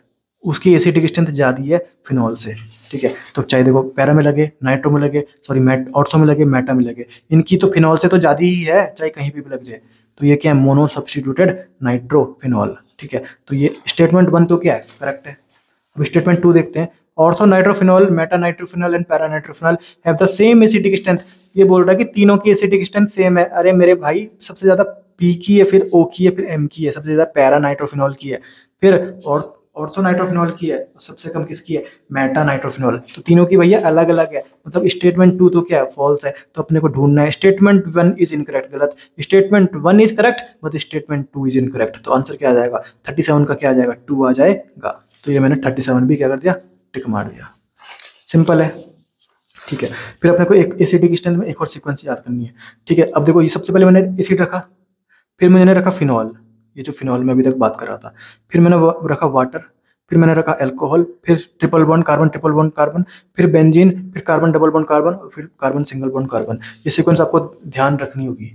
उसकी एसिडिक स्ट्रेंथ ज़्यादा है फिनॉल से। ठीक है, तो चाहे देखो पैरा में लगे, नाइट्रो में लगे, सॉरी ऑर्थो में लगे, मेटा में लगे, इनकी तो फिनॉल से तो ज़्यादा ही है, चाहे कहीं पे भी लग जाए। तो ये क्या है? Mono substituted nitrophenol. ठीक है, तो ये स्टेटमेंट 1 तो क्या है? करेक्ट है। अब स्टेटमेंट 2 देखते हैं। Ortho nitrophenol, Meta nitrophenol and para nitrophenol have the same acidic strength. ये बोल रहा है कि तीनों की एसिडिक स्ट्रेंथ सेम है। अरे मेरे भाई, सबसे ज्यादा पी की है, फिर ओ की है, फिर एम की है, सबसे ज्यादा पैरा नाइट्रोफिनॉल की है, फिर और ऑर्थो नाइट्रोफिनॉल की है, सबसे कम किसकी है? Meta nitrophenol. तो तीनों की भैया अलग अलग है, मतलब स्टेटमेंट 2 तो क्या है? फॉल्स है। तो अपने को ढूंढना है स्टेटमेंट 1 इज इनकरेक्ट, गलत। Statement 1 is correct but statement 2 is incorrect. तो आंसर क्या आ जाएगा? 37 का क्या आ जाएगा? 2 आ जाएगा। तो ये मैंने 37 भी क्या कर दिया? टिक मार दिया। सिंपल है। ठीक है, फिर अपने को एक एसिडिक स्ट्रेंथ में एक और सीक्वेंस याद करनी है। ठीक है, अब देखो, ये सबसे पहले मैंने एसिड रखा, फिर मैंने रखा फिनॉल, ये जो फिनॉल में अभी तक बात कर रहा था, फिर मैंने रखा वाटर, फिर मैंने रखा अल्कोहल, फिर triple bond carbon, triple bond carbon, फिर बेंजीन, फिर कार्बन डबल बॉन्ड कार्बन, और फिर कार्बन सिंगल बॉन्ड कार्बन। ये सीक्वेंस आपको ध्यान रखनी होगी।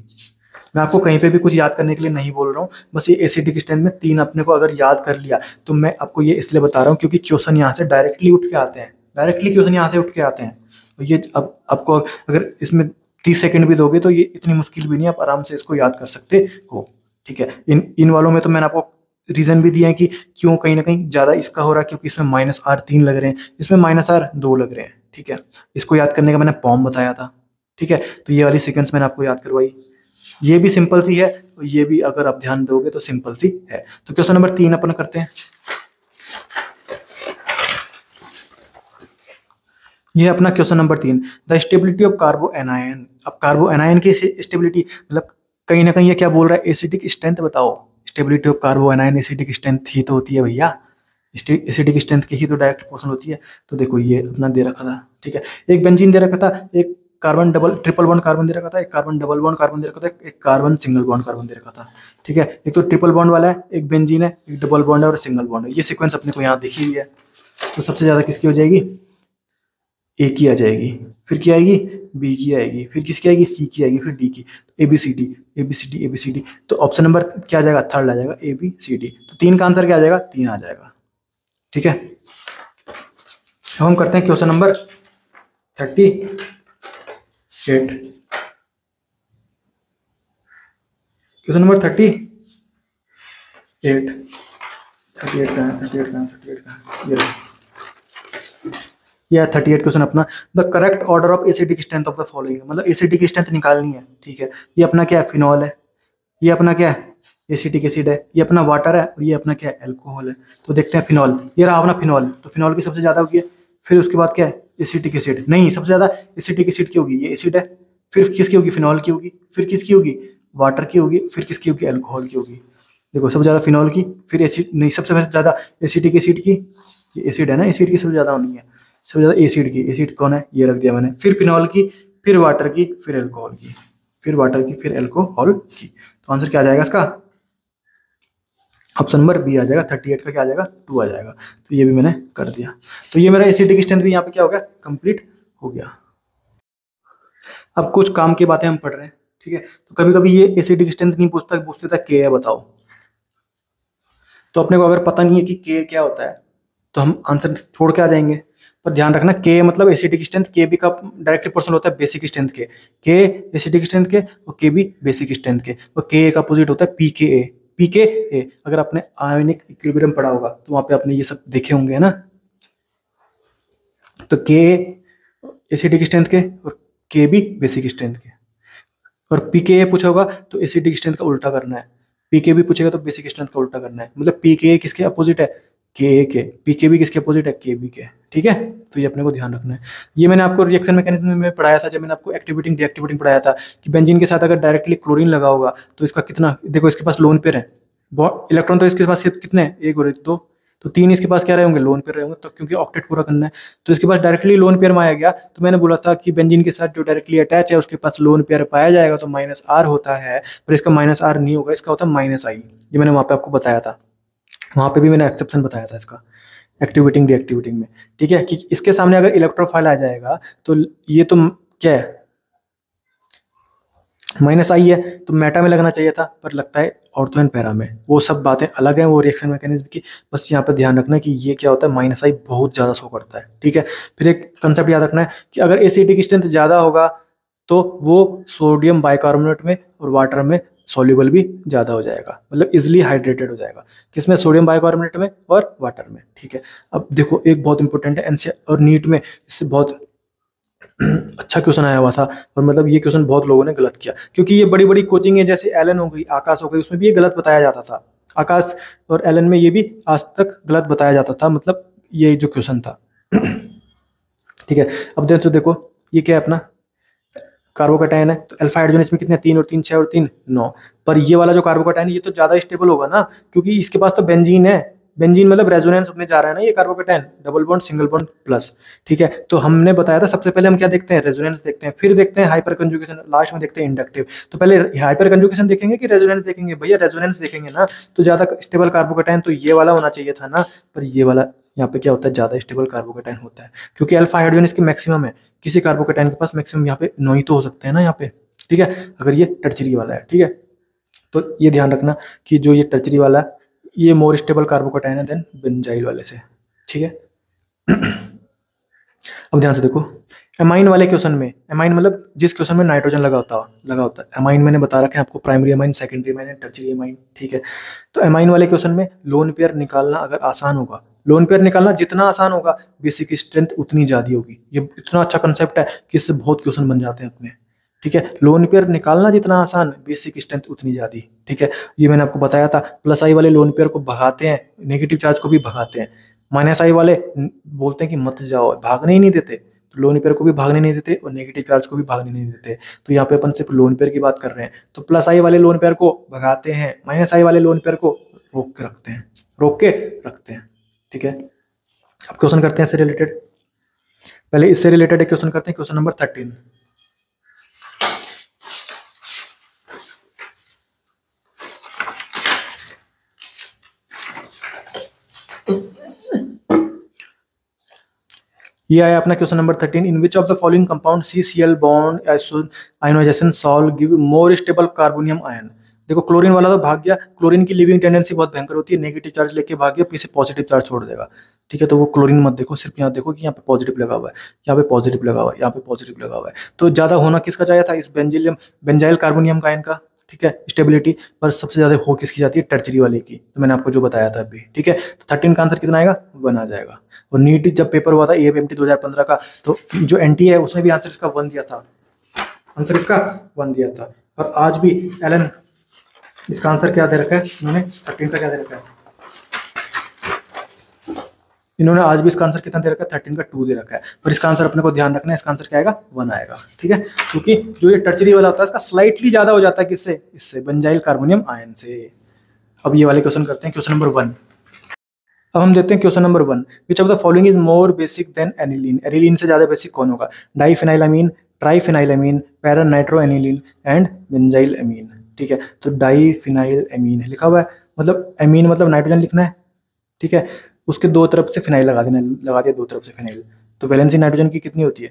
मैं आपको कहीं पे भी कुछ याद करने के लिए नहीं बोल रहा हूँ, बस ये एसिडिक स्ट्रेंथ में 3 अपने को अगर याद कर लिया तो मैं आपको ये इसलिए बता रहा हूँ क्योंकि क्वेश्चन यहाँ से डायरेक्टली उठ के आते हैं, डायरेक्टली क्वेश्चन यहाँ से उठ के आते हैं। तो ये अब आपको अगर इसमें 30 सेकंड भी दोगे तो ये इतनी मुश्किल भी नहीं, आप आराम से इसको याद कर सकते हो। ठीक है, इन वालों में तो मैंने आपको रीजन भी दिया है कि क्यों कहीं ना कहीं ज्यादा इसका हो रहा है, क्योंकि इसमें -R 3 लग रहे हैं, इसमें -R 2 लग रहे हैं। ठीक है, इसको याद करने का मैंने पॉम बताया था। ठीक है, तो ये वाली सीक्वेंस मैंने आपको याद करवाई, ये भी सिंपल सी है, ये भी अगर आप ध्यान दोगे तो सिंपल सी है। तो क्वेश्चन नंबर 3 अपन करते हैं। ये अपना question number 3, the stability of carbo anion. अब कार्बो एनायन की स्टेबिलिटी मतलब कहीं ना कहीं ये क्या बोल रहा है? एसिडिक स्ट्रेंथ बताओ। Stability of carbo anion acidic strength ही तो होती है भैया, एसिडिक स्ट्रेंथ की ही तो डायरेक्ट प्रोपोर्शनल होती है। तो देखो ये अपना दे रखा था। ठीक है, एक बेंजीन दे रखा था, एक carbon double triple bond carbon दे रखा था, एक कार्बन डबल बॉन्ड कार्बन दे रखा था, एक कार्बन सिंगल बॉन्ड कार्बन दे रखा था। ठीक है, एक तो ट्रिपल बॉन्ड वाला है, एक बेंजीन है, एक डबल बॉन्ड है और सिंगल बॉन्ड है। ये सीक्वेंस अपने को यहाँ दिखी हुई है। तो सबसे ज्यादा किसकी हो जाएगी? ए की आ जाएगी, फिर क्या आएगी? बी की आएगी, फिर किसकी आएगी? सी की आएगी, फिर डी की। A B C D, A B C D, A B C D. तो ऑप्शन नंबर क्या आ जाएगा? थर्ड आ जाएगा, ए बी सी डी। तो 3 का आंसर क्या आ जाएगा? 3 आ जाएगा। ठीक है, अब हम करते हैं क्वेश्चन नंबर 38। क्वेश्चन नंबर 38 38 का है, 38 का है, 38 का है, ये रहा। या 38 क्वेश्चन अपना, the correct order of acidic strength of the following, मतलब एसिडिक स्ट्रेंथ निकालनी है। ठीक है, ये अपना क्या है, फिनॉल है, ये अपना क्या है, एसिटिक एसिड है, ये अपना वाटर है, और ये अपना क्या है, एल्कोहल है। तो देखते हैं फिनॉल, ये रहा अपना फिनॉल, तो फिनॉल की सबसे ज्यादा होगी। फिर उसके बाद क्या है, एसिटिक एसिड, नहीं सबसे ज्यादा एसिटिक एसिड की होगी, ये एसिड है। फिर किसकी होगी, फिनॉल की होगी। फिर किसकी होगी, वाटर की होगी। फिर किसकी होगी, एल्कोहल की होगी। देखो सबसे ज्यादा फिनॉल की, फिर एसिड, नहीं सबसे ज्यादा एसिटिक एसिड की, ये एसिड है ना, एसिड की सबसे ज्यादा होनी है, सबसे ज्यादा एसिड की। एसिड कौन है, ये रख दिया मैंने। फिर फिनॉल की, फिर वाटर की, फिर एल्कोहल की, फिर वाटर की, फिर एल्कोहल की। तो आंसर क्या आ जाएगा इसका, ऑप्शन नंबर बी आ जाएगा। 38 का क्या आ जाएगा, 2 आ जाएगा। तो ये भी मैंने कर दिया। तो ये मेरा एसिडिक स्ट्रेंथ भी यहाँ पे क्या हो गया, कंप्लीट हो गया। अब कुछ काम की बातें हम पढ़ रहे हैं। ठीक है, तो कभी कभी ये एसिडिक स्ट्रेंथ नहीं पूछता, पूछते था के है बताओ। तो अपने को अगर पता नहीं है कि के क्या होता है, तो हम आंसर छोड़ के आ जाएंगे। पर ध्यान रखना, के मतलब एसिडिक स्ट्रेंथ, के बी का डायरेक्टली प्रोपोर्शनल होता है बेसिक स्ट्रेंथ के एसिडिक स्ट्रेंथ के, और के बी बेसिक स्ट्रेंथ के, और के का अपोजिट होता है पी के ए। पी के ए अगर आपने आयोनिक इक्विलिब्रियम पढ़ा होगा तो वहां पे आपने ये सब देखे होंगे, है ना। तो के एसिडिक स्ट्रेंथ के, और के बी बेसिक स्ट्रेंथ के। और पीके पूछा होगा तो एसिडिक स्ट्रेंथ का उल्टा करना है, पीके भी पूछेगा तो बेसिक स्ट्रेंथ का उल्टा करना है। मतलब पीके किसके अपोजिट है, के पीके भी किसके अपोजिट है, के बी के। ठीक है, तो ये अपने को ध्यान रखना है। ये मैंने आपको रिएक्शन मैकेनिज्म में पढ़ाया था, जब मैंने आपको एक्टिवेटिंग डीएक्टिवेटिंग पढ़ाया था कि बेंजीन के साथ अगर डायरेक्टली क्लोरीन लगा होगा तो इसका कितना, देखो इसके पास लोन पेयर है, इलेक्ट्रॉन तो इसके पास सिर्फ कितने हैं, एक और एक, दो, तो तीन इसके पास क्या रहे होंगे, लोन पेयर रहे होंगे। तो क्योंकि ऑक्टेट पूरा करना है तो इसके पास डायरेक्टली लोन पेयर में आया गया। तो मैंने बोला था कि बेंजीन के साथ जो डायरेक्टली अटैच है उसके पास लोन पेयर पाया जाएगा तो माइनस आर होता है, पर इसका माइनस आर नहीं होगा, इसका होता है माइनस आई। ये मैंने वहां पे आपको बताया था, वहां पे भी मैंने एक्सेप्शन बताया था इसका एक्टिवेटिंग डीएक्टिवेटिंग में। ठीक है, कि इसके सामने अगर इलेक्ट्रोफाइल आ जाएगा तो ये तो क्या है, माइनस आई है, तो मेटा में लगना चाहिए था, पर लगता है ऑर्थो एंड पैरा में। वो सब बातें अलग हैं, वो रिएक्शन मैकेनिज्म की। बस यहाँ पे ध्यान रखना है कि ये क्या होता है, माइनस आई बहुत ज़्यादा शो करता है। ठीक है, फिर एक कंसेप्ट याद रखना है कि अगर एसिडिक स्ट्रेंथ ज़्यादा होगा तो वो सोडियम बाइकार्बोनेट में और वाटर में सॉल्युबल भी ज़्यादा हो जाएगा, मतलब इजिली हाइड्रेटेड हो जाएगा। किसमें, सोडियम बाइकार्बोनेट में और वाटर में। ठीक है, अब देखो एक बहुत इंपॉर्टेंट है एनसीईआरटी और नीट में इससे बहुत अच्छा क्वेश्चन आया हुआ था, और मतलब ये क्वेश्चन बहुत लोगों ने गलत किया, क्योंकि ये बड़ी बड़ी कोचिंग है जैसे एलन हो गई, आकाश हो गई, उसमें भी ये गलत बताया जाता था। आकाश और एलन में ये भी आज तक गलत बताया जाता था, मतलब ये जो क्वेश्चन था। ठीक है, अब देखो ये क्या है अपना कार्बोकैटायन है, तो अल्फा हाइड्रोजन इसमें कितने, 3 और 3 6 और 3 9। पर ये वाला जो कार्बोकैटायन ये तो ज्यादा स्टेबल होगा ना, क्योंकि इसके पास तो बेंजीन है। बेंजीन मतलब रेजोनेंस में जा रहा है ना ये carbocation, double bond single bond plus. ठीक है, तो हमने बताया था सबसे पहले हम क्या देखते हैं, रेजोनेंस देखते हैं, फिर देखते हैं हाइपर कंजुगेशन, लास्ट में देखते हैं इंडक्टिव। तो पहले हाइपर कंजुगेशन देखेंगे कि रेजोनेंस देखेंगे, भैया रेजोनेंस देखेंगे ना, तो ज्यादा स्टेबल कार्बोकैटायन तो ये वाला होना चाहिए था ना, पर ये वाला यहाँ पे क्या होता है, ज्यादा स्टेबल कार्बोकैटायन होता है, क्योंकि अल्फा हाइड्रोजन इसके मैक्सिमम है। किसी कार्बोकैटायन के पास मैक्सिमम यहाँ पे 9 ही तो हो सकते हैं ना यहाँ पे। ठीक है, अगर ये टर्चरी वाला है। ठीक है, तो ये ध्यान रखना कि जो ये टर्चरी वाला है ये मोर स्टेबल कार्बोकैटायन है देन बेंजाइल वाले से। ठीक है, अब ध्यान से देखो एमाइन वाले क्वेश्चन में, एमाइन मतलब जिस क्वेश्चन में नाइट्रोजन लगा होता है एमाइन मैंने बता रखा है आपको, primary amine, secondary amine, tertiary amine. ठीक है, तो एमाइन वाले क्वेश्चन में लोन पेयर निकालना अगर आसान होगा, लोन पेयर निकालना जितना आसान होगा बेसिक स्ट्रेंथ उतनी ज्यादा होगी। ये इतना अच्छा कंसेप्ट है कि इससे बहुत क्वेश्चन बन जाते हैं अपने। ठीक है, लोन पेयर निकालना जितना आसान, बेसिक स्ट्रेंथ उतनी ज्यादा। ठीक है, ये मैंने आपको बताया था। प्लस आई वाले लोन पेयर को भगाते हैं, नेगेटिव चार्ज को भी भगाते हैं। माइनस आई वाले बोलते हैं कि मत जाओ, भागने ही नहीं देते, तो लोन पेयर को भी भागने नहीं देते और नेगेटिव चार्ज को भी भागने नहीं देते। तो यहाँ पे अपन सिर्फ लोन पेयर की बात कर रहे हैं, तो प्लस आई वाले लोन पेयर को भगाते हैं, माइनस आई वाले लोन पेयर को रोक के रखते हैं। ठीक है, अब क्वेश्चन करते हैं इससे रिलेटेड। पहले इससे रिलेटेड एक क्वेश्चन करते हैं, क्वेश्चन नंबर 13। ये आया अपना question number 13। In which of the following compound CCl bond ionisation solve give more stable carbonium ion. देखो क्लोरीन वाला तो भाग गया, क्लोरीन की लिविंग टेंडेंसी बहुत भयंकर होती है, नेगेटिव चार्ज लेके भाग गया, पीछे पॉजिटिव चार्ज छोड़ देगा। ठीक है, तो वो क्लोरीन मत देखो, सिर्फ यहाँ देखो कि यहाँ पे पॉजिटिव लगा हुआ है, यहाँ पे पॉजिटिव लगा हुआ है, यहाँ पे पॉजिटिव लगा हुआ है। तो ज्यादा होना किसका चाहिए था, इस बेंजाइल कार्बोनियम का आयन का, ठीक है, स्टेबिलिटी, पर सबसे ज़्यादा हो किसकी जाती है, टर्चरी वाले की, तो मैंने आपको जो बताया था अभी, ठीक है। तो 13 का आंसर कितना आएगा, 1 आ जाएगा। और नीट जब पेपर हुआ था AFMT 2015 का, तो जो NT है उसने भी आंसर इसका 1 दिया था, आंसर इसका 1 दिया था। और आज भी एलन इसका आंसर क्या दे रखा है, इन्होंने 13 का क्या दे रखा है, इन्होंने आज भी इसका आंसर कितना दे रखा है, 13 का 2 दे रखा है। पर इसका आंसर अपने को ध्यान रखना है, इसका आंसर क्या आएगा, 1 आएगा, ठीक है। क्योंकि जो ये टर्चरी वाला होता है इसका स्लाइटली ज्यादा हो जाता है, किससे, इससे बेंजाइल कार्बोनियम आयन से। अब ये वाले क्वेश्चन करते हैं, क्वेश्चन नंबर 1। अब हम देखते हैं question number 1, which of the following is more basic than aniline, aniline से ज्यादा बेसिक कौन होगा, डाइफिनाइलामीन, ट्राइफिनाइलामीन, पैरानाइट्रोएनिलीन एंड बेंजाइल अमीन, ठीक है। तो डाइफिनाइलामीन लिखा हुआ है, मतलब अमीन मतलब नाइट्रोजन लिखना है, ठीक है। उसके दो तरफ से फिनाइल लगा देना, लगा दिया दो तरफ से फिनाइल, तो वैलेंसी नाइट्रोजन की कितनी होती है,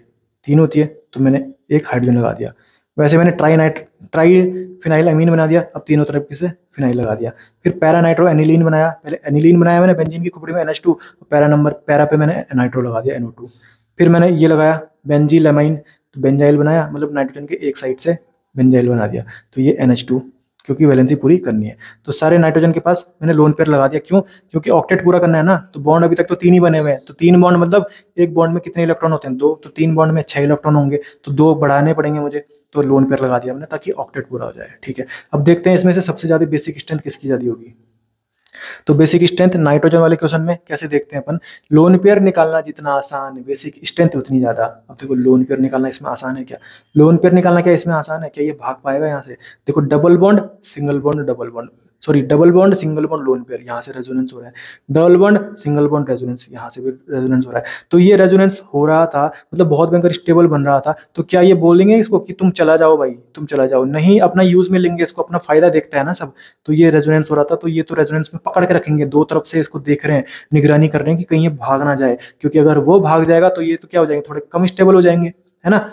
3 होती है, तो मैंने एक हाइड्रोजन लगा दिया। वैसे मैंने ट्राई फिनाइल अमीन बना दिया, अब तीनों तरफ से फिनाइल लगा दिया। फिर पैरा नाइट्रो एनिलीन बनाया, पहले एनिलीन बनाया मैंने बेंजीन की खोपड़ी में NH2, पैरा पे मैंने नाइट्रो लगा दिया NO2। फिर मैंने ये लगाया बेंजीलमाइन, तो बेंजाइल बनाया, मतलब नाइट्रोजन के एक साइड से बेंजाइल बना दिया, तो ये NH2, क्योंकि वैलेंसी पूरी करनी है। तो सारे नाइट्रोजन के पास मैंने लोन पेयर लगा दिया, क्यों, क्योंकि ऑक्टेट पूरा करना है ना, तो बॉन्ड अभी तक तो 3 ही बने हुए हैं, तो 3 बॉन्ड मतलब एक बॉन्ड में कितने इलेक्ट्रॉन होते हैं, 2, तो 3 बॉन्ड में 6 इलेक्ट्रॉन होंगे, तो 2 बढ़ाने पड़ेंगे मुझे, तो लोन पेयर लगा दिया हमने ताकि ऑक्टेट पूरा हो जाए, ठीक है। अब देखते हैं इसमें से सबसे ज्यादा बेसिक स्ट्रेंथ किसकी ज्यादा होगी। तो बेसिक स्ट्रेंथ नाइट्रोजन वाले क्वेश्चन में कैसे देखते हैं अपन, लोन पेयर निकालना जितना आसान, बेसिक स्ट्रेंथ उतनी ज्यादा। अब देखो लोन पेयर निकालना इसमें आसान है क्या, लोन पेयर निकालना क्या इसमें आसान है क्या, ये भाग पाएगा यहाँ से, देखो double bond single bond, double bond sorry double bond single bond lone pair, यहाँ से रेजोनेंस हो रहा है, double bond single bond resonance, यहाँ से भी रेजोनेंस हो रहा है। तो ये रेजोनेंस हो रहा था, मतलब बहुत भयंकर स्टेबल बन रहा था, तो क्या ये बोलेंगे इसको कि तुम चला जाओ भाई, तुम चला जाओ, नहीं, अपना यूज में लेंगे इसको, अपना फायदा देखता है ना सब। तो ये रेजोनेंस हो रहा था, तो ये तो रेजोनेंस में पकड़ के रखेंगे, दो तरफ से इसको देख रहे हैं, निगरानी कर रहे हैं कि कहीं ये भाग ना जाए, क्योंकि अगर वो भाग जाएगा तो ये तो क्या हो जाएंगे, थोड़े कम स्टेबल हो जाएंगे, है ना।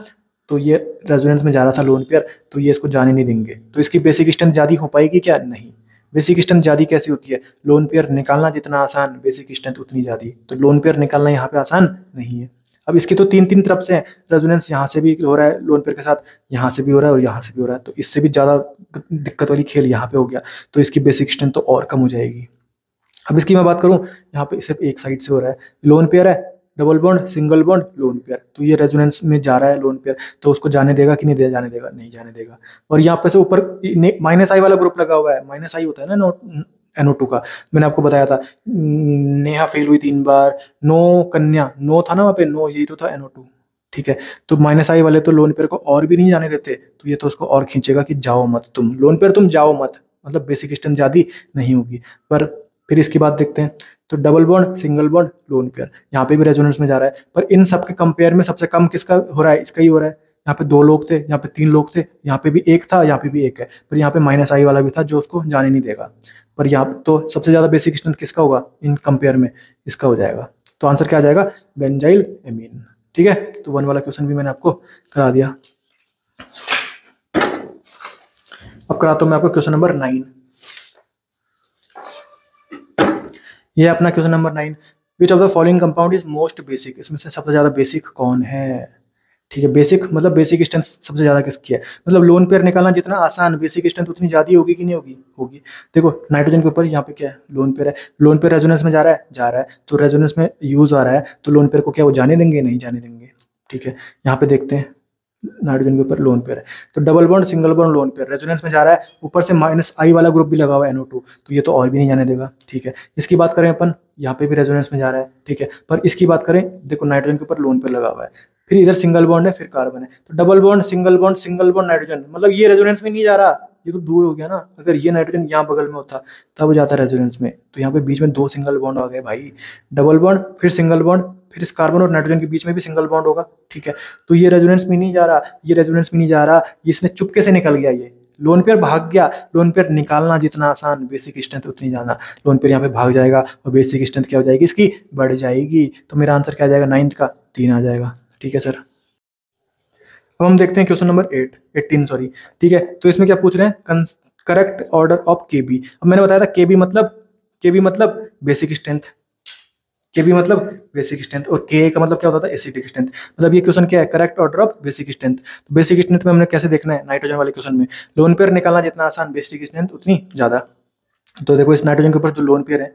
तो ये रेजोनेंस में जा रहा था लोन पेयर, तो ये इसको जाने नहीं देंगे, तो इसकी बेसिक स्ट्रेंथ ज्यादा हो पाएगी क्या, नहीं। बेसिक स्ट्रेंथ ज्यादा कैसे होती है, लोन पेयर निकालना जितना आसान, बेसिक स्ट्रेंथ उतनी ज्यादा, तो लोन पेयर निकालना यहाँ पे आसान नहीं है। अब इसकी तो 3 तरफ से है, रेजोनेंस यहाँ से भी हो रहा है लोन पेयर के साथ, यहाँ से भी हो रहा है और यहाँ से भी हो रहा है, तो इससे भी ज्यादा दिक्कत वाली खेल यहाँ पे हो गया, तो इसकी बेसिक स्ट्रेंथ तो और कम हो जाएगी। अब इसकी मैं बात करूं, यहाँ पे सिर्फ एक साइड से हो रहा है, लोन पेयर है, double bond single bond lone pair, तो ये रेजोनेंस में जा रहा है लोन पेयर, तो उसको जाने देगा कि नहीं दे जाने देगा, नहीं जाने देगा। और यहाँ पे से ऊपर -I वाला ग्रुप लगा हुआ है, -I होता है ना NO2 का, मैंने आपको बताया था, नेहा फेल हुई 3 बार, नो कन्या, नो था ना वहाँ पे, नो यही तो था NO2, ठीक है। तो -I वाले तो लोन पेयर को और भी नहीं जाने देते, तो ये तो उसको और खींचेगा कि जाओ मत तुम लोन पेयर, तुम जाओ मत, मतलब बेसिक स्ट्रेंथ ज्यादा नहीं होगी। पर फिर इसकी बात देखते हैं, तो double bond single bond lone pair, यहाँ पे भी रेजोनेंस में जा रहा है, पर इन सब के कंपेयर में सबसे कम किसका हो रहा है, इसका ही हो रहा है। यहाँ पे 2 लोग थे, यहाँ पे 3 लोग थे, यहाँ पे भी एक था, यहाँ पे भी एक है, पर यहाँ पे -I वाला भी था जो उसको जाने नहीं देगा। पर यहाँ तो सबसे ज्यादा बेसिक स्ट्रेंथ किसका होगा इन कंपेयर में, इसका हो जाएगा। तो आंसर क्या आ जाएगा, बेंजाइल एमीन, ठीक है। तो 1 वाला क्वेश्चन भी मैंने आपको करा दिया। अब कराता हूं मैं आपको क्वेश्चन नंबर 9। ये अपना question number 9, which of the following compound is most basic, इसमें से सबसे ज्यादा बेसिक कौन है, ठीक है। बेसिक मतलब बेसिक स्ट्रेंथ सबसे ज्यादा किसकी है, मतलब लोन पेयर निकालना जितना आसान, बेसिक स्ट्रेंथ उतनी ज्यादा होगी कि नहीं होगी, होगी। देखो नाइट्रोजन के ऊपर यहाँ पे क्या है, लोन पेयर है, लोन पेयर रेजोनेंस में जा रहा है, जा रहा है, तो रेजोनेंस में यूज आ रहा है, तो लोन पेयर को क्या वो जाने देंगे, नहीं जाने देंगे, ठीक है। यहाँ पे देखते हैं नाइट्रोजन के ऊपर लोन पेयर है, तो double bond single bond lone pair, resonance में जा रहा है, ऊपर से -I वाला ग्रुप भी लगा हुआ है NO2, तो ये तो और भी नहीं जाने देगा, ठीक है। इसकी बात करें अपन, यहाँ पे भी रेजोनेंस में जा रहा है, ठीक है। पर इसकी बात करें, देखो नाइट्रोजन के ऊपर लोन पेयर लगा हुआ है, फिर इधर सिंगल बॉन्ड है, फिर कार्बन है, तो double bond single bond single bond nitrogen, मतलब ये रेजोनेंस में नहीं जा रहा, ये तो दूर हो गया ना। अगर ये नाइट्रोजन यहाँ बगल में होता तब जाता रेजोनेंस में, तो यहाँ पे बीच में 2 सिंगल बॉन्ड आ गए भाई, डबल बॉन्ड फिर सिंगल बॉन्ड, फिर इस कार्बन और नाइट्रोजन के बीच में भी सिंगल बॉन्ड होगा, ठीक है। तो ये रेजोनेंस में नहीं जा रहा, ये रेजोनेंस में नहीं जा रहा, ये इसने चुपके से निकल गया, ये लोन पेयर भाग गया। लोन पेयर निकालना जितना आसान, बेसिक स्ट्रेंथ उतनी ज्यादा, लोन पेयर यहाँ पे भाग जाएगा और बेसिक स्ट्रेंथ क्या हो जाएगी, इसकी बढ़ जाएगी। तो मेरा आंसर क्या आ जाएगा, 9th का 3 आ जाएगा, ठीक है सर। अब हम देखते हैं क्वेश्चन नंबर 18 सॉरी, ठीक है। तो इसमें क्या पूछ रहे हैं, करेक्ट ऑर्डर ऑफ KB। अब मैंने बताया था KB मतलब बेसिक स्ट्रेंथ, के बी मतलब बेसिक स्ट्रेंथ, और के का मतलब क्या होता था, एसिडिक स्ट्रेंथ। मतलब ये क्वेश्चन क्या है, correct order of basic strength. तो बेसिक स्ट्रेंथ में हमने कैसे देखना है, नाइट्रोजन वाले क्वेश्चन में लोन पेयर निकालना जितना आसान, बेसिक स्ट्रेंथ उतनी ज्यादा। तो देखो इस नाइट्रोजन के ऊपर जो लोन पेयर है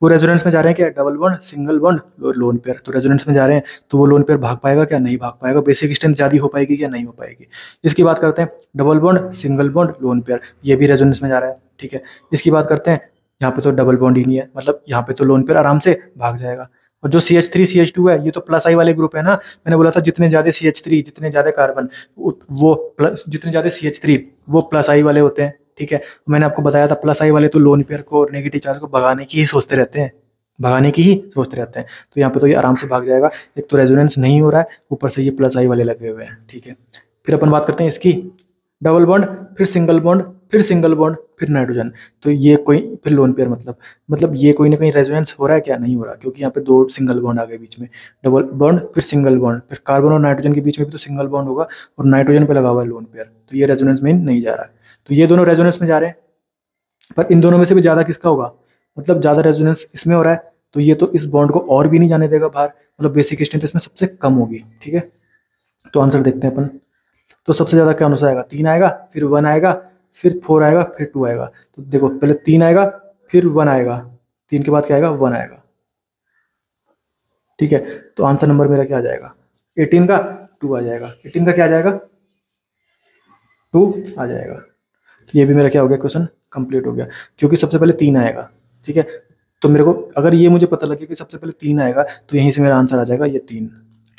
वो रेजोनेंस में जा रहे हैं क्या, double bond, single bond, lone pair. तो रेजोनेंस में जा रहे हैं तो वो लोन पेयर भाग पाएगा क्या, नहीं भाग पाएगा। बेसिक स्ट्रेंथ ज्यादा हो पाएगी क्या, नहीं हो पाएगी। इसकी बात करते हैं double bond, single bond, lone pair, ये भी रेजोनेंस में जा रहा है, ठीक है। इसकी बात करते हैं, यहाँ पे तो डबल बॉन्ड ही नहीं है, मतलब यहाँ पे तो लोन पेयर आराम से भाग जाएगा। और जो CH3 CH2 है ये तो प्लस आई वाले ग्रुप है ना, मैंने बोला था जितने ज्यादा CH3, जितने ज्यादा कार्बन, वो प्लस, जितने ज्यादा CH3 वो प्लस आई वाले होते हैं, ठीक है। मैंने आपको बताया था प्लस आई वाले तो लोन पेयर को और नेगेटिव चार्ज को भगाने की ही सोचते रहते हैं, भगाने की ही सोचते रहते हैं। तो यहाँ पे तो ये आराम से भाग जाएगा, एक तो रेजोनेंस नहीं हो रहा है, ऊपर से ये प्लस आई वाले लगे हुए हैं, ठीक है। फिर अपन बात करते हैं इसकी, डबल बॉन्ड, फिर सिंगल बॉन्ड, फिर सिंगल बॉन्ड, फिर नाइट्रोजन। तो ये कोई, फिर लोन पेयर, मतलब ये कोई ना कहीं रेजोनेंस हो रहा है क्या, नहीं हो रहा, क्योंकि यहाँ पे दो सिंगल बॉन्ड आ गए बीच में, डबल बॉन्ड फिर सिंगल बॉन्ड, फिर कार्बन और नाइट्रोजन के बीच में भी तो सिंगल बॉन्ड होगा, और नाइट्रोजन पे लगा हुआ है लोन पेयर, तो ये रेजोनेंस में नहीं जा रहा है। तो ये दोनों रेजोनेंस में जा रहे हैं, पर इन दोनों में से भी ज़्यादा किसका होगा, मतलब ज़्यादा रेजोनेंस इसमें हो रहा है, तो ये तो इस बॉन्ड को और भी नहीं जाने देगा बाहर, मतलब बेसिक स्ट्रेंथ इसमें सबसे कम होगी, ठीक है। तो आंसर देखते हैं अपन, तो सबसे ज़्यादा क्या आंसर आएगा, 3 आएगा, फिर 1 आएगा, फिर 4 आएगा, फिर 2 आएगा। तो देखो पहले 3 आएगा, फिर 1 आएगा, 3 के बाद क्या आएगा, 1 आएगा, ठीक है। तो आंसर नंबर मेरा क्या आ जाएगा, 18 का 2 आ जाएगा, 18 का क्या आ जाएगा, 2 आ जाएगा। तो ये भी मेरा क्या हो गया, क्वेश्चन कंप्लीट हो गया, क्योंकि सबसे पहले 3 आएगा, ठीक है। तो मेरे को अगर ये मुझे पता लगे कि सबसे पहले 3 आएगा, तो यहीं से मेरा आंसर आ जाएगा ये 3,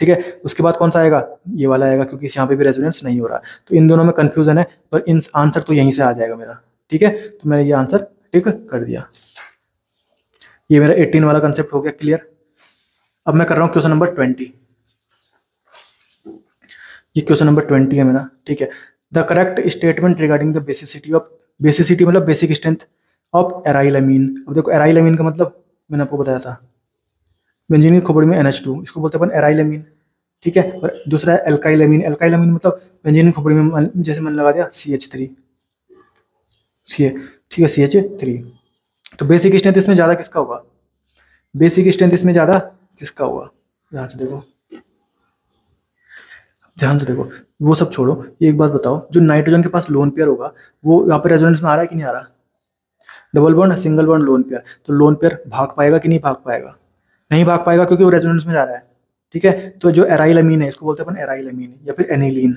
ठीक है। उसके बाद कौन सा आएगा, ये वाला आएगा, क्योंकि यहाँ पे भी रेजोनेंस नहीं हो रहा। तो इन दोनों में कंफ्यूजन है, पर इन आंसर तो यहीं से आ जाएगा मेरा, ठीक है। तो मैंने ये आंसर टिक कर दिया। ये मेरा 18 वाला कंसेप्ट हो गया क्लियर। अब मैं कर रहा हूँ क्वेश्चन नंबर 20। ये क्वेश्चन नंबर 20 है मेरा, ठीक है। The correct statement regarding the basicity of, basicity मतलब बेसिक स्ट्रेंथ ऑफ एराइलामीन। अब देखो एराइलामीन का मतलब मैंने आपको बताया था, बेंजीन की खोपड़ी में NH2, इसको बोलते हैं अपन एराइलामीन, ठीक है। और दूसरा है एल्काइलामीन, एल्काइलामीन मतलब बेंजीन की खोपड़ी में जैसे मैंने लगा दिया CH3, ठीक है, CH3। तो बेसिक स्ट्रेंथ इसमें ज़्यादा किसका होगा, बेसिक स्ट्रेंथ इसमें ज़्यादा किसका होगा, ध्यान से देखो, ध्यान से देखो, वो सब छोड़ो, एक बात बताओ, जो नाइट्रोजन के पास लोन पेयर होगा वो यहाँ पे रेजोनेंस में आ रहा है कि नहीं आ रहा, double bond, single bond, lone pair. तो लोन पेयर भाग पाएगा कि नहीं भाग पाएगा, नहीं भाग पाएगा, क्योंकि वो रेजोनेंस में जा रहा है, ठीक है। तो जो एराइलामीन है इसको बोलते हैं अपन एराइलामीन, या फिर एनिलीन,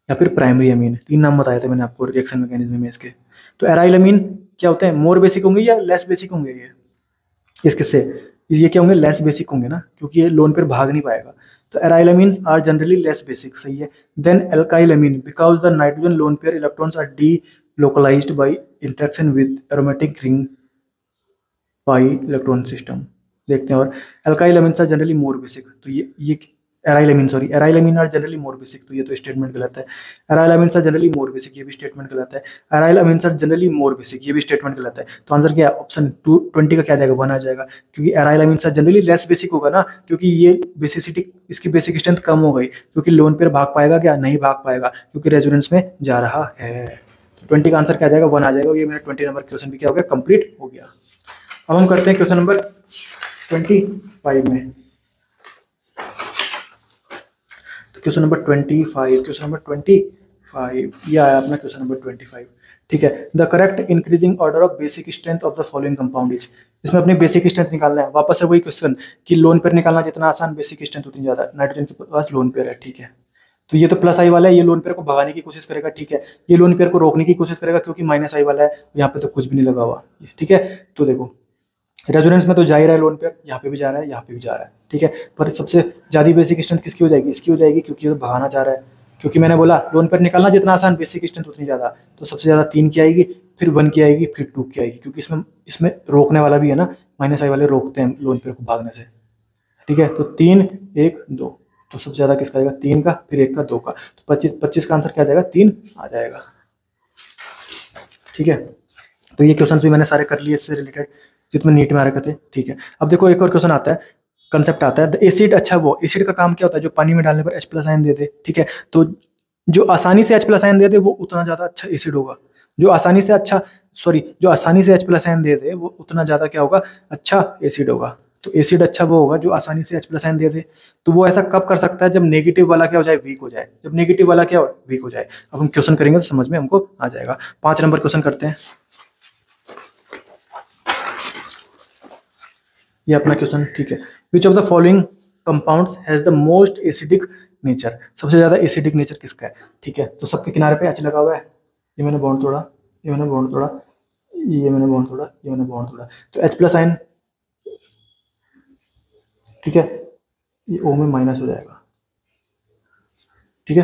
या फिर प्राइमरी अमीन, 3 नाम बताए थे मैंने आपको रिएक्शन मैकेनिज्म में इसके। तो एराइलामीन क्या होते हैं, मोर बेसिक होंगे या लेस बेसिक होंगे, ये इसके ये क्या होंगे, लेस बेसिक होंगे ना, क्योंकि ये लोन पेयर भाग नहीं पाएगा। तो arylamine are generally less basic, सही है। Then alkylamine, because the nitrogen lone pair electrons are delocalized by interaction with aromatic ring pi electron system. देखते हैं, और alkylamines are generally more basic, तो ये arylamine are generally more basic, तो ये तो स्टेटमेंट गलत है। Arylamines are generally more basic, ये भी स्टेटमेंट गलत है। Arylamines are generally more basic, ये भी स्टेटमेंट गलत है। तो आंसर क्या है, ऑप्शन 20 का क्या जाएगा, 1 आ जाएगा, क्योंकि एराइलामीन्स आर जनरली लेस बेसिक होगा ना, क्योंकि ये बेसिसिटी, इसकी बेसिक स्ट्रेंथ कम हो गई, क्योंकि लोन पेयर भाग पाएगा क्या, नहीं भाग पाएगा, क्योंकि रेजोनेंस में जा रहा है। तो 20 का आंसर क्या जाएगा, 1 आ जाएगा। ये मेरा 20 नंबर क्वेश्चन भी क्या हो गया, कंप्लीट हो गया। अब हम करते हैं क्वेश्चन नंबर 25 में। तो क्वेश्चन नंबर 25, ये आया अपना क्वेश्चन नंबर 25, ठीक है। The correct increasing order of basic strength of the following compound is, इसमें अपनी बेसिक स्ट्रेंथ निकालना है। वापस से वही क्वेश्चन कि लोन पेयर निकालना जितना आसान, बेसिक स्ट्रेंथ उतनी ज्यादा। नाइट्रोजन के पास लोन पेयर है, ठीक है। तो ये तो प्लस आई वाला है, ये लोन पेयर को भगाने की कोशिश करेगा, ठीक है। ये लोन पेयर को रोकने की कोशिश करेगा, क्योंकि माइनस आई वाला है, यहाँ पे तो कुछ भी नहीं लगा हुआ, ठीक है। तो देखो रेजोनेंस में तो जा ही रहा है लोन पेयर, यहाँ पे भी जा रहा है, यहाँ पे भी जा रहा है, ठीक है। पर सबसे ज़्यादा बेसिक स्ट्रेंथ किसकी हो जाएगी, इसकी हो जाएगी, क्योंकि ये तो भगाना चाह रहा है। क्योंकि मैंने बोला लोन पेयर निकालना जितना आसान, बेसिक स्ट्रेंथ उतनी ज़्यादा। तो सबसे ज़्यादा 3 की आएगी, फिर 1 की आएगी, फिर 2 की आएगी, क्योंकि इसमें रोकने वाला भी है ना, माइनस आई वाले रोकते हैं लोन पेयर को भागने से, ठीक है। तो 3, 1, 2, तो सबसे ज़्यादा किसका आएगा, 3 का, फिर 1 का, 2 का। तो 25 का आंसर क्या आ जाएगा, 3 आ जाएगा, ठीक है। तो ये क्वेश्चन भी मैंने सारे कर लिए इससे रिलेटेड, जितने नीट में आ रखे थे, ठीक है। अब देखो एक और क्वेश्चन आता है, कंसेप्ट आता है द एसिड। अच्छा, वो एसिड का काम क्या होता है, जो पानी में डालने पर H+ आयन दे दे, ठीक है। तो जो आसानी से H+ आयन दे दे वो उतना ज़्यादा अच्छा एसिड होगा। जो आसानी से H+ आयन दे दे वो उतना ज़्यादा क्या होगा, अच्छा एसिड होगा। तो एसिड अच्छा वो होगा जो आसानी से H+ आयन दे दे। तो वो ऐसा कब कर सकता है? जब नेगेटिव वाला क्या हो जाए, वीक हो जाए। जब नेगेटिव वाला क्या हो, वीक हो जाए। अब हम क्वेश्चन करेंगे तो समझ में हमको आ जाएगा। 5 नंबर क्वेश्चन करते हैं। ये अपना क्वेश्चन, ठीक है। Which of the following compounds has the most acidic nature? सबसे ज्यादा एसिडिक नेचर किसका है? ठीक है, तो सबके किनारे पे H लगा हुआ है। ये मैंने बॉन्ड तोड़ा, ये मैंने बॉन्ड तोड़ा, ये मैंने बॉन्ड तोड़ा, ये मैंने बॉन्ड तोड़ा, तो H+ आयन, ठीक है, ये O में माइनस हो जाएगा। ठीक है,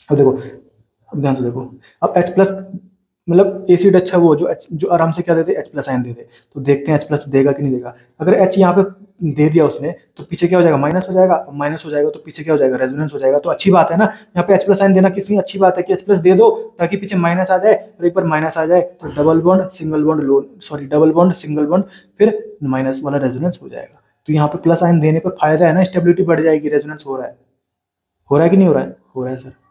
अब देखो, अब ध्यान से देखो, अब H+ मतलब एसिड अच्छा वो जो आराम से क्या देते, H+ आयन दे दे। तो देखते हैं H+ देगा कि नहीं देगा। अगर H यहाँ पे दे दिया उसने, तो पीछे क्या हो जाएगा, माइनस हो जाएगा। माइनस हो जाएगा तो पीछे क्या हो जाएगा, रेजोनेंस हो जाएगा। तो अच्छी बात है ना, यहाँ पे H+ आयन देना कितनी अच्छी बात है कि H+ दे दो ताकि पीछे माइनस आ जाए, और एक बार माइनस आ जाए तो double bond single bond double bond single bond, फिर माइनस वाला रेजोनेंस हो जाएगा। तो यहाँ पे प्लस आयन देने पर फायदा है ना, स्टेबिलिटी बढ़ जाएगी, रेजोनेंस हो रहा है। हो रहा है कि नहीं हो रहा है? हो रहा है सर।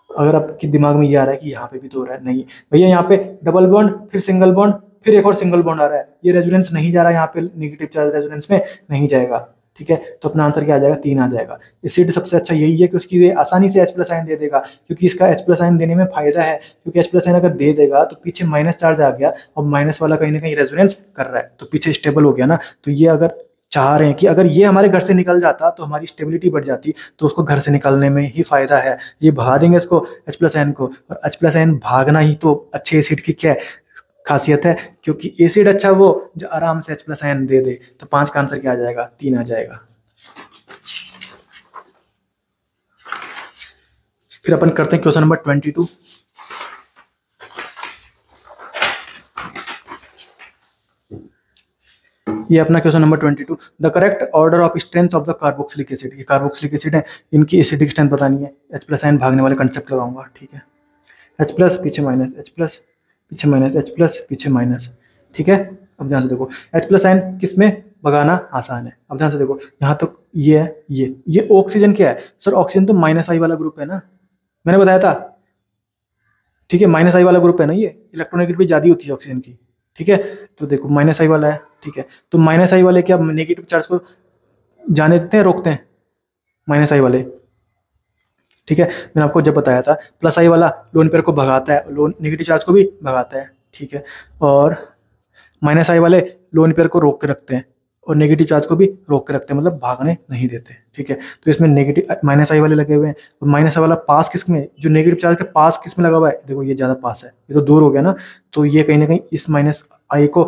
अगर आपके दिमाग में ये आ रहा है कि यहाँ पे भी तो हो रहा है, नहीं भैया, यहाँ पे डबल बॉन्ड फिर सिंगल बॉन्ड फिर एक और सिंगल बॉन्ड आ रहा है, ये रेजोनेंस नहीं जा रहा है, यहाँ पे नेगेटिव चार्ज रेजोनेंस में नहीं जाएगा। ठीक है, तो अपना आंसर क्या आ जाएगा, 3 आ जाएगा। एसिड सबसे अच्छा यही है कि उसकी वे आसानी से H+ आयन दे देगा, क्योंकि इसका H+ आयन देने में फायदा है, क्योंकि H+ आयन अगर दे देगा तो पीछे माइनस चार्ज आ गया और माइनस वाला कहीं ना कहीं रेजोनेंस कर रहा है, तो पीछे स्टेबल हो गया ना। तो ये अगर चाह रहे हैं कि अगर ये हमारे घर से निकल जाता तो हमारी स्टेबिलिटी बढ़ जाती, तो उसको घर से निकलने में ही फायदा है। ये भगा देंगे इसको H+ आयन को, और H+ आयन भागना ही तो अच्छे एसिड की क्या खासियत है, क्योंकि एसिड अच्छा वो जो आराम से H+ आयन दे दे। तो 5 का आंसर क्या आ जाएगा, 3 आ जाएगा। फिर अपन करते हैं क्वेश्चन नंबर 22। ये अपना question number 22, the correct order of strength of the carboxylic acid. ये कार्बोक्सिलिक एसिड है, इनकी एसिडिक स्ट्रेंथ बतानी है। H+ आयन भागने वाले कंसेप्ट लगाऊंगा, ठीक है। H+ पीछे माइनस, H+ पीछे माइनस, H+ पीछे माइनस, ठीक है। अब ध्यान से देखो, H+ आयन किस में भगाना आसान है। अब ध्यान से देखो, यहाँ तो ये है, ये ऑक्सीजन क्या है सर, ऑक्सीजन तो -I वाला ग्रुप है ना, मैंने बताया था। ठीक है, -I वाला ग्रुप है ना, ये इलेक्ट्रोनेगेटिविटी ज़्यादा होती है ऑक्सीजन की। ठीक है, तो देखो -I वाला है, ठीक है। तो -I वाले क्या नेगेटिव चार्ज को जाने देते हैं, रोकते हैं, -I वाले। ठीक है, मैंने आपको जब बताया था, +I वाला लोन पेयर को भगाता है, लोन नेगेटिव चार्ज को भी भगाता है, ठीक है। और -I वाले लोन पेयर को रोक के रखते हैं और नेगेटिव चार्ज को भी रोक के रखते हैं, मतलब भागने नहीं देते। ठीक है, तो इसमें नेगेटिव -I वाले लगे हुए हैं, और -I वाला पास किस में, जो नेगेटिव चार्ज के पास किस में लगा हुआ है, देखो ये ज़्यादा पास है, ये तो दूर हो गया ना। तो ये कहीं ना कहीं इस -I को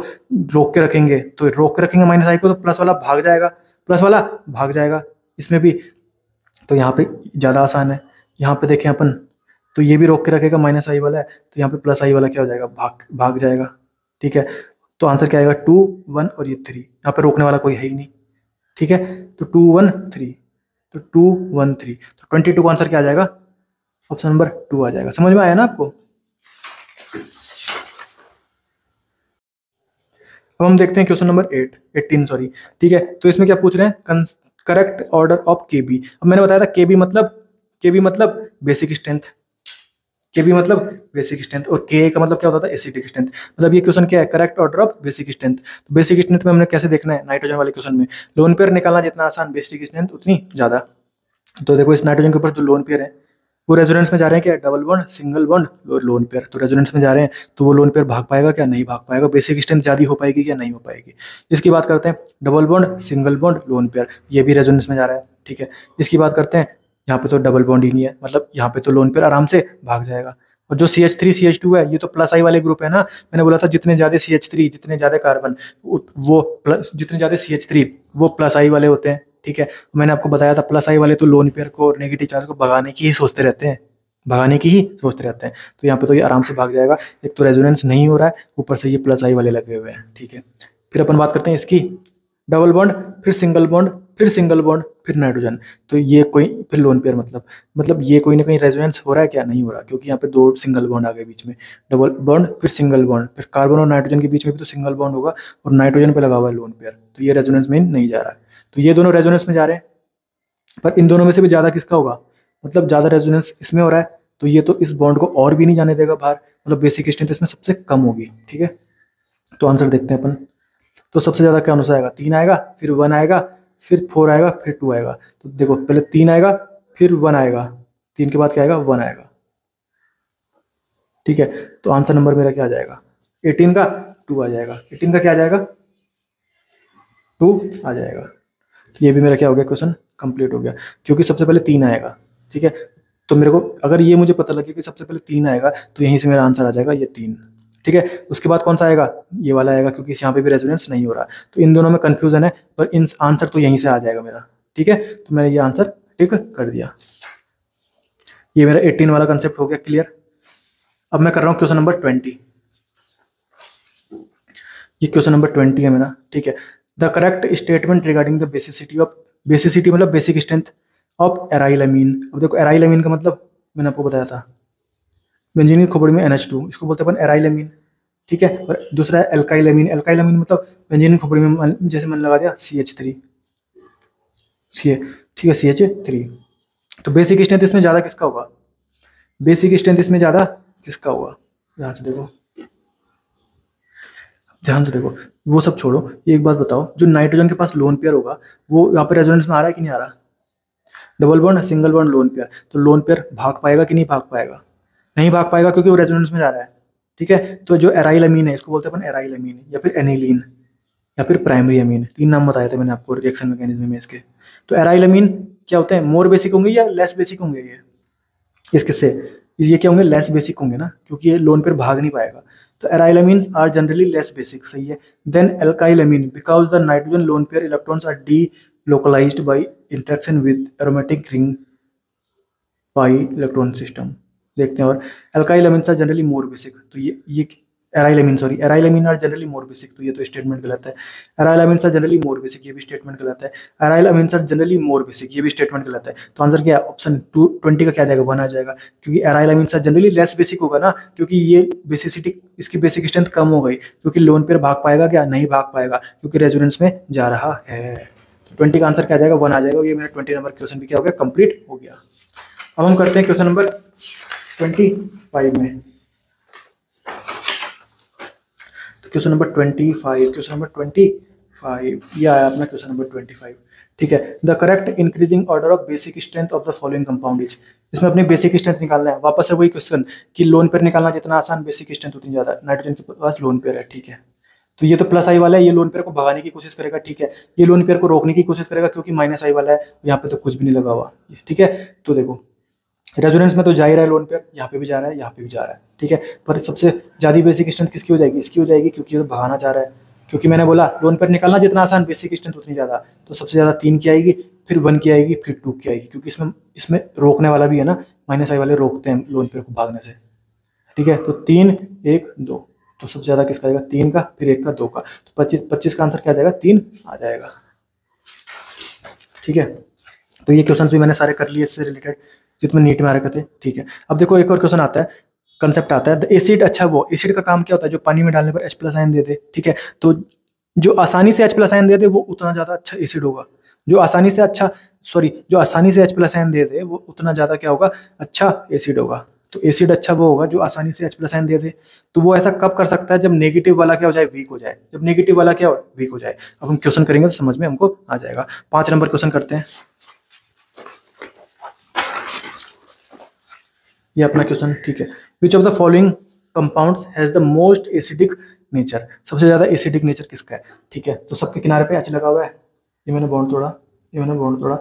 रोक के रखेंगे, तो रोक के रखेंगे -I को, तो प्लस वाला भाग जाएगा, प्लस वाला भाग जाएगा इसमें भी। तो यहाँ पे ज़्यादा आसान है। यहाँ पे देखें अपन, तो ये भी रोक के रखेगा, -I वाला है, तो यहाँ पे +I वाला क्या हो जाएगा, भाग जाएगा। ठीक है, तो आंसर क्या आएगा, 2, 1 और ये 3। यहाँ पे रोकने वाला कोई है ही नहीं। ठीक है, तो 2, 1, 3, तो 2, 1, 3, तो 22 का आंसर क्या आ जाएगा, ऑप्शन नंबर 2 आ जाएगा। समझ में आया ना आपको? अब हम देखते हैं क्वेश्चन नंबर 18 सॉरी। ठीक है, तो इसमें क्या पूछ रहे हैं, करेक्ट ऑर्डर ऑफ KB। अब मैंने बताया था KB मतलब बेसिक स्ट्रेंथ, KB मतलब बेसिक स्ट्रेंथ, और Ka का मतलब क्या होता था, एसिडिक स्ट्रेंथ। मतलब ये क्वेश्चन क्या है, correct order of basic strength. तो बेसिक स्ट्रेंथ में हमने कैसे देखना है, नाइट्रोजन वाले क्वेश्चन में लोन पेयर निकालना जितना आसान, बेसिक स्ट्रेंथ उतनी ज़्यादा। तो देखो, इस नाइट्रोजन के ऊपर जो लोन पेयर है वो रेजोनेंस में जा रहे हैं क्या, double bond single bond lone pair, तो रेजोनेंस में जा रहे हैं, तो वो लोन पेयर भाग पाएगा क्या, नहीं भाग पाएगा। बेसिक स्ट्रेंथ ज़्यादा हो पाएगी क्या, नहीं हो पाएगी। इसकी बात करते हैं, double bond single bond lone pair, ये भी रेजोनेंस में जा रहा है। ठीक है, इसकी बात करते हैं, यहाँ पे तो डबल बॉन्ड ही नहीं है, मतलब यहाँ पे तो लोन पेयर आराम से भाग जाएगा। और जो CH3 CH2 है, ये तो +I वाले ग्रुप है ना। मैंने बोला था जितने ज़्यादा CH3, जितने ज़्यादा कार्बन, वो प्लस, जितने ज़्यादा CH3 वो +I वाले होते हैं। ठीक है, मैंने आपको बताया था +I वाले तो लोन पेयर को और नेगेटिव चार्ज को भगाने की ही सोचते रहते हैं, भगाने की ही सोचते रहते हैं। तो यहाँ पे तो ये आराम से भाग जाएगा, एक तो रेजोनेंस नहीं हो रहा है, ऊपर से ये +I वाले लगे हुए हैं। ठीक है, फिर अपन बात करते हैं इसकी, डबल बॉन्ड फिर सिंगल बॉन्ड फिर सिंगल बॉन्ड फिर नाइट्रोजन, तो ये कोई फिर लोन पेयर, मतलब ये कोई ना कहीं रेजोनेंस हो रहा है क्या, नहीं हो रहा, क्योंकि यहाँ पे 2 सिंगल बॉन्ड आ गए बीच में, डबल बॉन्ड फिर सिंगल बॉन्ड, फिर कार्बन और नाइट्रोजन के बीच में भी तो सिंगल बॉन्ड होगा, और नाइट्रोजन पे लगा हुआ है लोन पेयर, तो ये रेजोनेंस में नहीं जा रहा है। तो ये दोनों रेजोनेंस में जा रहे हैं, पर इन दोनों में से भी ज़्यादा किसका होगा, मतलब ज़्यादा रेजोनेंस इसमें हो रहा है, तो ये तो इस बॉन्ड को और भी नहीं जाने देगा बाहर, मतलब बेसिक स्ट्रेंथ इसमें सबसे कम होगी। ठीक है, तो आंसर देखते हैं अपन, तो सबसे ज़्यादा क्या आंसर आएगा, 3 आएगा, फिर 1 आएगा, फिर 4 आएगा, फिर 2 आएगा। तो देखो पहले 3 आएगा, फिर 1 आएगा, 3 के बाद क्या आएगा, 1 आएगा। ठीक है, तो आंसर नंबर मेरा क्या आ जाएगा, 18 का 2 आ जाएगा। 18 का क्या आ जाएगा, 2 आ जाएगा। तो ये भी मेरा क्या हो गया, क्वेश्चन कंप्लीट हो गया, क्योंकि सबसे पहले 3 आएगा। ठीक है, तो मेरे को अगर ये मुझे पता लगे कि सबसे पहले 3 आएगा तो यहीं से मेरा आंसर आ जाएगा ये 3। ठीक है, उसके बाद कौन सा आएगा, ये वाला आएगा, क्योंकि यहाँ पे भी रेजोनेंस नहीं हो रहा। तो इन दोनों में कंफ्यूजन है, पर इन आंसर तो यहीं से आ जाएगा मेरा। ठीक है, तो मैंने ये आंसर टिक कर दिया। ये मेरा 18 वाला कंसेप्ट हो गया क्लियर। अब मैं कर रहा हूँ क्वेश्चन नंबर 20। ये क्वेश्चन नंबर 20 है मेरा। ठीक है, the correct statement regarding the basicity of, basicity मतलब बेसिक स्ट्रेंथ ऑफ एराइल अमीन। अब देखो एराइल अमीन का मतलब मैंने आपको बताया था, बेंजीन की खोपड़ी में NH2, इसको बोलते हैं अपन एराइल अमीन। ठीक है, और दूसरा है एल्काइल अमीन। एल्काइल अमीन मतलब बेंजीन की खोपड़ी में जैसे मैंने लगा दिया CH3, ठीक है, CH3। तो बेसिक स्ट्रेंथ इसमें ज़्यादा किसका होगा, बेसिक स्ट्रेंथ इसमें ज़्यादा किसका होगा, ध्यान से देखो, ध्यान से देखो, वो सब छोड़ो, एक बात बताओ, जो नाइट्रोजन के पास लोन पेयर होगा वो यहाँ पे रेजोनेंस में आ रहा है कि नहीं आ रहा, double bond, single bond, lone pair. तो लोन पेयर भाग पाएगा कि नहीं भाग पाएगा, नहीं भाग पाएगा, क्योंकि वो रेजोनेंस में जा रहा है। ठीक है, तो जो एराइल अमीन है इसको बोलते हैं अपन एराइल अमीन, या फिर एनिलीन, या फिर प्राइमरी अमीन। 3 नाम बताए थे मैंने आपको रिएक्शन मैकेनिज्म में इसके। तो एराइल अमीन क्या होते हैं, मोर बेसिक होंगे या लेस बेसिक होंगे, ये इसके ये क्या होंगे, लेस बेसिक होंगे ना, क्योंकि ये लोन पेयर भाग नहीं पाएगा। तो aryl amines are generally less basic, सही है। Then alkyl amine, because the nitrogen lone pair electrons are delocalised by interaction with aromatic ring pi electron system. देखते हैं, और alkyl amines are generally more basic. तो ये aryl amine, sorry, aryl amine are generally more basic, तो ये तो statement गलत है। Aryl amines are generally more basic, ये भी स्टेटमेंट गलत है। Aryl amines are generally more basic, ये भी स्टेटमेंट गलत है। तो आंसर क्या है, ऑप्शन 20 का क्या जाएगा, 1 आ जाएगा, क्योंकि aryl amines are generally less basic होगा ना, क्योंकि ये बेसिसिटी, इसकी बेसिक स्ट्रेंथ कम हो गई, क्योंकि लोन पेयर भाग पाएगा क्या, नहीं भाग पाएगा, क्योंकि रेजोनेंस में जा रहा है। तो 20 का आंसर क्या जाएगा, 1 आ जाएगा। ये मेरा 20 नंबर क्वेश्चन भी क्या हो गया, कंप्लीट हो गया। अब हम करते हैं क्वेश्चन नंबर 25 में। तो क्वेश्चन नंबर 25, क्वेश्चन नंबर 25 ये आया अपना क्वेश्चन नंबर 25। ठीक है, the correct increasing order of basic strength of the following compound is. इसमें अपनी बेसिक स्ट्रेंथ निकालना है, वापस से वही क्वेश्चन कि लोन पेयर निकालना जितना आसान, बेसिक स्ट्रेंथ उतनी ज़्यादा। नाइट्रोजन के पास लोन पेयर है, ठीक है, तो ये तो प्लस आई वाला है, ये लोन पेयर को भगाने की कोशिश करेगा। ठीक है, ये लोन पेयर को रोकने की कोशिश करेगा, क्योंकि माइनस आई वाला है, यहाँ पे तो कुछ भी नहीं लगा हुआ। ठीक है, तो देखो रेजोनेंस में तो जा ही रहा है लोन पेयर, यहाँ पे भी जा रहा है, यहाँ पे भी जा रहा है। ठीक है, पर सबसे ज़्यादा बेसिक स्ट्रेंथ किसकी हो जाएगी, इसकी हो जाएगी, क्योंकि ये तो भगाना चाह रहा है। क्योंकि मैंने बोला लोन पेयर निकालना जितना आसान, बेसिक स्ट्रेंथ उतनी ज़्यादा। तो सबसे ज़्यादा 3 की आएगी, फिर 1 की आएगी, फिर 2 की आएगी, क्योंकि इसमें रोकने वाला भी है ना, माइनस आई वाले रोकते हैं लोन पेयर को भागने से। ठीक है, तो 3, 1, 2, तो सबसे ज़्यादा किसका आएगा, 3 का, फिर 1 का, 2 का। तो 25 का आंसर क्या आ जाएगा, 3 आ जाएगा। ठीक है, तो ये क्वेश्चन भी मैंने सारे कर लिए इससे रिलेटेड, जितने नीट में आ रखे थे। ठीक है, अब देखो एक और क्वेश्चन आता है, कंसेप्ट आता है द एसिड। अच्छा, वो एसिड का काम क्या होता है, जो पानी में डालने पर H+ आयन दे दे। ठीक है, तो जो आसानी से H+ आयन दे दे वो उतना ज़्यादा अच्छा एसिड होगा। जो आसानी से H+ आयन दे दे वो उतना ज़्यादा क्या होगा, अच्छा एसिड होगा। तो एसिड अच्छा वो होगा जो आसानी से H+ आयन दे दे। तो वो ऐसा कब कर सकता है, जब नेगेटिव वाला क्या हो जाए, वीक हो जाए। जब नेगेटिव वाला क्या हो, वीक हो जाए। अब हम क्वेश्चन करेंगे तो समझ में हमको आ जाएगा। 5 नंबर क्वेश्चन करते हैं, ये अपना क्वेश्चन। ठीक है, which of the following compounds has the most acidic nature. सबसे ज्यादा एसिडिक नेचर किसका है। ठीक है, तो सबके किनारे पे H लगा हुआ है, ये मैंने बॉन्ड तोड़ा, ये मैंने बॉन्ड तोड़ा,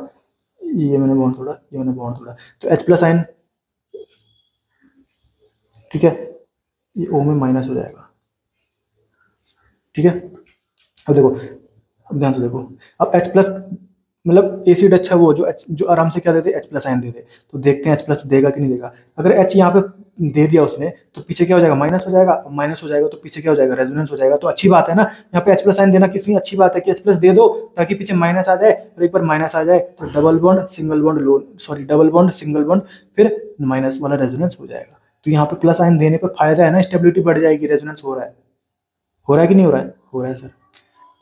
ये मैंने बॉन्ड तोड़ा, ये मैंने बॉन्ड तोड़ा, तो H+ आयन। ठीक है, ये O में माइनस हो जाएगा। ठीक है, अब देखो, अब ध्यान से देखो, अब H+ मतलब एसिड अच्छा वो जो आराम से क्या देते, H+ आयन दे दे। तो देखते हैं H+ देगा कि नहीं देगा। अगर H यहाँ पे दे दिया उसने, तो पीछे क्या हो जाएगा, माइनस हो जाएगा। माइनस हो जाएगा तो पीछे क्या हो जाएगा, रेजोनेंस हो जाएगा। तो अच्छी बात है ना, यहाँ पे H+ आयन देना कितनी अच्छी बात है कि H+ दे दो, ताकि पीछे माइनस आ जाए, और एक बार माइनस आ जाए तो डबल बॉन्ड सिंगल बॉन्ड फिर माइनस वाला रेजोनेंस हो जाएगा। तो यहाँ पे प्लस आयन देने पर फायदा है ना, स्टेबिलिटी बढ़ जाएगी, रेजोनेंस हो रहा है कि नहीं हो रहा है, हो रहा है सर।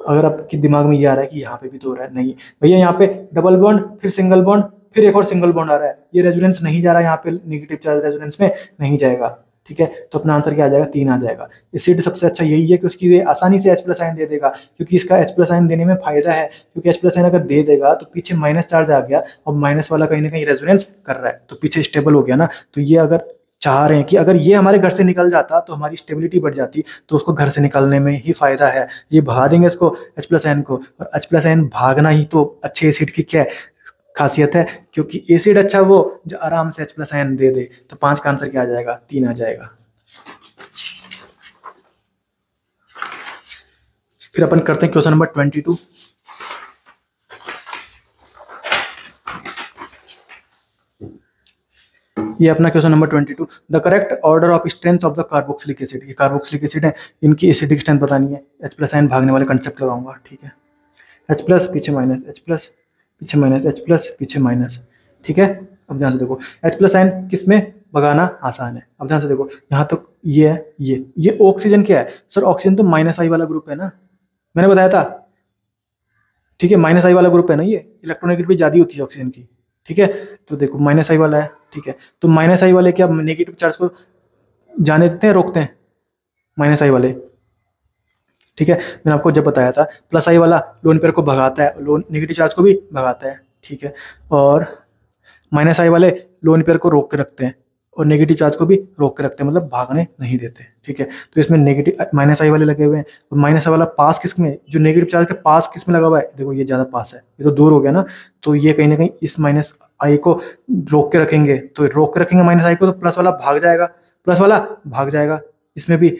अगर आपके दिमाग में ये आ रहा है कि यहाँ पे भी तो हो रहा है, नहीं भैया, यहाँ पे डबल बॉन्ड, फिर सिंगल बॉन्ड, फिर एक और सिंगल बॉन्ड आ रहा है, ये रेजोनेंस नहीं जा रहा है, यहाँ पे नेगेटिव चार्ज रेजोनेंस में नहीं जाएगा। ठीक है, तो अपना आंसर क्या आ जाएगा, 3 आ जाएगा। एसिड सबसे अच्छा यही है कि उसकी वे आसानी से H+ आयन दे देगा, क्योंकि इसका H+ आयन देने में फायदा है, क्योंकि H+ आयन अगर दे देगा तो पीछे माइनस चार्ज आ गया और माइनस वाला कहीं ना कहीं रेजोनेंस कर रहा है तो पीछे स्टेबल हो गया ना। तो ये अगर चाह रहे हैं कि अगर ये हमारे घर से निकल जाता तो हमारी स्टेबिलिटी बढ़ जाती, तो उसको घर से निकलने में ही फायदा है। ये भगा देंगे इसको H+ आयन को, और H+ आयन भागना ही तो अच्छे एसिड की क्या है खासियत है, क्योंकि एसिड अच्छा वो जो आराम से H+ आयन दे दे। तो 5 का आंसर क्या आ जाएगा, 3 आ जाएगा। फिर अपन करते हैं क्वेश्चन नंबर 22। ये अपना question number 22, the correct order of strength of the carboxylic acid. ये कार्बोक्सिलिक एसिड है, इनकी एसिडिक स्ट्रेंथ बतानी है। H+ आयन भागने वाले कंसेप्ट लगाऊंगा, ठीक है। H+ पीछे माइनस, H+ पीछे माइनस, H+ पीछे माइनस, ठीक है। अब ध्यान से देखो, H+ आयन किस में भगाना आसान है। अब ध्यान से देखो, यहाँ तो ये है, ये ऑक्सीजन क्या है सर, ऑक्सीजन तो -I वाला ग्रुप है ना, मैंने बताया था, ठीक है। -I वाला ग्रुप है ना, ये इलेक्ट्रोनेगेटिविटी ज़्यादा होती है ऑक्सीजन की, ठीक है। तो देखो -I वाला है, ठीक है। तो -I वाले क्या नेगेटिव चार्ज को जाने देते हैं, रोकते हैं -I वाले, ठीक है। मैंने आपको जब बताया था +I वाला लोन पेयर को भगाता है, लोन नेगेटिव चार्ज को भी भगाता है, ठीक है। और -I वाले लोन पेयर को रोक के रखते हैं और नेगेटिव चार्ज को भी रोक के रखते हैं, मतलब भागने नहीं देते, ठीक है। तो इसमें नेगेटिव -I वाले लगे हुए हैं, और -I वाला पास किस में, जो नेगेटिव चार्ज के पास किस में लगा हुआ है, देखो ये ज़्यादा पास है, ये तो दूर हो गया ना। तो ये कहीं ना कहीं इस -I को रोक के रखेंगे, तो रोक के रखेंगे -I को, तो प्लस वाला भाग जाएगा, प्लस वाला भाग जाएगा इसमें भी।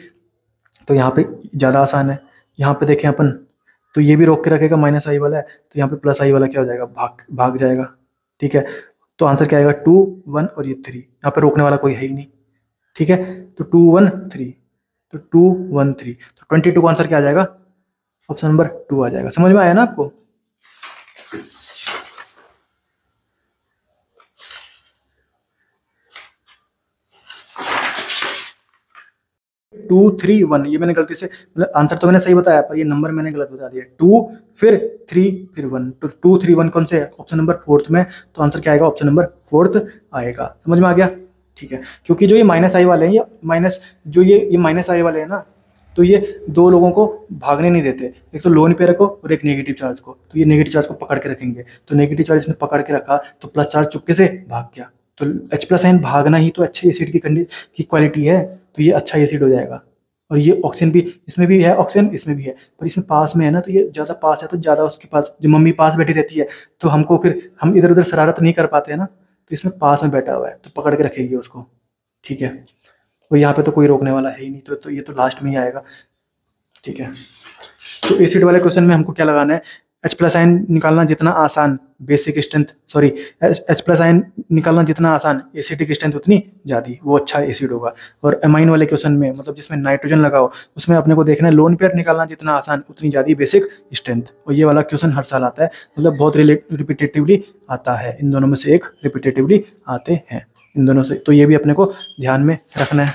तो यहाँ पे ज़्यादा आसान है, यहाँ पे देखें अपन, तो ये भी रोक के रखेगा -I वाला है, तो यहाँ पे +I वाला क्या हो जाएगा, भाग जाएगा, ठीक है। तो आंसर क्या आएगा, 2, 1 और ये 3, यहाँ पे रोकने वाला कोई है ही नहीं, ठीक है। तो 2, 1, 3, तो 2, 1, 3, तो 22 का आंसर क्या आ जाएगा, ऑप्शन नंबर 2 आ जाएगा। समझ में आया ना आपको। 2, 3, 1, ये मैंने गलती से, मतलब आंसर तो मैंने सही बताया पर ये नंबर मैंने गलत बता दिया, 2 फिर 3 फिर 1, तो 2, 3, 1 कौन से है, ऑप्शन नंबर 4th में, तो आंसर क्या आएगा, ऑप्शन नंबर 4th आएगा। समझ में आ गया, ठीक है। क्योंकि जो ये -I वाले हैं, ये माइनस जो ये -I वाले हैं ना, तो ये दो लोगों को भागने नहीं देते, एक तो लोन पेयर को और एक नेगेटिव चार्ज को। तो ये नेगेटिव चार्ज को पकड़ के रखेंगे, तो नेगेटिव चार्ज इसने पकड़ के रखा तो प्लस चार्ज चुपके से भाग गया। तो H+ आयन भागना ही तो अच्छे एसिड की क्वालिटी है, तो ये अच्छा एसिड हो जाएगा। और ये ऑक्सीजन भी, इसमें भी है ऑक्सीजन, इसमें भी है, पर इसमें पास में है ना, तो ये ज़्यादा पास है, तो ज़्यादा उसके पास, जो मम्मी पास बैठी रहती है तो हमको फिर हम इधर उधर शरारत नहीं कर पाते हैं ना, तो इसमें पास में बैठा हुआ है तो पकड़ के रखेगी उसको, ठीक है। और यहाँ पे तो कोई रोकने वाला है ही नहीं, तो ये तो लास्ट में ही आएगा, ठीक है। तो एसिड वाले क्वेश्चन में हमको क्या लगाना है, H+ आयन निकालना जितना आसान, basic strength, sorry, H+ ion निकालना जितना आसान, एसिडिक स्ट्रेंथ उतनी ज़्यादा, वो अच्छा एसिड होगा। और अमाइन वाले क्वेश्चन में, मतलब जिसमें नाइट्रोजन लगाओ, उसमें अपने को देखना है लोन पेयर निकालना जितना आसान उतनी ज़्यादा बेसिक स्ट्रेंथ। और ये वाला क्वेश्चन हर साल आता है, मतलब बहुत रिपीटेटिवली आता है, इन दोनों में से एक रिपीटेटिवली आते हैं, इन दोनों से, तो ये भी अपने को ध्यान में रखना है।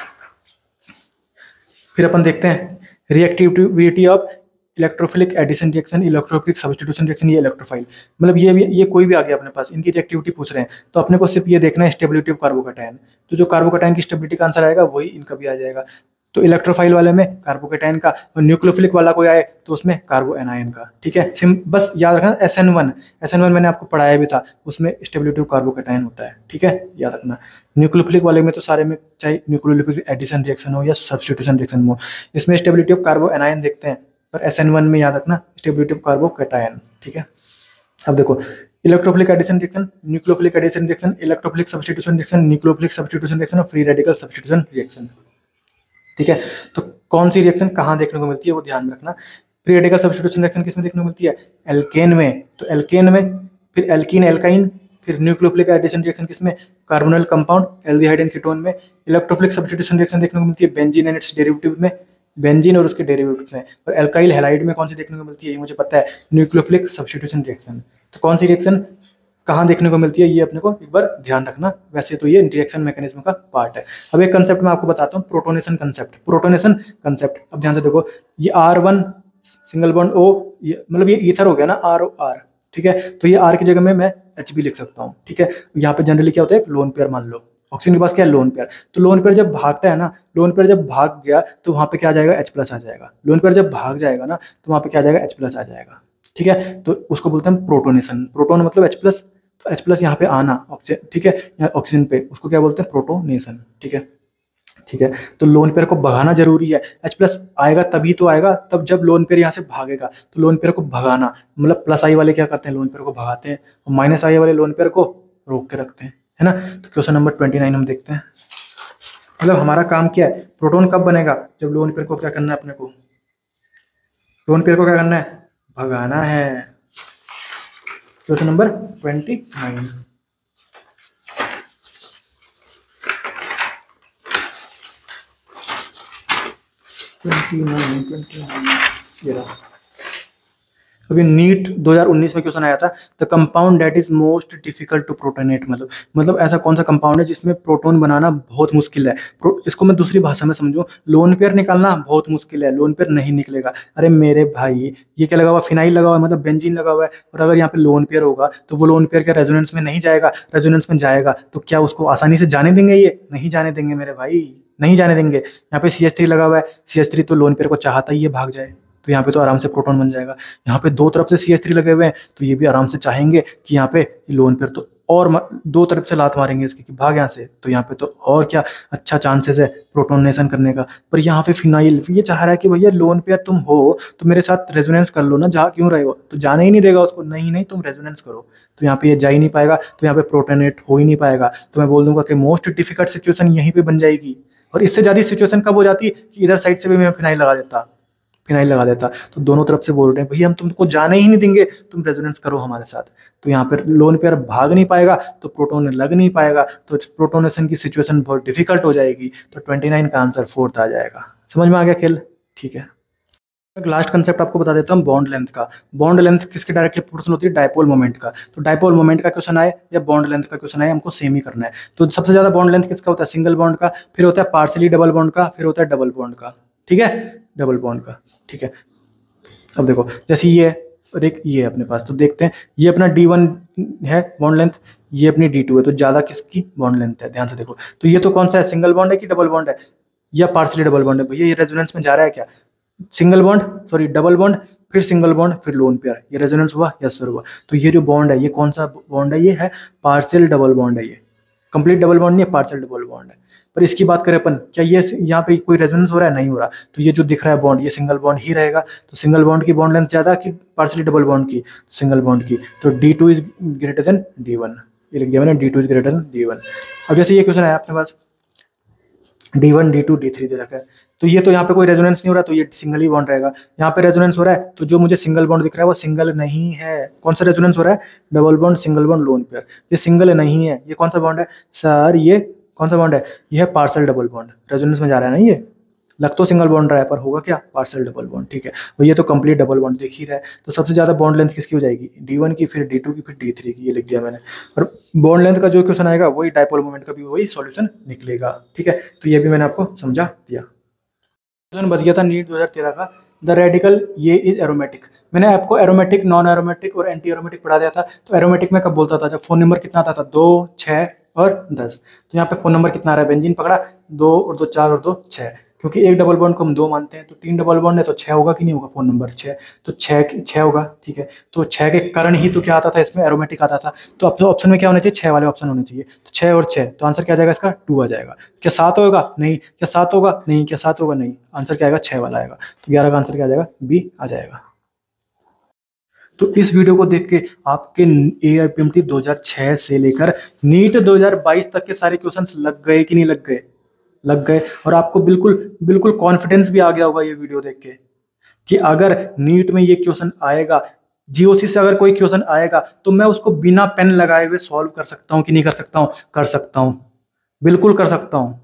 फिर अपन देखते हैं reactivity of electrophilic addition reaction, electrophilic substitution reaction, ये इलेक्ट्रोफाइल, मतलब ये कोई भी आ गया अपने पास, इनकी रिएक्टिविटी पूछ रहे हैं, तो अपने को सिर्फ ये देखना है स्टेबिलिटी ऑफ कार्बोकेटायन। तो जो कार्बोकेटायन की स्टेबिलिटी का आंसर आएगा वही इनका भी आ जाएगा। तो इलेक्ट्रोफाइल वाले में कार्बोकेटायन का, और न्यूक्लियोफिलिक वाला कोई आए तो उसमें कार्बो एनायन का, ठीक है। बस याद रखना SN1 मैंने आपको पढ़ाया भी था, उसमें स्टेबिलिटी ऑफ कार्बोकेटायन होता है, ठीक है, याद रखना। न्यूक्लियोफिलिक वाले में तो सारे में चाहे न्यूक्लियोफिलिक एडिशन रिएक्शन हो या सब्स्टिट्यूशन रिएक्शन हो, इसमें स्टेबिलिटी ऑफ कार्बो एनायन देखते हैं, पर SN1 में याद रखना स्टेबिलिटी ऑफ कार्बोकेटायन, ठीक है। अब देखो, electrophilic addition reaction, nucleophilic addition reaction, electrophilic substitution reaction, nucleophilic substitution reaction और फ्री रेडिकल सब्स्टिट्यूशन रिएक्शन, ठीक है। तो कौन सी रिएक्शन कहाँ देखने को मिलती है वो ध्यान में रखना। फ्री रेडिकल सब्स्टिट्यूशन रिएक्शन किस में देखने को मिलती है, एल्केन में, तो एल्केन में, फिर एल्कीन एल्काइन, फिर न्यूक्लियोफिलिक एडिशन रिएक्शन किसमें, carbonyl compound aldehyde and ketone में। इलेक्ट्रोफिलिक सब्स्टिट्यूशन रिएक्शन देखने को मिलती है बेंजीन एंड इट्स डेरिवेटिव में, बेंजीन और उसके डेरिवेटिव में। और एल्काइल हैलाइड में कौन सी देखने को मिलती है, ये मुझे पता है, न्यूक्लियोफिलिक सब्स्टिट्यूशन रिएक्शन। तो कौन सी रिएक्शन कहाँ देखने को मिलती है ये अपने को एक बार ध्यान रखना, वैसे तो ये रिएक्शन मैकेनिज्म का पार्ट है। अब एक कंसेप्ट मैं आपको बताता हूँ, प्रोटोनेशन कंसेप्ट। अब ध्यान से देखो, ये R1 सिंगल बॉन्ड O, ये मतलब ये ईथर हो गया ना, ROR, ठीक है। तो ये R की जगह में मैं H भी लिख सकता हूँ, ठीक है। यहाँ पे जनरली क्या होता है, लोन पेयर मान लो, ऑक्सीजन के पास क्या है, लोन पेयर। तो लोन पेयर जब भागता है ना, लोन पेयर जब भाग गया तो वहाँ पे क्या आ जाएगा, H+ आ जाएगा। लोन पेयर जब भाग जाएगा ना तो वहाँ पे क्या आ जाएगा, H+ आ जाएगा। ठीक है, तो उसको बोलते हैं प्रोटोनेशन। प्रोटोन मतलब H+, तो H+ यहाँ पे आना ऑक्सीजन, ठीक है, यहाँ ऑक्सीजन पे, उसको क्या बोलते हैं, प्रोटोनेशन। ठीक है, ठीक है। तो लोन पेयर को भगाना जरूरी है। H+ आएगा तभी तो आएगा, तब जब लोन पेयर यहाँ से भागेगा। तो लोन पेयर को भगाना मतलब प्लस आई वाले क्या करते हैं, लोन पेयर को भगाते हैं, और माइनस आई वाले लोन पेयर को रोक के रखते हैं, है ना। तो क्वेश्चन नंबर 29 हम देखते हैं। मतलब हमारा काम क्या है, प्रोटॉन कब बनेगा, जब लोन पेयर को क्या करना है, अपने को लोन पेयर को क्या करना है, भगाना है। Question number 29। 29 ये रहा। अभी नीट 2019 में क्वेश्चन आया था, the compound that is most difficult to protonate, मतलब ऐसा कौन सा कंपाउंड है जिसमें प्रोटॉन बनाना बहुत मुश्किल है। इसको मैं दूसरी भाषा में समझूं, लोन पेयर निकालना बहुत मुश्किल है, लोन पेयर नहीं निकलेगा। अरे मेरे भाई, ये क्या लगा हुआ, फिनाइल लगा हुआ है, मतलब बेंजीन लगा हुआ है, और अगर यहाँ पे लोन पेयर होगा तो वो लोन पेयर के रेजोनेंस में नहीं जाएगा, रेजोनेंस में जाएगा तो क्या उसको आसानी से जाने देंगे, ये नहीं जाने देंगे मेरे भाई, नहीं जाने देंगे। यहाँ पे CH3 लगा हुआ है, CH3 तो लोन पेयर को चाहता ही है भाग जाए, तो यहाँ पे तो आराम से प्रोटॉन बन जाएगा। यहाँ पे दो तरफ से CH3 लगे हुए हैं, तो ये भी आराम से चाहेंगे कि यहाँ पे लोन पेयर तो और दो तरफ से लात मारेंगे इसके कि भाग यहाँ से, तो यहाँ पे तो और क्या अच्छा चांसेस है प्रोटोनेशन करने का। पर यहाँ पे फिनाइल ये चाह रहा है कि भैया लोन पेयर तुम हो तो मेरे साथ रेजोनेंस कर लो ना, जहाँ क्यों रहे हो, तो जाने ही नहीं देगा उसको, नहीं नहीं तुम रेजोनेंस करो, तो यहाँ पे ये जा ही नहीं पाएगा, तो यहाँ पे प्रोटोनेट हो ही नहीं पाएगा। तो मैं बोल दूंगा कि मोस्ट डिफिकल्ट सिचुएशन यहीं पे बन जाएगी। और इससे ज़्यादा सिचुएशन कब हो जाती कि इधर साइड से भी मैं फिनाइल लगा देता, फिनाइल लगा देता। तो दोनों तरफ से बोल रहे हैं भैया हम तुमको जाने ही नहीं देंगे, तुम रेजोनेंस करो हमारे साथ। तो यहाँ पर लोन पेयर भाग नहीं पाएगा, तो प्रोटॉन लग नहीं पाएगा, तो प्रोटोनेशन की सिचुएशन बहुत डिफिकल्ट हो जाएगी। तो 29 का आंसर 4 आ जाएगा। समझ में आ गया खेल, ठीक है। लास्ट कंसेप्ट आपको बता देता हूँ बॉन्ड लेंथ का। बॉन्ड लेंथ किसके डायरेक्टली प्रोपोर्शनल होती है, डायपोल मोमेंट का। तो डायपोल मोमेंट का क्वेश्चन आए या बॉन्ड लेंथ का क्वेश्चन आए, हमको सेम ही करना है। तो सबसे ज्यादा बॉन्ड लेंथ किसका होता है, सिंगल बॉन्ड का, फिर होता है पार्सली डबल बॉन्ड का, फिर होता है डबल बॉन्ड का, ठीक है, डबल बॉन्ड का, ठीक है। अब देखो जैसे ये और एक ये है अपने पास, तो देखते हैं ये अपना D1 है बॉन्ड लेंथ, ये अपनी D2 है, तो ज्यादा किसकी बॉन्ड लेंथ है, ध्यान से देखो। तो ये तो कौन सा है, सिंगल बॉन्ड है कि डबल बॉन्ड है, या पार्सली डबल बॉन्ड है, भैया ये रेजोनेंस में जा रहा है क्या, single bond sorry double bond, फिर सिंगल बॉन्ड, फिर लोन पेयर, ये रेजोनेंस हुआ, यस सर हुआ। तो ये जो बॉन्ड है ये कौन सा बॉन्ड है, ये है पार्शियल डबल बॉन्ड है, ये कंप्लीट डबल बॉन्ड नहीं है, पार्शियल डबल बॉन्ड है। पर इसकी बात करें अपन, क्या ये यहाँ पे कोई रेजोनेंस हो रहा है, नहीं हो रहा, तो ये जो दिख रहा है बॉन्ड ये सिंगल बॉन्ड ही रहेगा। तो सिंगल बॉन्ड की बॉन्ड लेंथ ज्यादा कि पार्शियली डबल बॉन्ड की, सिंगल बॉन्ड की। तो D2 is greater than D1, ये लिख दिया मैंने, D2 is greater than D1। अब जैसे ये क्वेश्चन है अपने पास D1 D2 D3 दे रखा है, तो ये तो यहाँ पे कोई रेजोनेंस नहीं हो रहा, तो ये सिंगल ही बॉन्ड रहेगा। यहाँ पे रेजोनेंस हो रहा है, तो जो मुझे सिंगल बॉन्ड दिख रहा है वो सिंगल नहीं है। कौन सा रेजोनेंस हो रहा है, double bond, single bond, lone pair, ये सिंगल नहीं है। ये कौन सा बॉन्ड है सर, ये कौन सा बॉन्ड है, ये है पार्शियल डबल बॉन्ड, रेजोनेंस में जा रहा है ना, ये लग तो सिंगल बॉन्ड रहा है पर होगा क्या, पार्शियल डबल बॉन्ड, ठीक है। तो ये तो कंप्लीट डबल बॉन्ड दिख ही रहा है। तो सबसे ज्यादा बॉन्ड लेंथ किसकी हो जाएगी, D1 की, फिर D2 की, फिर D3 की, ये लिख दिया मैंने। और बॉन्ड लेंथ का जो क्वेश्चन आएगा वही डायपोल मोमेंट का भी वही सॉल्यूशन निकलेगा, ठीक है। तो ये भी मैंने आपको समझा दिया। क्वेश्चन बच गया था नीट 2013 का, द रेडिकल ये इज एरोमेटिक। मैंने आपको एरोमेटिक, नॉन एरोमेटिक और एंटी एरोमेटिक पढ़ा दिया था। तो एरोमेटिक में कब बोलता था, जब फोन नंबर कितना आता था 2, 6 और 10। तो यहाँ पे फोन नंबर कितना आ रहा है, बेंजीन पकड़ा 2 और 2 4 और 2 6, क्योंकि एक डबल बॉन्ड को हम 2 मानते हैं, तो 3 डबल बॉन्ड है तो 6 होगा कि नहीं होगा, फोन नंबर 6, तो 6 होगा, ठीक है। तो 6 के कारण ही तो क्या आता था इसमें, एरोमेटिक आता था। तो अब तो ऑप्शन में क्या होना चाहिए, 6 वाले ऑप्शन होने चाहिए। तो 6 और 6, तो आंसर क्या आ जाएगा इसका, 2 आ जाएगा। क्या 7 होगा, नहीं। क्या 7 होगा, नहीं। क्या 7 होगा, नहीं। आंसर क्या आएगा, 6 वाला आएगा। तो 11 का आंसर क्या आ जाएगा, B आ जाएगा। तो इस वीडियो को देख के आपके AIPMT 2006 से लेकर नीट 2022 तक के सारे क्वेश्चंस लग गए कि नहीं लग गए, लग गए। और आपको बिल्कुल बिल्कुल कॉन्फिडेंस भी आ गया होगा ये वीडियो देख के कि अगर नीट में ये क्वेश्चन आएगा, GOC से अगर कोई क्वेश्चन आएगा तो मैं उसको बिना पेन लगाए हुए सॉल्व कर सकता हूँ कि नहीं कर सकता हूँ, कर सकता हूँ, बिल्कुल कर सकता हूँ।